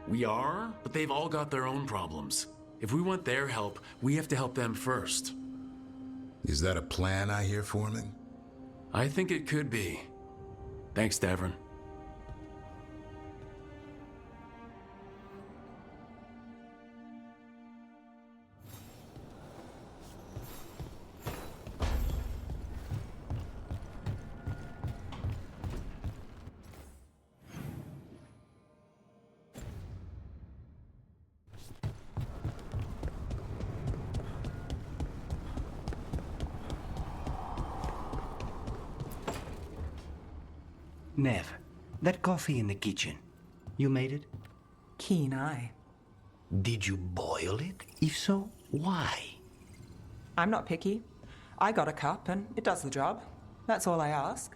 We are, but they've all got their own problems. If we want their help, we have to help them first. Is that a plan I hear forming? I think it could be. Thanks, Davrin. Nev, that coffee in the kitchen, you made it? Keen eye. Did you boil it? If so, why? I'm not picky. I got a cup and it does the job. That's all I ask.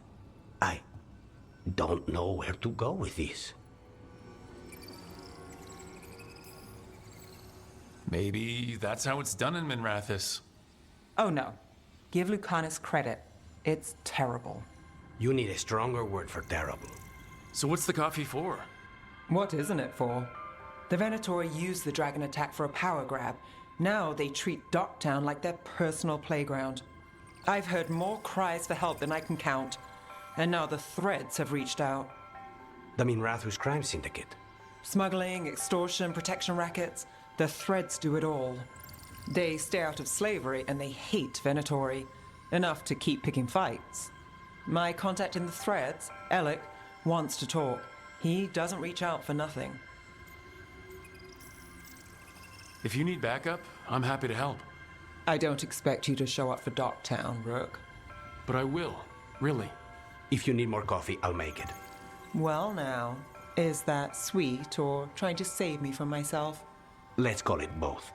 I don't know where to go with this. Maybe that's how it's done in Minrathous. Oh no. Give Lucanus credit. It's terrible. You need a stronger word for terrible. So what's the coffee for? What isn't it for? The Venatori used the dragon attack for a power grab. Now they treat Docktown like their personal playground. I've heard more cries for help than I can count. And now the Threads have reached out. The Minrathous crime syndicate. Smuggling, extortion, protection rackets. The Threads do it all. They stay out of slavery and they hate Venatori. Enough to keep picking fights. My contact in the Threads, Alec, wants to talk. He doesn't reach out for nothing. If you need backup, I'm happy to help. I don't expect you to show up for Docktown, Rook. But I will, really. If you need more coffee, I'll make it. Well now, is that sweet or trying to save me from myself? Let's call it both.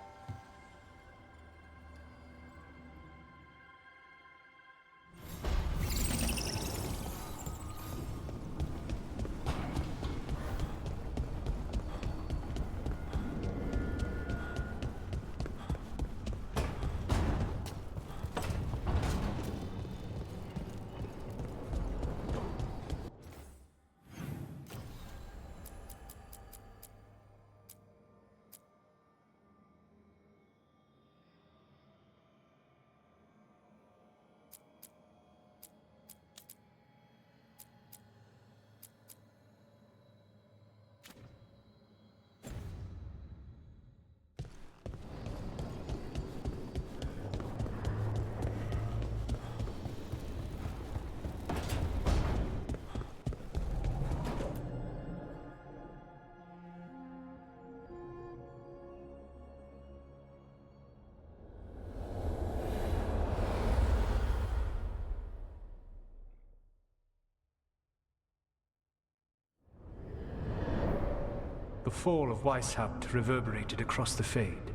The fall of Weisshaupt reverberated across the Fade,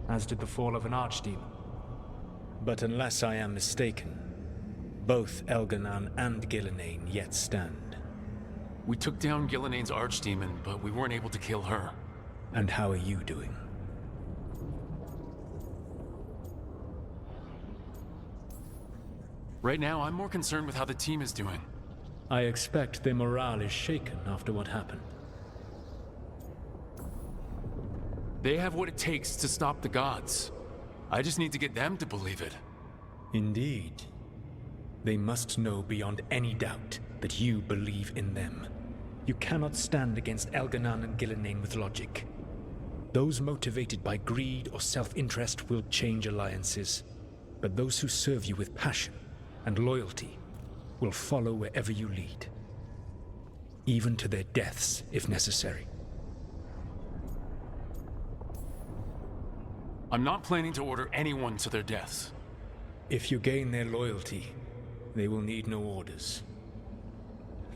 as did the fall of an archdemon. But unless I am mistaken, both Elganan and Gillenane yet stand. We took down Gillenane's archdemon, but we weren't able to kill her. And how are you doing? Right now, I'm more concerned with how the team is doing. I expect their morale is shaken after what happened. They have what it takes to stop the gods. I just need to get them to believe it. Indeed. They must know beyond any doubt that you believe in them. You cannot stand against Elganan and Gillenane with logic. Those motivated by greed or self-interest will change alliances, but those who serve you with passion and loyalty will follow wherever you lead, even to their deaths if necessary. I'm not planning to order anyone to their deaths. If you gain their loyalty, they will need no orders.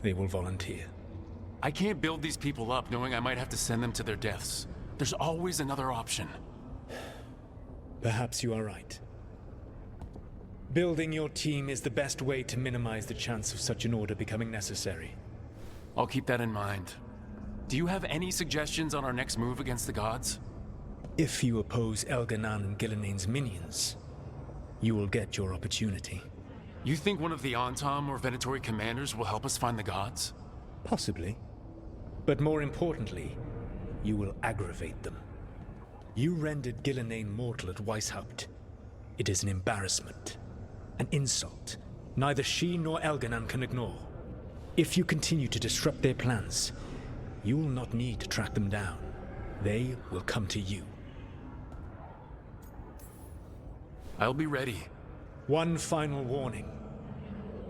They will volunteer. I can't build these people up knowing I might have to send them to their deaths. There's always another option. Perhaps you are right. Building your team is the best way to minimize the chance of such an order becoming necessary. I'll keep that in mind. Do you have any suggestions on our next move against the gods? If you oppose Elganan and Gillenane's minions, you will get your opportunity. You think one of the Antom or Venatori commanders will help us find the gods? Possibly. But more importantly, you will aggravate them. You rendered Gillenane mortal at Weisshaupt. It is an embarrassment, an insult, neither she nor Elganan can ignore. If you continue to disrupt their plans, you will not need to track them down. They will come to you. I'll be ready. One final warning.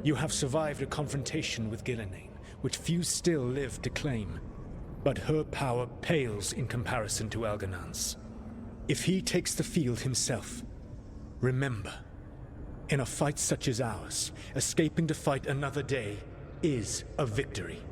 You have survived a confrontation with Gillenane, which few still live to claim. But her power pales in comparison to Elganan's. If he takes the field himself, remember, in a fight such as ours, escaping to fight another day is a victory.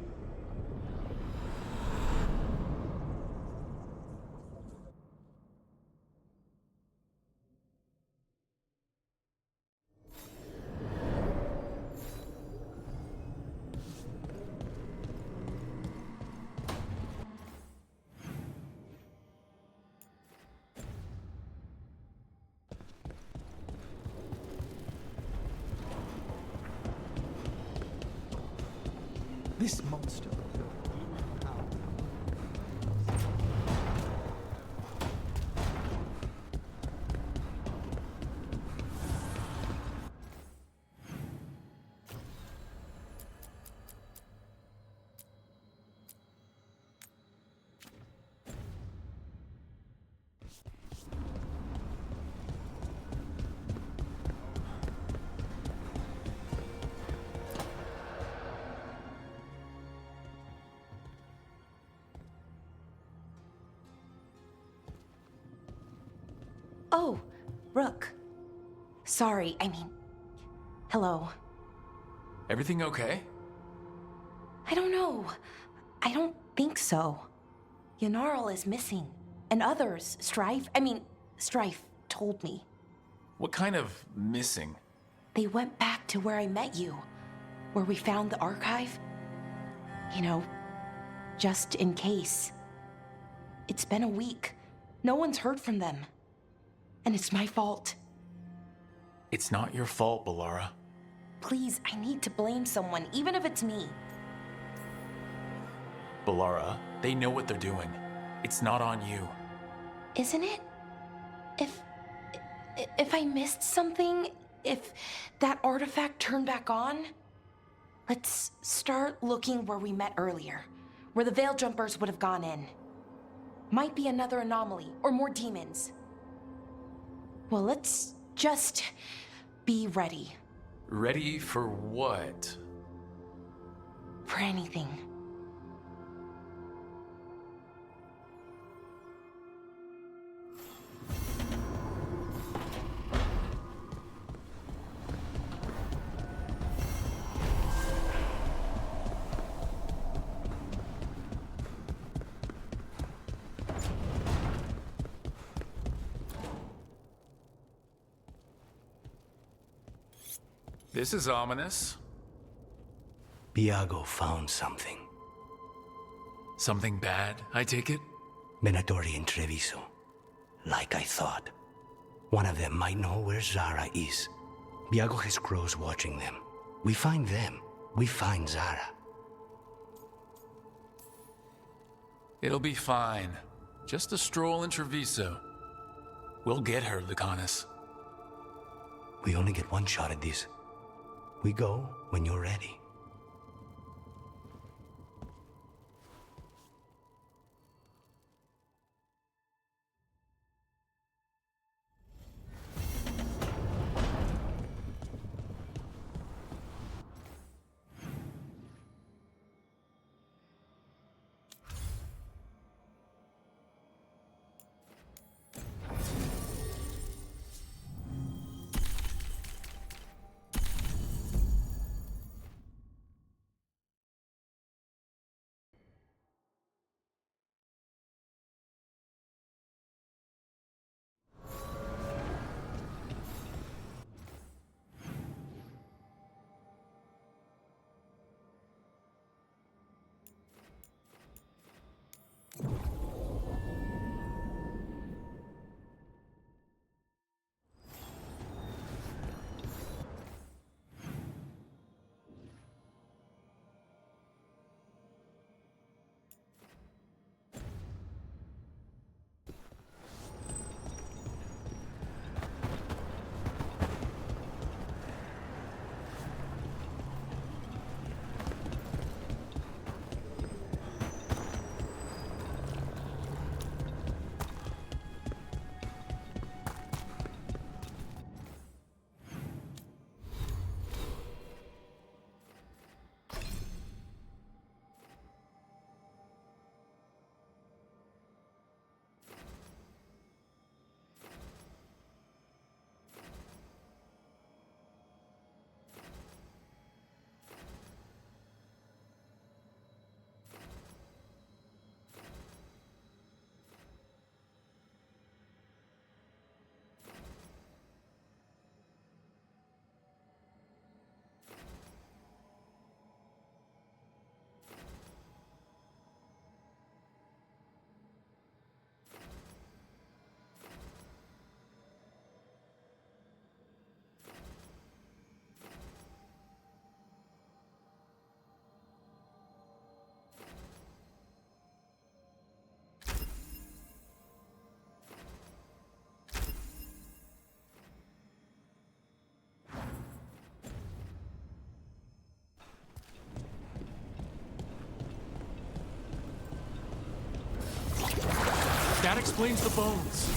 This monster. Oh, Rook. Sorry, hello. Everything okay? I don't know. I don't think so. Yanarl is missing. And others, Strife told me. What kind of missing? They went back to where I met you, where we found the archive. Just in case. It's been a week. No one's heard from them. And it's my fault. It's not your fault, Balara. Please, I need to blame someone, even if it's me. Balara, they know what they're doing. It's not on you. Isn't it? If I missed something, if that artifact turned back on, let's start looking where we met earlier, where the Veil Jumpers would have gone in. Might be another anomaly, or more demons. Well, let's just be ready. Ready for what? For anything. This is ominous. Biago found something. Something bad, I take it? Venatori and Treviso. Like I thought. One of them might know where Zara is. Biago has crows watching them. We find them. We find Zara. It'll be fine. Just a stroll in Treviso. We'll get her, Lucanus. We only get one shot at this. We go when you're ready. explains the bones.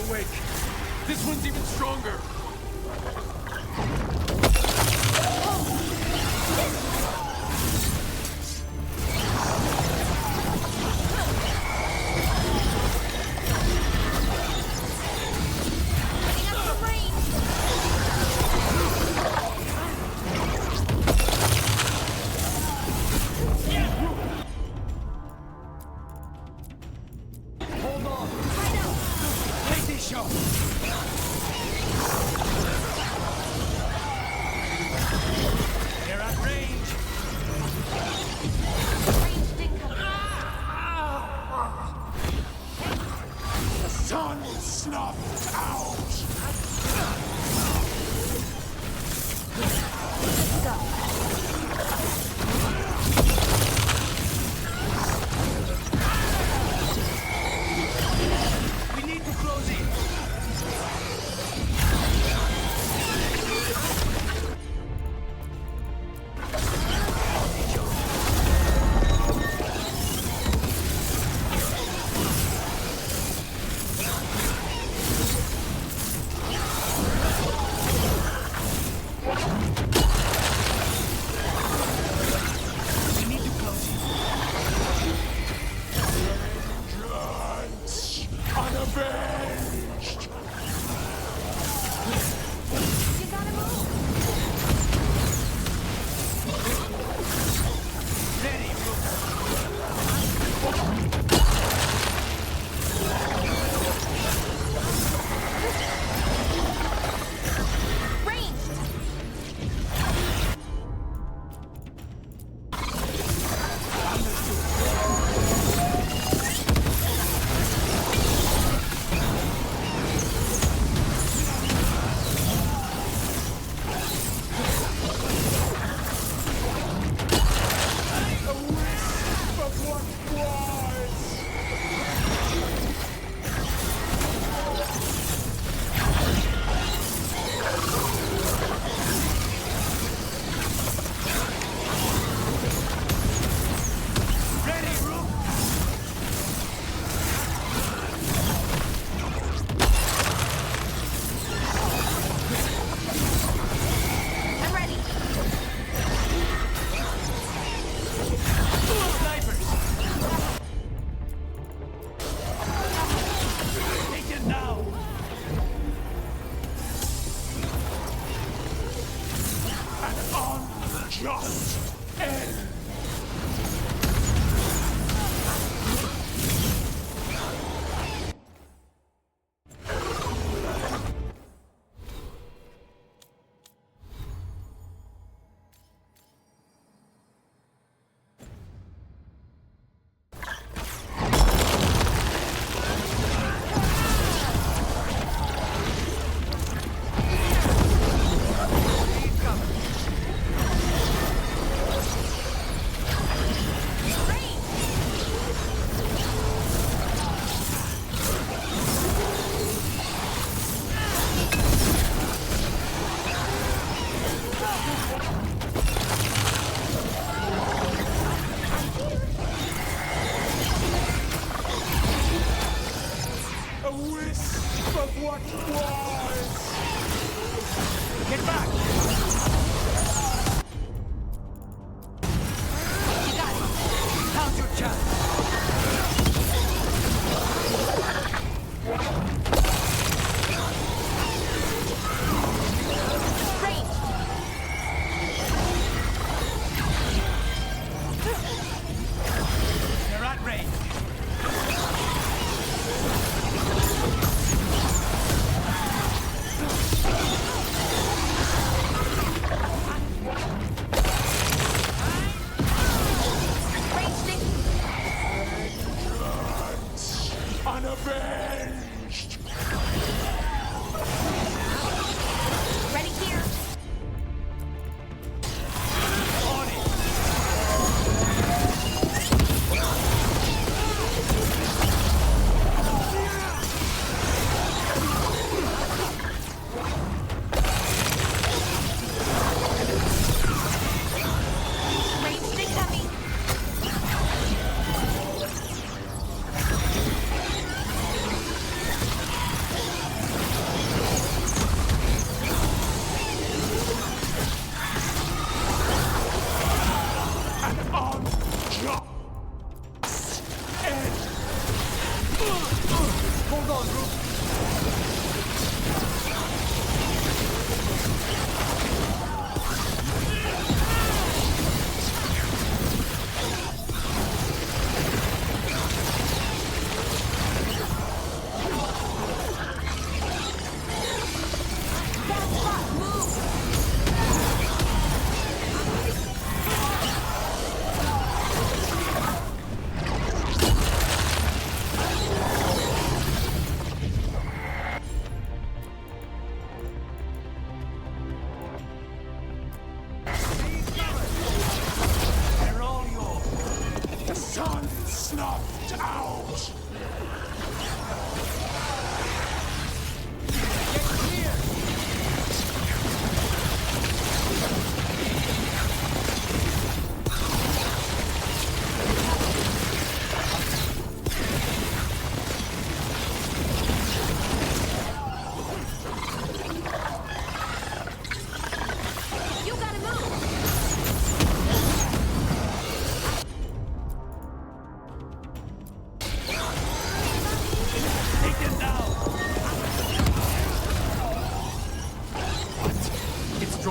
Awake. This one's even stronger.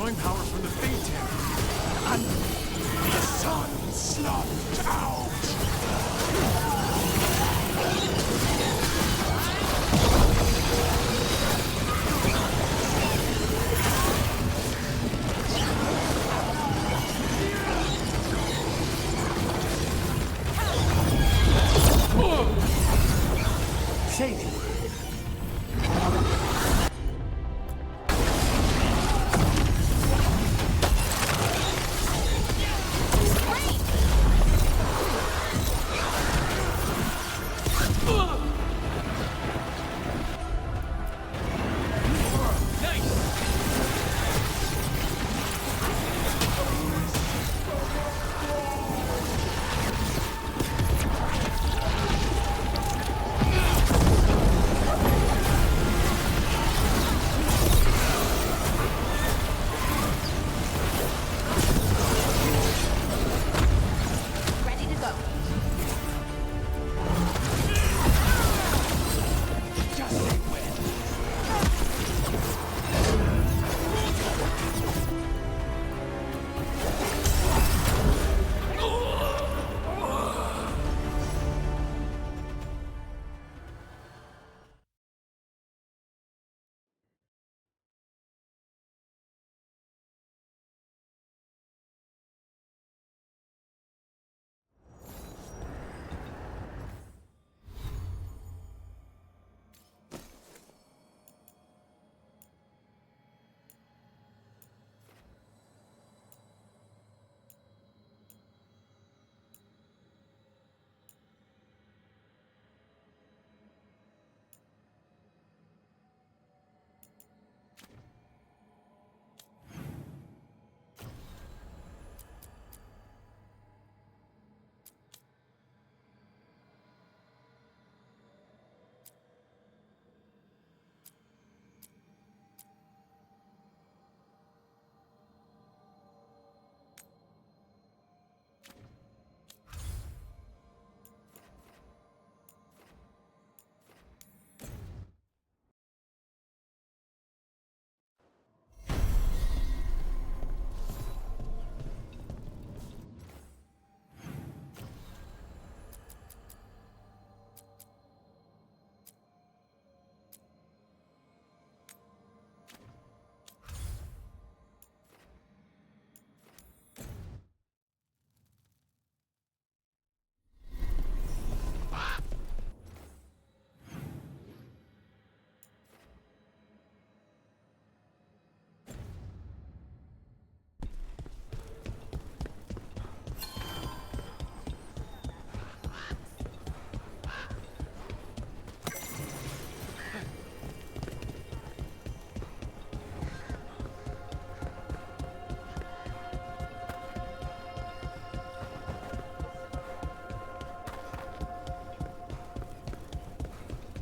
drawing power from the Fate here. And the sun sloughed out. Shady.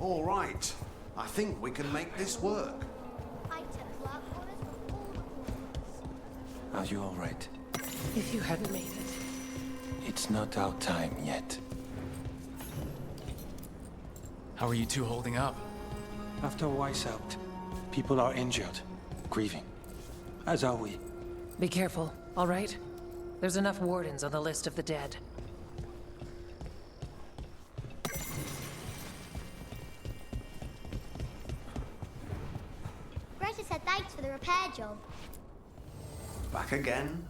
All right. I think we can make this work. Are you all right? If you hadn't made it. It's not our time yet. How are you two holding up? After Weisshaupt, people are injured, grieving. As are we. Be careful, all right? There's enough wardens on the list of the dead. Greta said thanks for the repair job. Back again?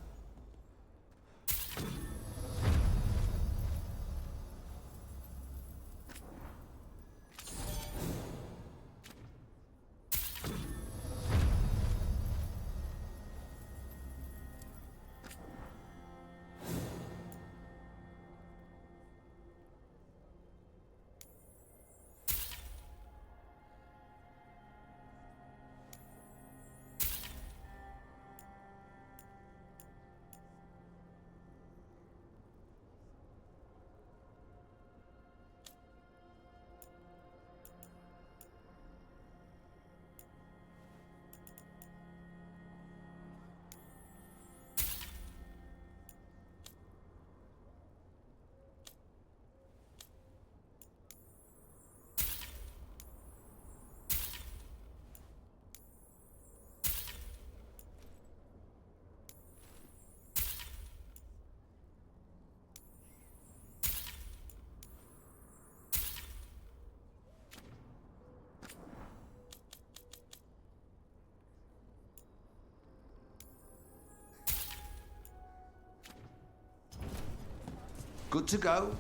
Good to go.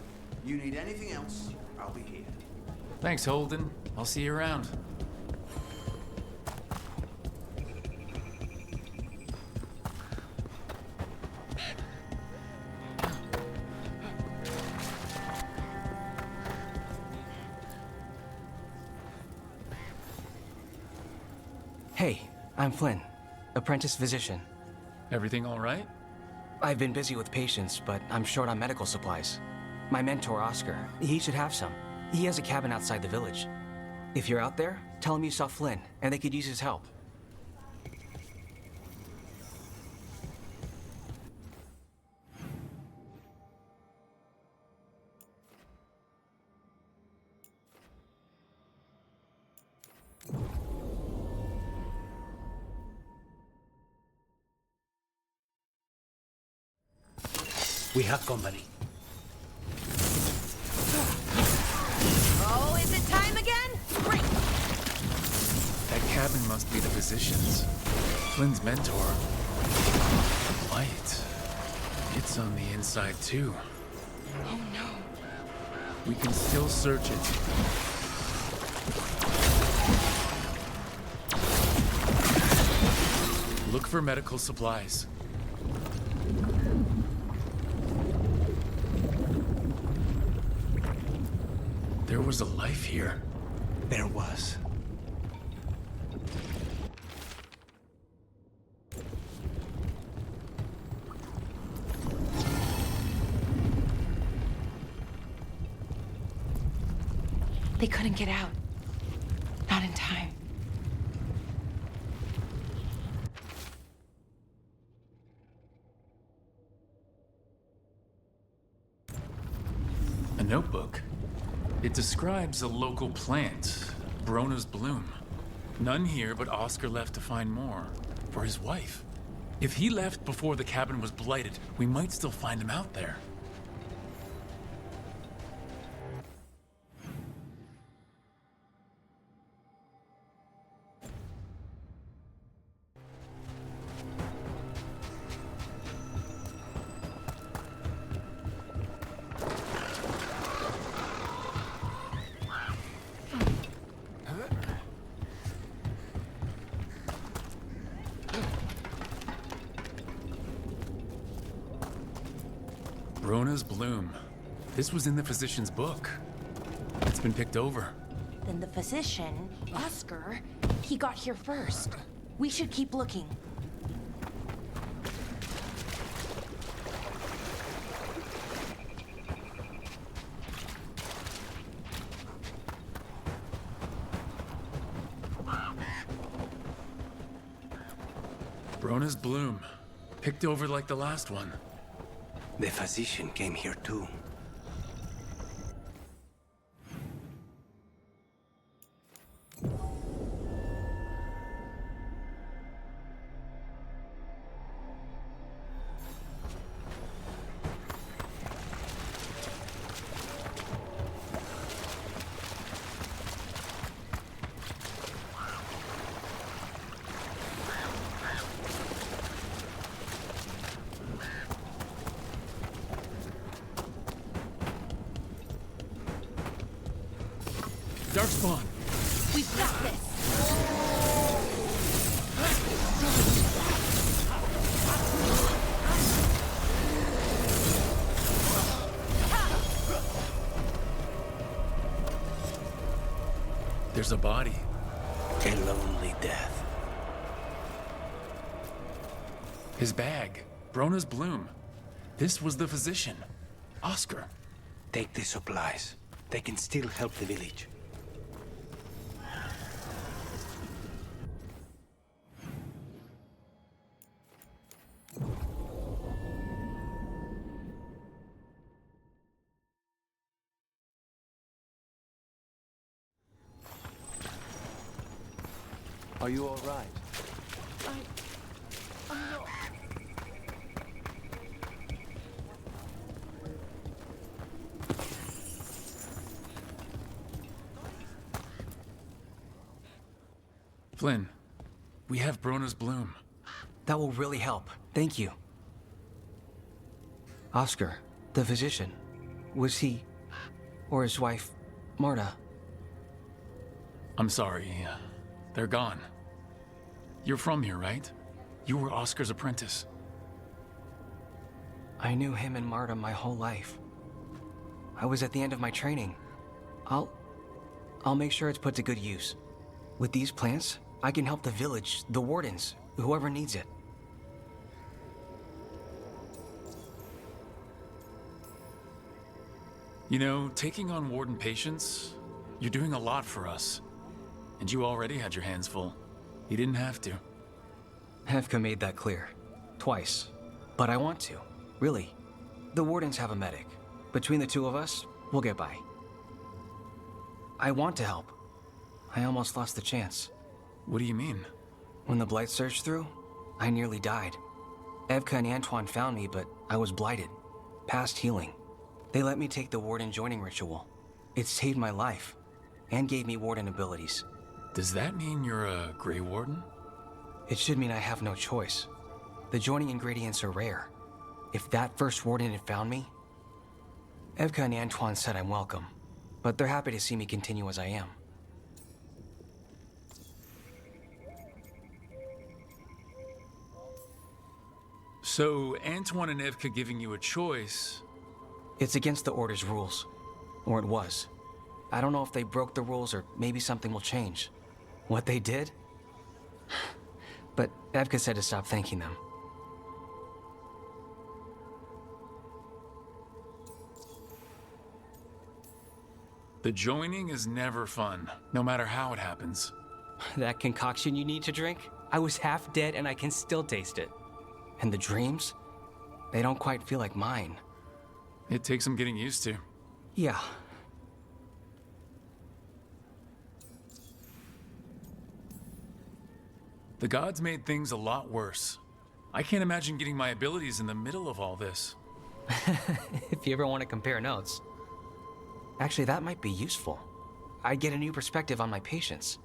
You need anything else, I'll be here. Thanks, Holden. I'll see you around. Hey, I'm Flynn, apprentice physician. Everything all right? I've been busy with patients, but I'm short on medical supplies. My mentor, Oscar, he should have some. He has a cabin outside the village. If you're out there, tell him you saw Flynn, and they could use his help. We have company. Oh, is it time again? Great! That cabin must be the physician's. Flynn's mentor. Blight. It's on the inside, too. Oh, no. We can still search it. Look for medical supplies. There was a life here. There was. They couldn't get out. Not in time. A notebook. It describes a local plant, Brona's bloom. None here, but Oscar left to find more. For his wife. If he left before the cabin was blighted, we might still find him out there. Brona's bloom. This was in the physician's book. It's been picked over. Then the physician, Oscar, he got here first. We should keep looking. Brona's bloom. Picked over like the last one. The physician came here too. Darkspawn! We've got this! There's a body. A lonely death. His bag. Brona's bloom. This was the physician. Oscar. Take the supplies. They can still help the village. Are you all right? I'm not. Flynn, we have Brona's bloom. That will really help. Thank you. Oscar, the physician. Was he, or his wife, Marta? I'm sorry. They're gone. You're from here, right? You were Oscar's apprentice. I knew him and Marta my whole life. I was at the end of my training. I'll make sure it's put to good use. With these plants, I can help the village, the wardens, whoever needs it. You know, taking on warden patients, you're doing a lot for us. And you already had your hands full. You didn't have to. Hevka made that clear. Twice. But I want to. Really. The wardens have a medic. Between the two of us, we'll get by. I want to help. I almost lost the chance. What do you mean? When the Blight surged through, I nearly died. Evka and Antoine found me, but I was blighted. Past healing. They let me take the warden joining ritual. It saved my life, and gave me warden abilities. Does that mean you're a Grey Warden? It should mean I have no choice. The joining ingredients are rare. If that first warden had found me... Evka and Antoine said I'm welcome, but they're happy to see me continue as I am. So, Antoine and Evka giving you a choice... It's against the Order's rules. Or it was. I don't know if they broke the rules or maybe something will change. What they did? But Evka said to stop thanking them. The joining is never fun, no matter how it happens. That concoction you need to drink? I was half dead and I can still taste it. And the dreams? They don't quite feel like mine. It takes some getting used to. Yeah. The gods made things a lot worse. I can't imagine getting my abilities in the middle of all this. If you ever want to compare notes. Actually, that might be useful. I'd get a new perspective on my patients.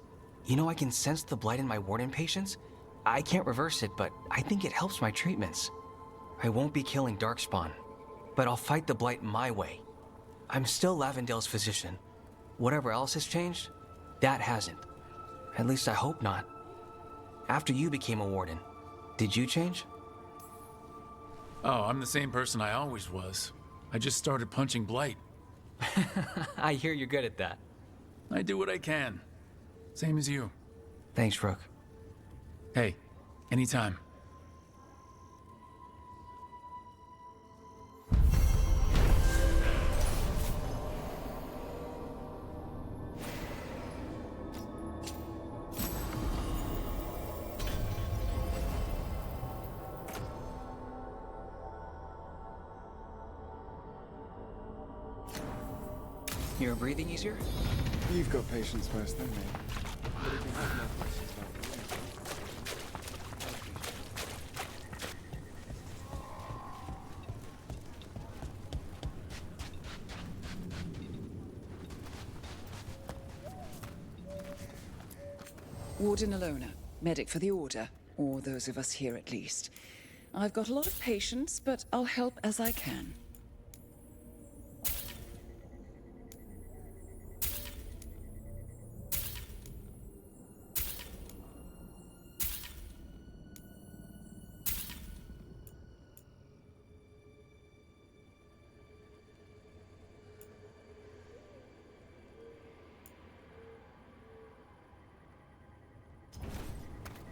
You know, I can sense the blight in my warden patients. I can't reverse it, but I think it helps my treatments. I won't be killing Darkspawn, but I'll fight the blight my way. I'm still Lavendale's physician. Whatever else has changed, that hasn't. At least I hope not. After you became a warden, did you change? Oh, I'm the same person I always was. I just started punching Blight. I hear you're good at that. I do what I can. Same as you. Thanks, Rook. Hey, anytime. You're breathing easier? You've got patience first, then, mate. But if you have more questions about the Warden Alona, medic for the Order, or those of us here at least. I've got a lot of patience, but I'll help as I can.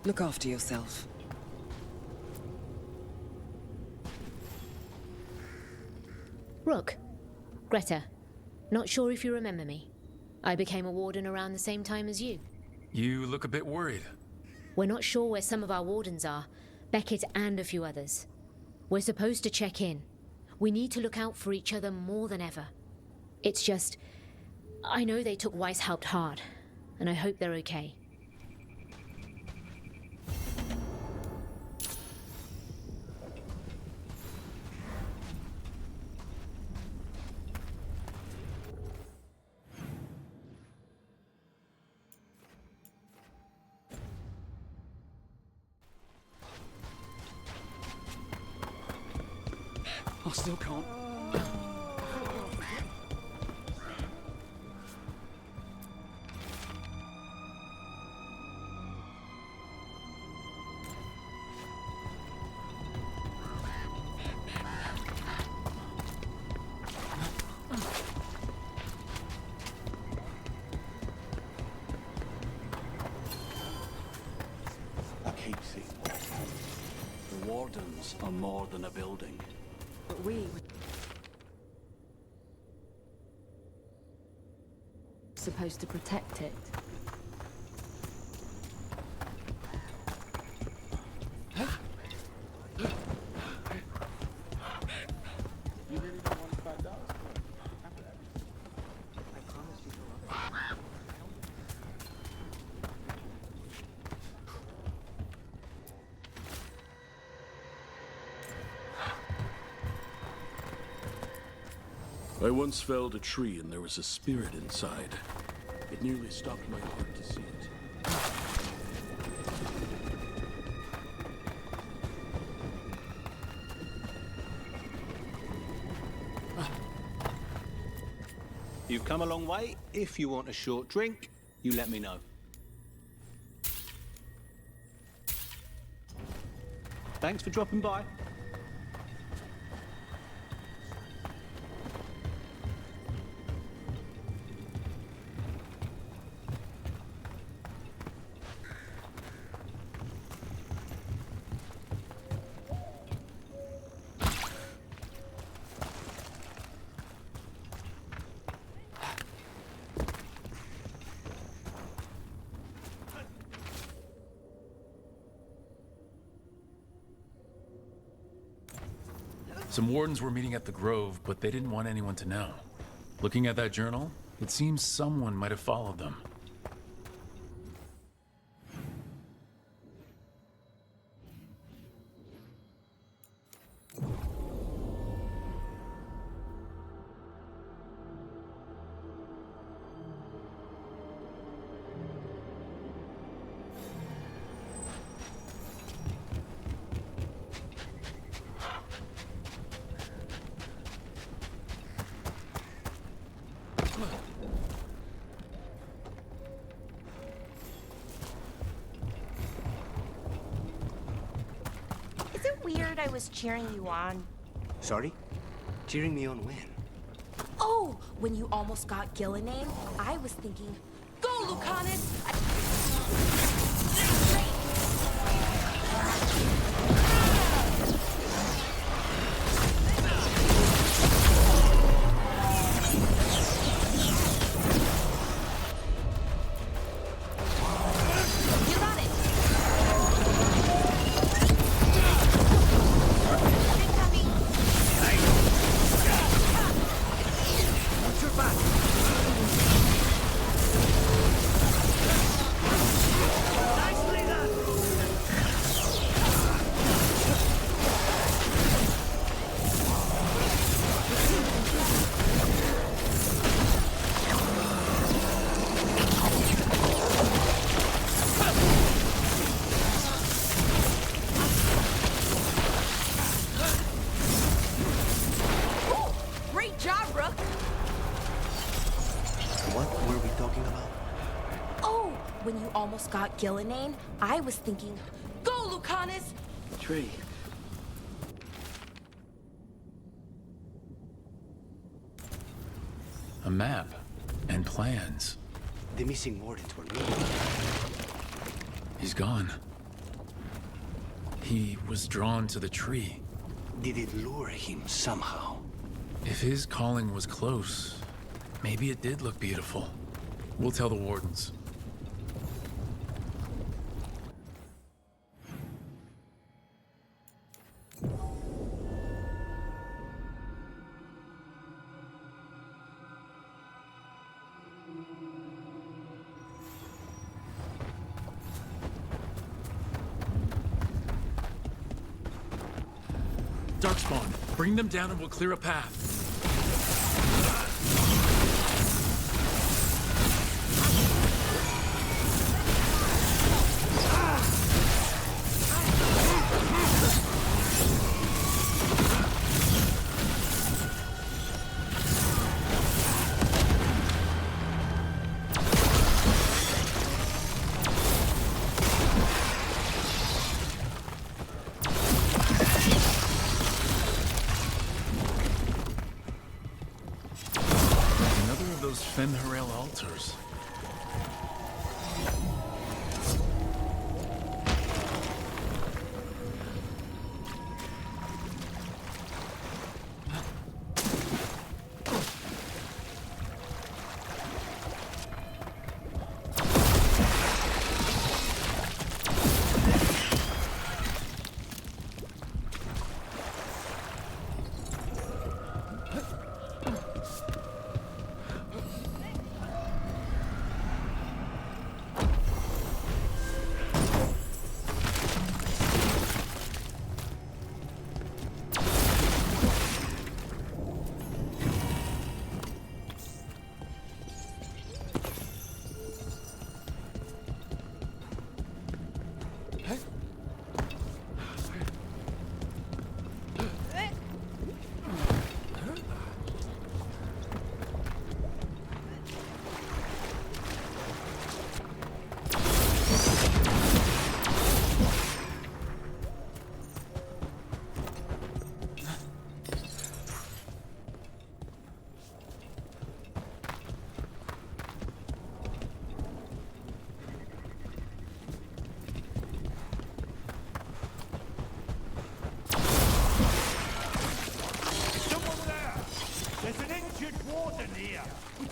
Look after yourself. Rook. Greta. Not sure if you remember me. I became a warden around the same time as you. You look a bit worried. We're not sure where some of our wardens are. Beckett and a few others. We're supposed to check in. We need to look out for each other more than ever. It's just... I know they took Weisshaupt hard, and I hope they're okay. I still can't. see. The Wardens are more than a building. But we were supposed to protect it. I once felled a tree and there was a spirit inside. It nearly stopped my heart to see it. You've come a long way. If you want a short drink, you let me know. Thanks for dropping by. Some wardens were meeting at the Grove, but they didn't want anyone to know. Looking at that journal, it seems someone might have followed them. Is it weird I was cheering you on? Sorry? Cheering me on when? Oh, when you almost got Gillinane, I was thinking, go, Lucanus! When you almost got Gillinane, I was thinking, go, Lucanus! Tree. A map and plans. The missing wardens were me. He's gone. He was drawn to the tree. Did it lure him somehow? If his calling was close, maybe it did look beautiful. We'll tell the wardens. Darkspawn, bring them down and we'll clear a path. Fenharel altars.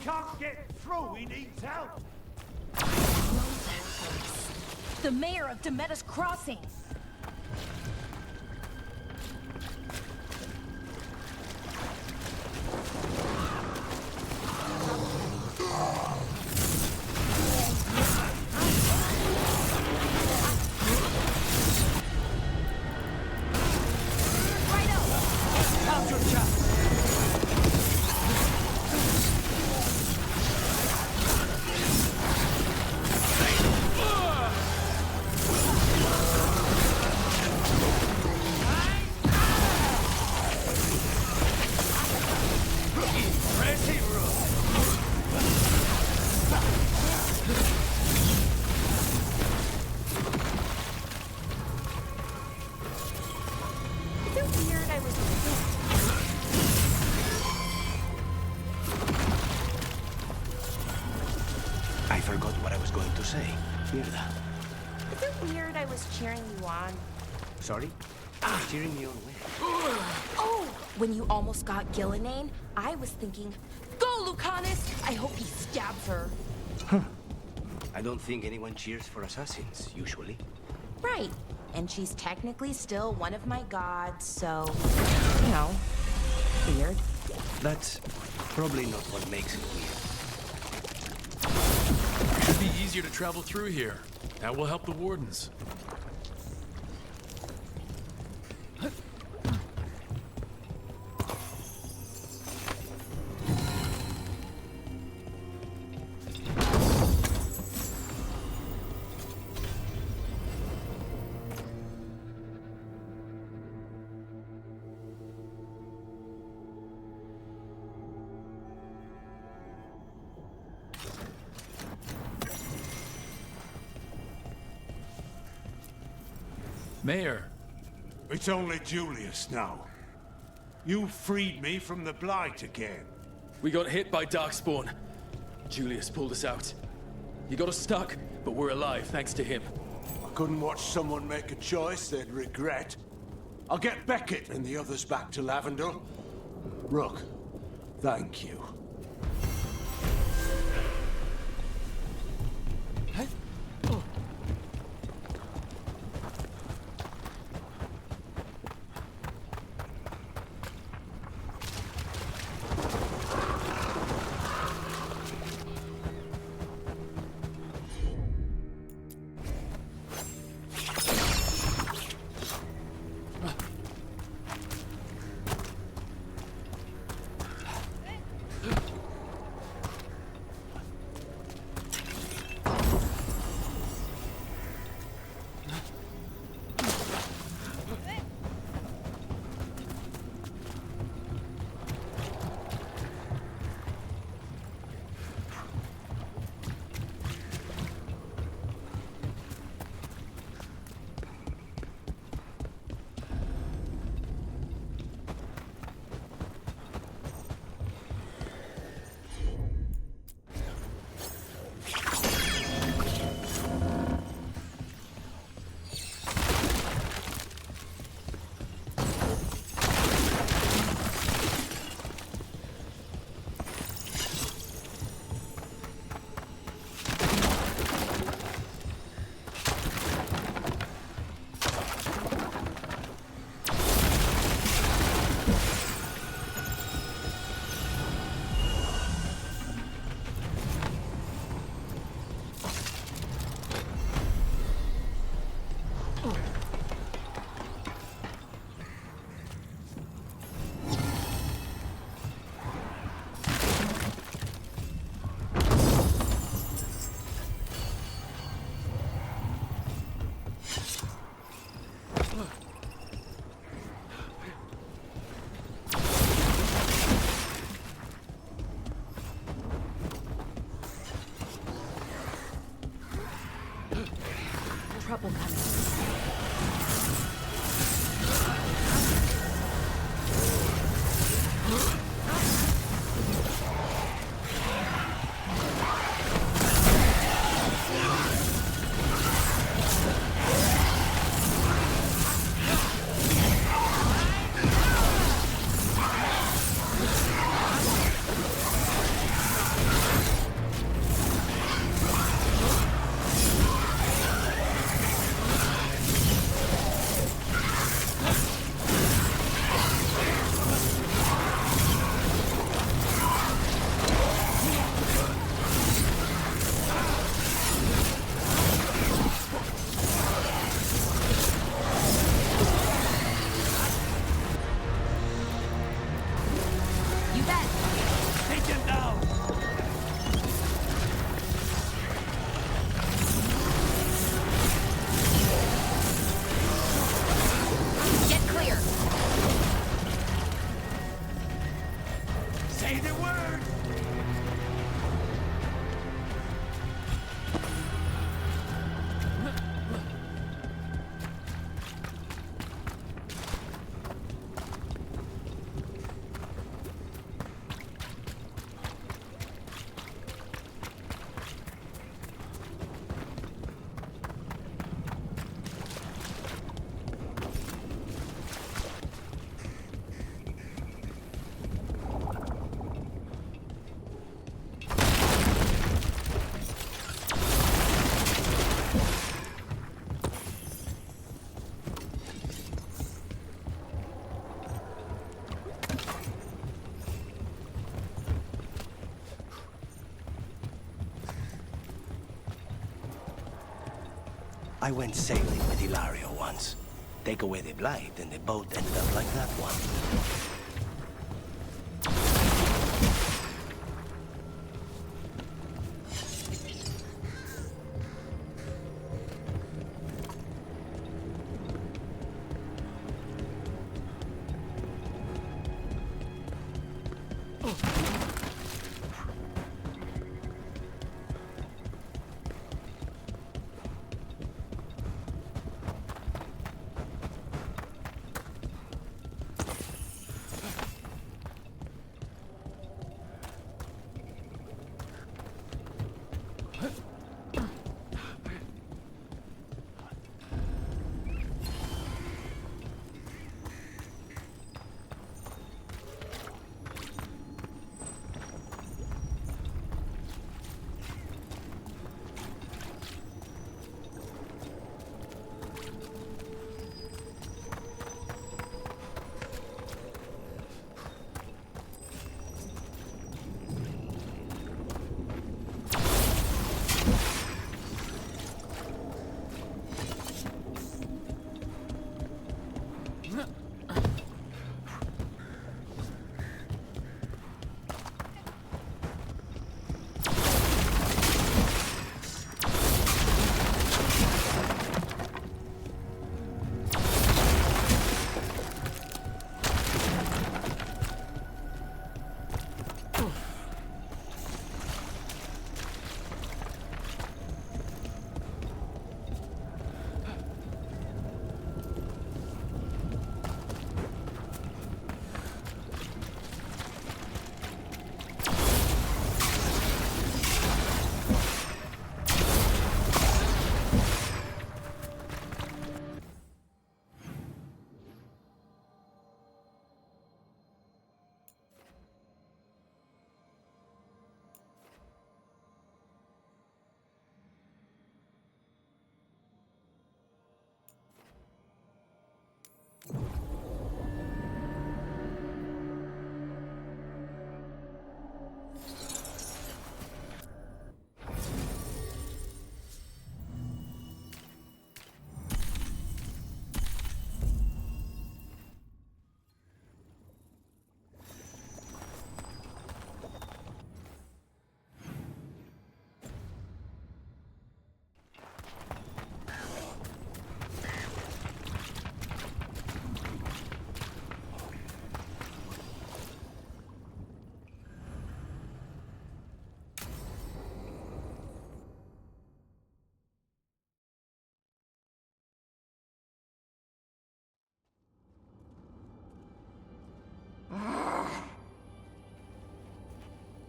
can't get through. He needs help. The mayor of Demetus Crossing. I forgot what I was going to say. Mierda. Is it weird I was cheering you on? Sorry? Cheering me on where? Oh, when you almost got Gillinane, I was thinking, go, Lucanus! I hope he stabs her. I don't think anyone cheers for assassins, usually. Right. And she's technically still one of my gods, so, you know, weird. That's probably not what makes it weird. Should be easier to travel through here. That will help the wardens. Mayor. It's only Julius now. You freed me from the Blight again. We got hit by Darkspawn. Julius pulled us out. He got us stuck, but we're alive thanks to him. I couldn't watch someone make a choice they'd regret. I'll get Beckett and the others back to Lavendel. Rook, thank you. I went sailing with Hilario once. Take away the Blight, and the boat ended up like that one.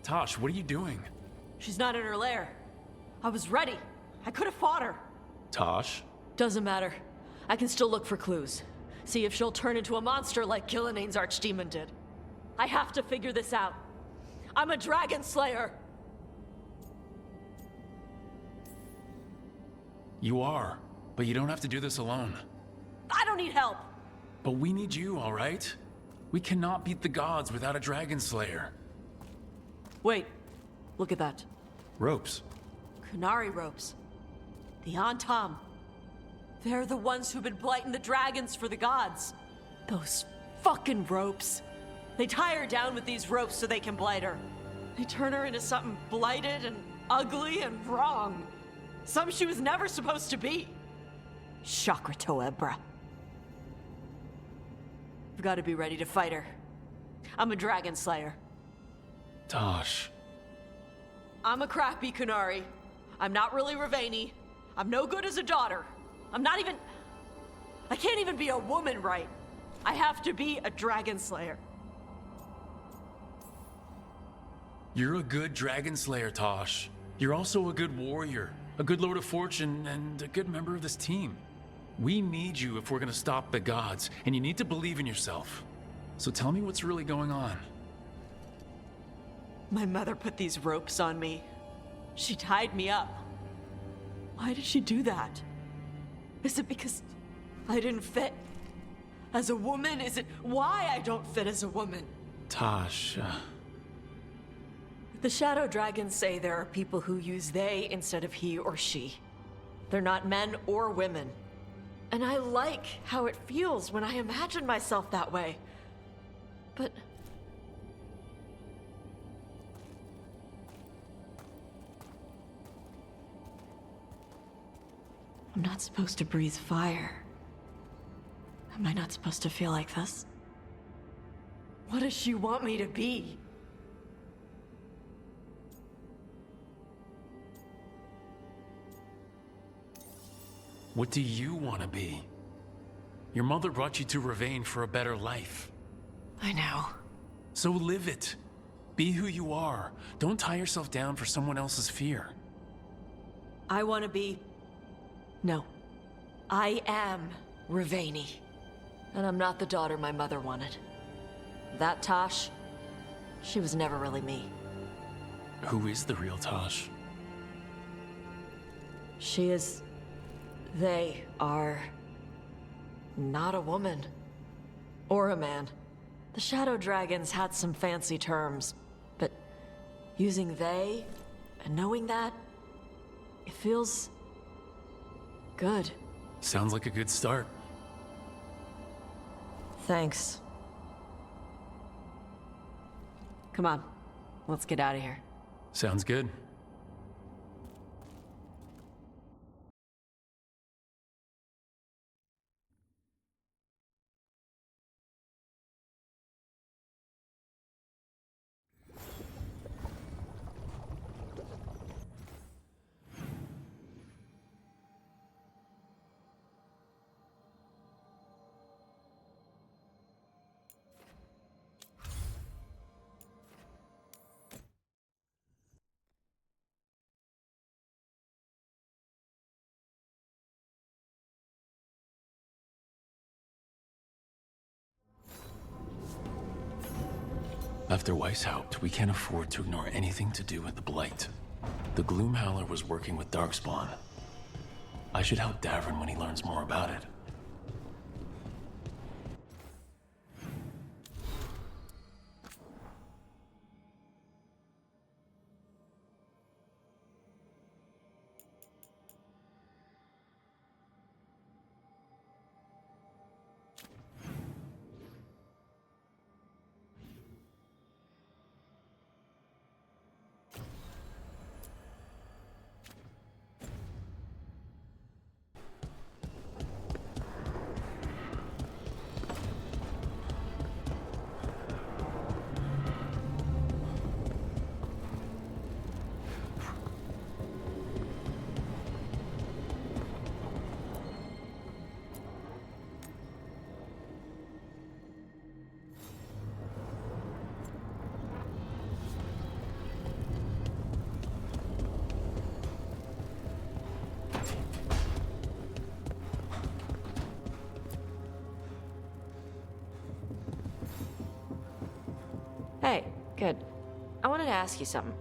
Tosh, what are you doing? She's not in her lair. I was ready. I could have fought her. Tosh? Doesn't matter. I can still look for clues. See if she'll turn into a monster like Gilnenane's archdemon did. I have to figure this out. I'm a dragon slayer. You are, but you don't have to do this alone. I don't need help. But we need you, all right? We cannot beat the gods without a dragon slayer. Wait, look at that. Ropes. Kunari ropes. The Antam. They're the ones who've been blighting the dragons for the gods. Those fucking ropes. They tie her down with these ropes so they can blight her. They turn her into something blighted and ugly and wrong. Something she was never supposed to be. Chakra Toebra. I've got to be ready to fight her. I'm a dragon slayer. Tosh. I'm a crappy Kunari. I'm not really Ravani. I'm no good as a daughter. I can't even be a woman right. I have to be a dragon slayer. You're a good dragon slayer, Tosh. You're also a good warrior, a good Lord of Fortune, and a good member of this team. We need you if we're gonna stop the gods, and you need to believe in yourself. So tell me what's really going on. My mother put these ropes on me. She tied me up. Why did she do that? Is it because I didn't fit as a woman? Is it why I don't fit as a woman? Tosh, The Shadow Dragons say there are people who use they instead of he or she. They're not men or women. And I like how it feels when I imagine myself that way. But... I'm not supposed to breathe fire. Am I not supposed to feel like this? What does she want me to be? What do you want to be? Your mother brought you to Ravane for a better life. I know. So live it. Be who you are. Don't tie yourself down for someone else's fear. I want to be... No. I am Ravane. And I'm not the daughter my mother wanted. That Tosh, she was never really me. Who is the real Tosh? She is... They are... not a woman. Or a man. The Shadow Dragons had some fancy terms, but using they and knowing that, it feels... good. Sounds like a good start. Thanks. Come on, let's get out of here. Sounds good. After Weisshaupt, we can't afford to ignore anything to do with the Blight. The Gloomhowler was working with Darkspawn. I should help Davrin when he learns more about it. Hey, good. I wanted to ask you something.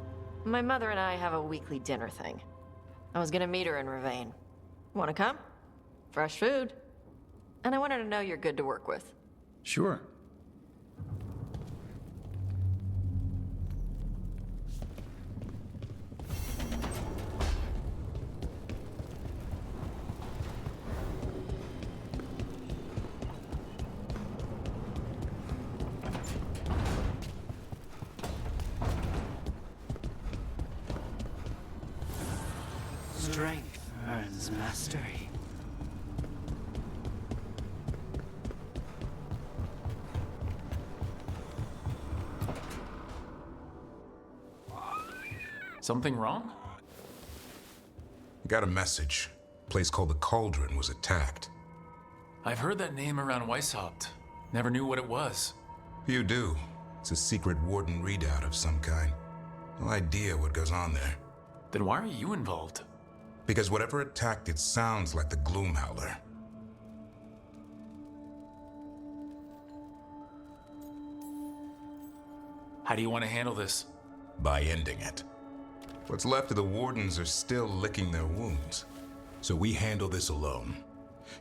My mother and I have a weekly dinner thing. I was gonna meet her in Ravane. Wanna come? Fresh food. And I wanted to know you're good to work with. Sure. Strength earns mastery. Something wrong? Got a message. A place called the Cauldron was attacked. I've heard that name around Weisshaupt. Never knew what it was. You do. It's a secret Warden readout of some kind. No idea what goes on there. Then why are you involved? Because whatever attacked it sounds like the Gloomhowler. How do you want to handle this? By ending it. What's left of the Wardens are still licking their wounds. So we handle this alone.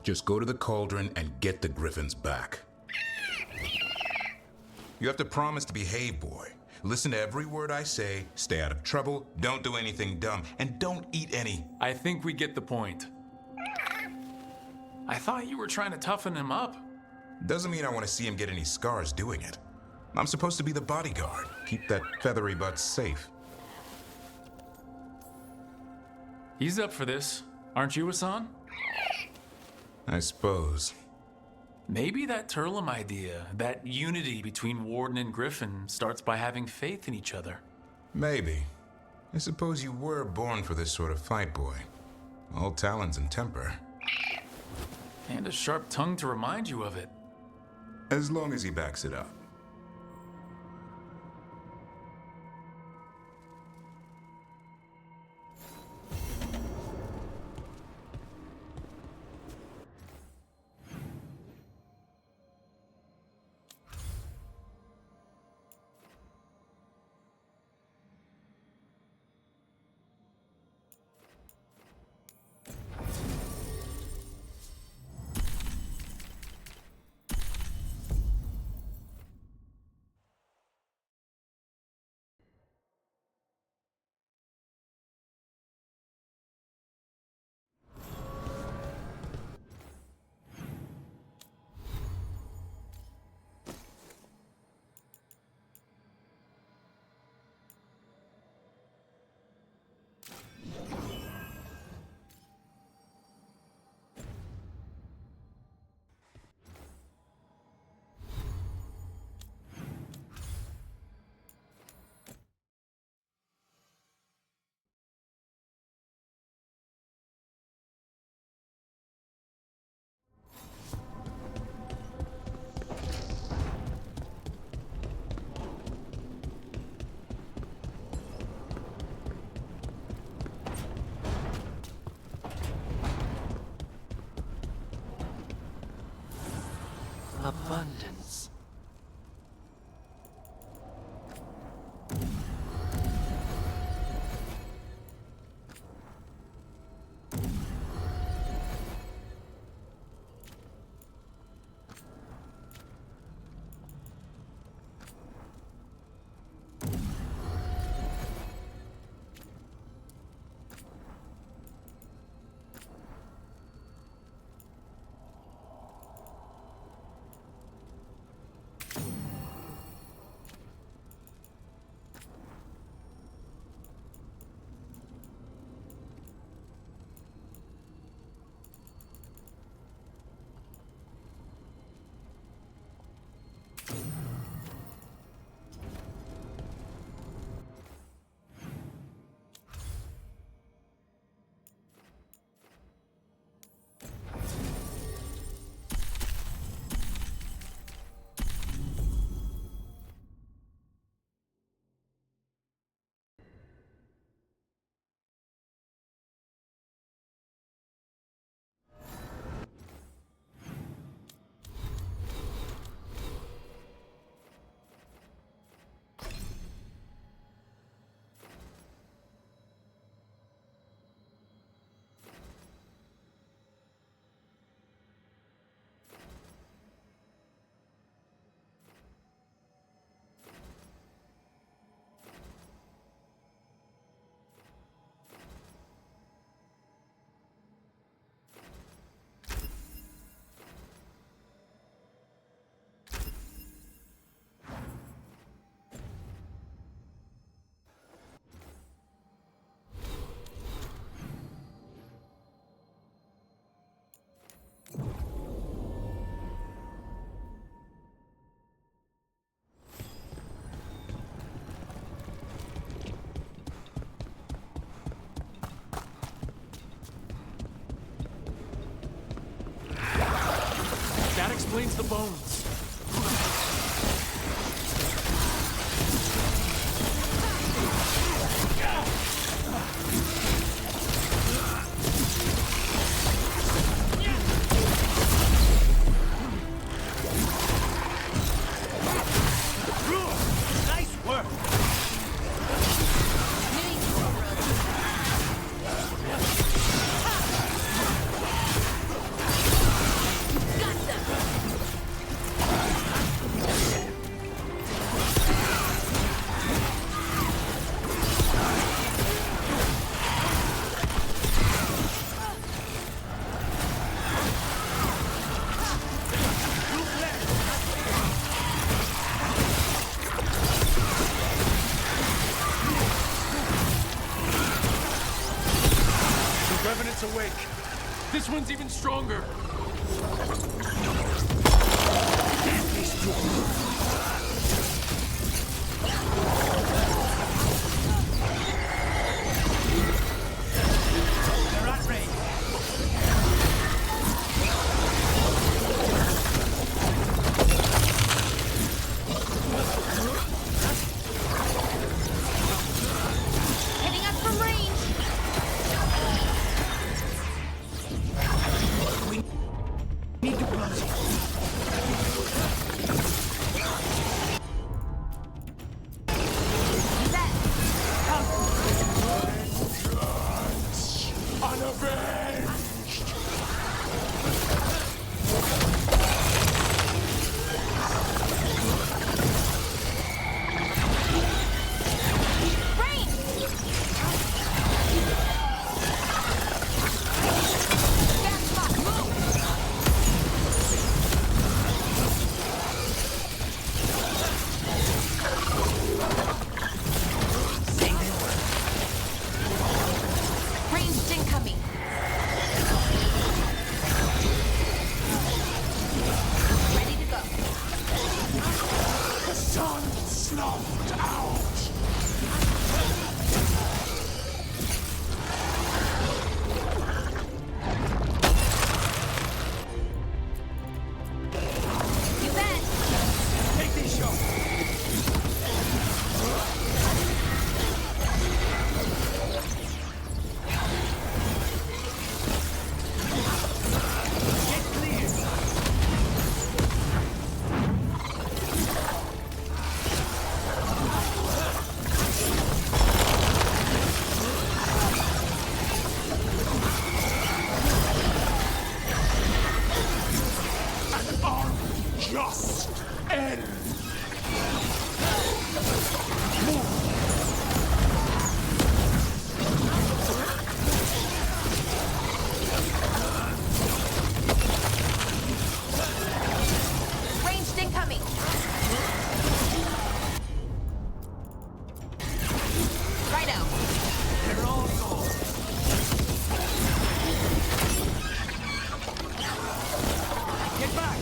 Just go to the Cauldron and get the Griffins back. You have to promise to behave, boy. Listen to every word I say, stay out of trouble, don't do anything dumb, and don't eat any. I think we get the point. I thought you were trying to toughen him up. Doesn't mean I want to see him get any scars doing it. I'm supposed to be the bodyguard. Keep that feathery butt safe. He's up for this. Aren't you, Hassan? I suppose. Maybe that Turlum idea, that unity between Warden and Griffin, starts by having faith in each other. Maybe. I suppose you were born for this sort of fight, boy. All talons and temper. And a sharp tongue to remind you of it. As long as he backs it up. Abundance. That explains the bones. Nice work! Got them! This one's even stronger. They're at range. Hitting us from range. Need to close it. Ranged incoming. Ready to go. The sun snuffed out. You bet. Take this shot. Get clear. An army just end. Ranged incoming. Righto. They're all gone. Get back.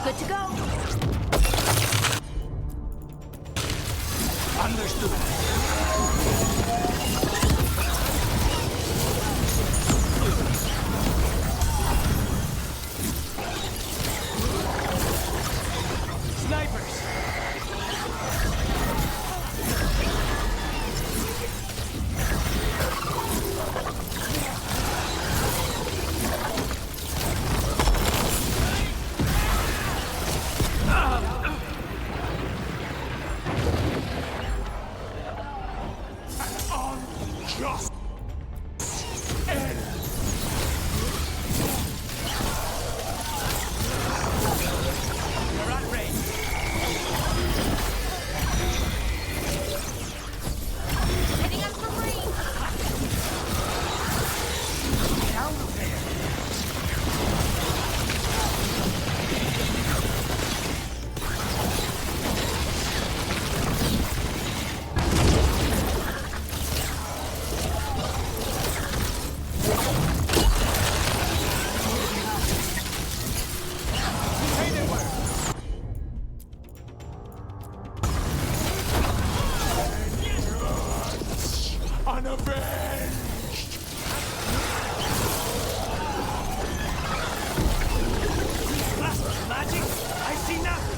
Good to go. Snipers! Just You're at range. Hitting us from range. Get out of there! unavenged! Magic? I see nothing!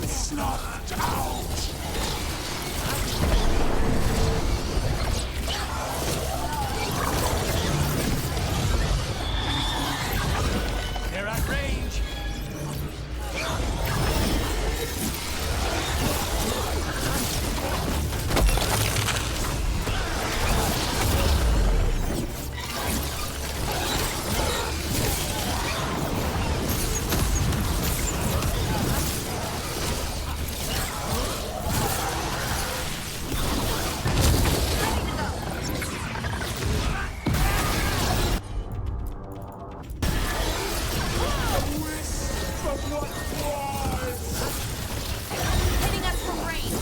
Snuffed out! They're at range! Hitting us from range.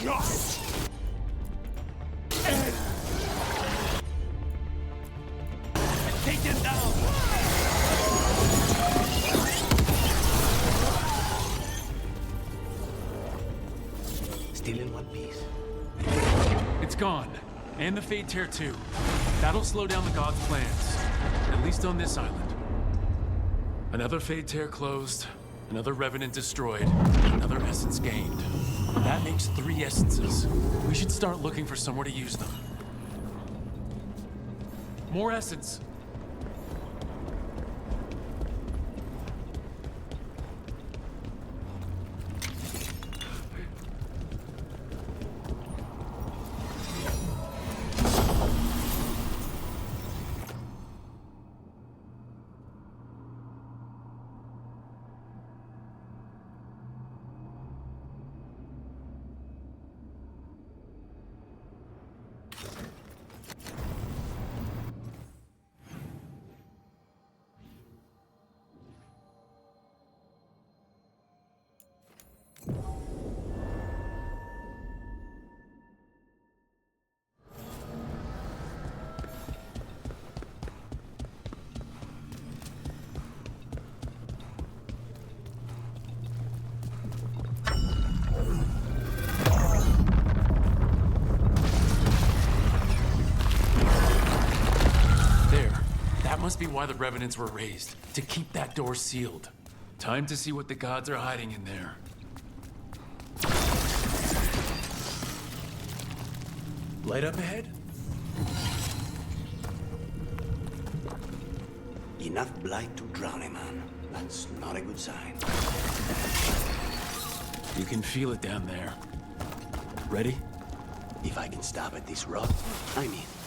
Just Take them down! Still in one piece. It's gone. And the Fade Tear too. That'll slow down the gods' plans. At least on this island. Another Fade Tear closed, another Revenant destroyed, another essence gained. That makes 3 essences. We should start looking for somewhere to use them. More essence. be why the Revenants were raised, to keep that door sealed. Time to see what the gods are hiding in there. Light up ahead? Enough blight to drown a man. That's not a good sign. You can feel it down there. Ready? If I can stop at this rot, I'm in.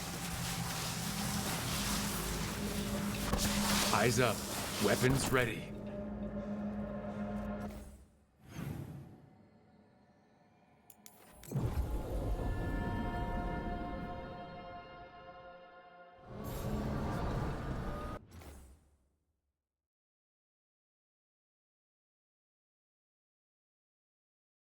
Eyes up. Weapons ready.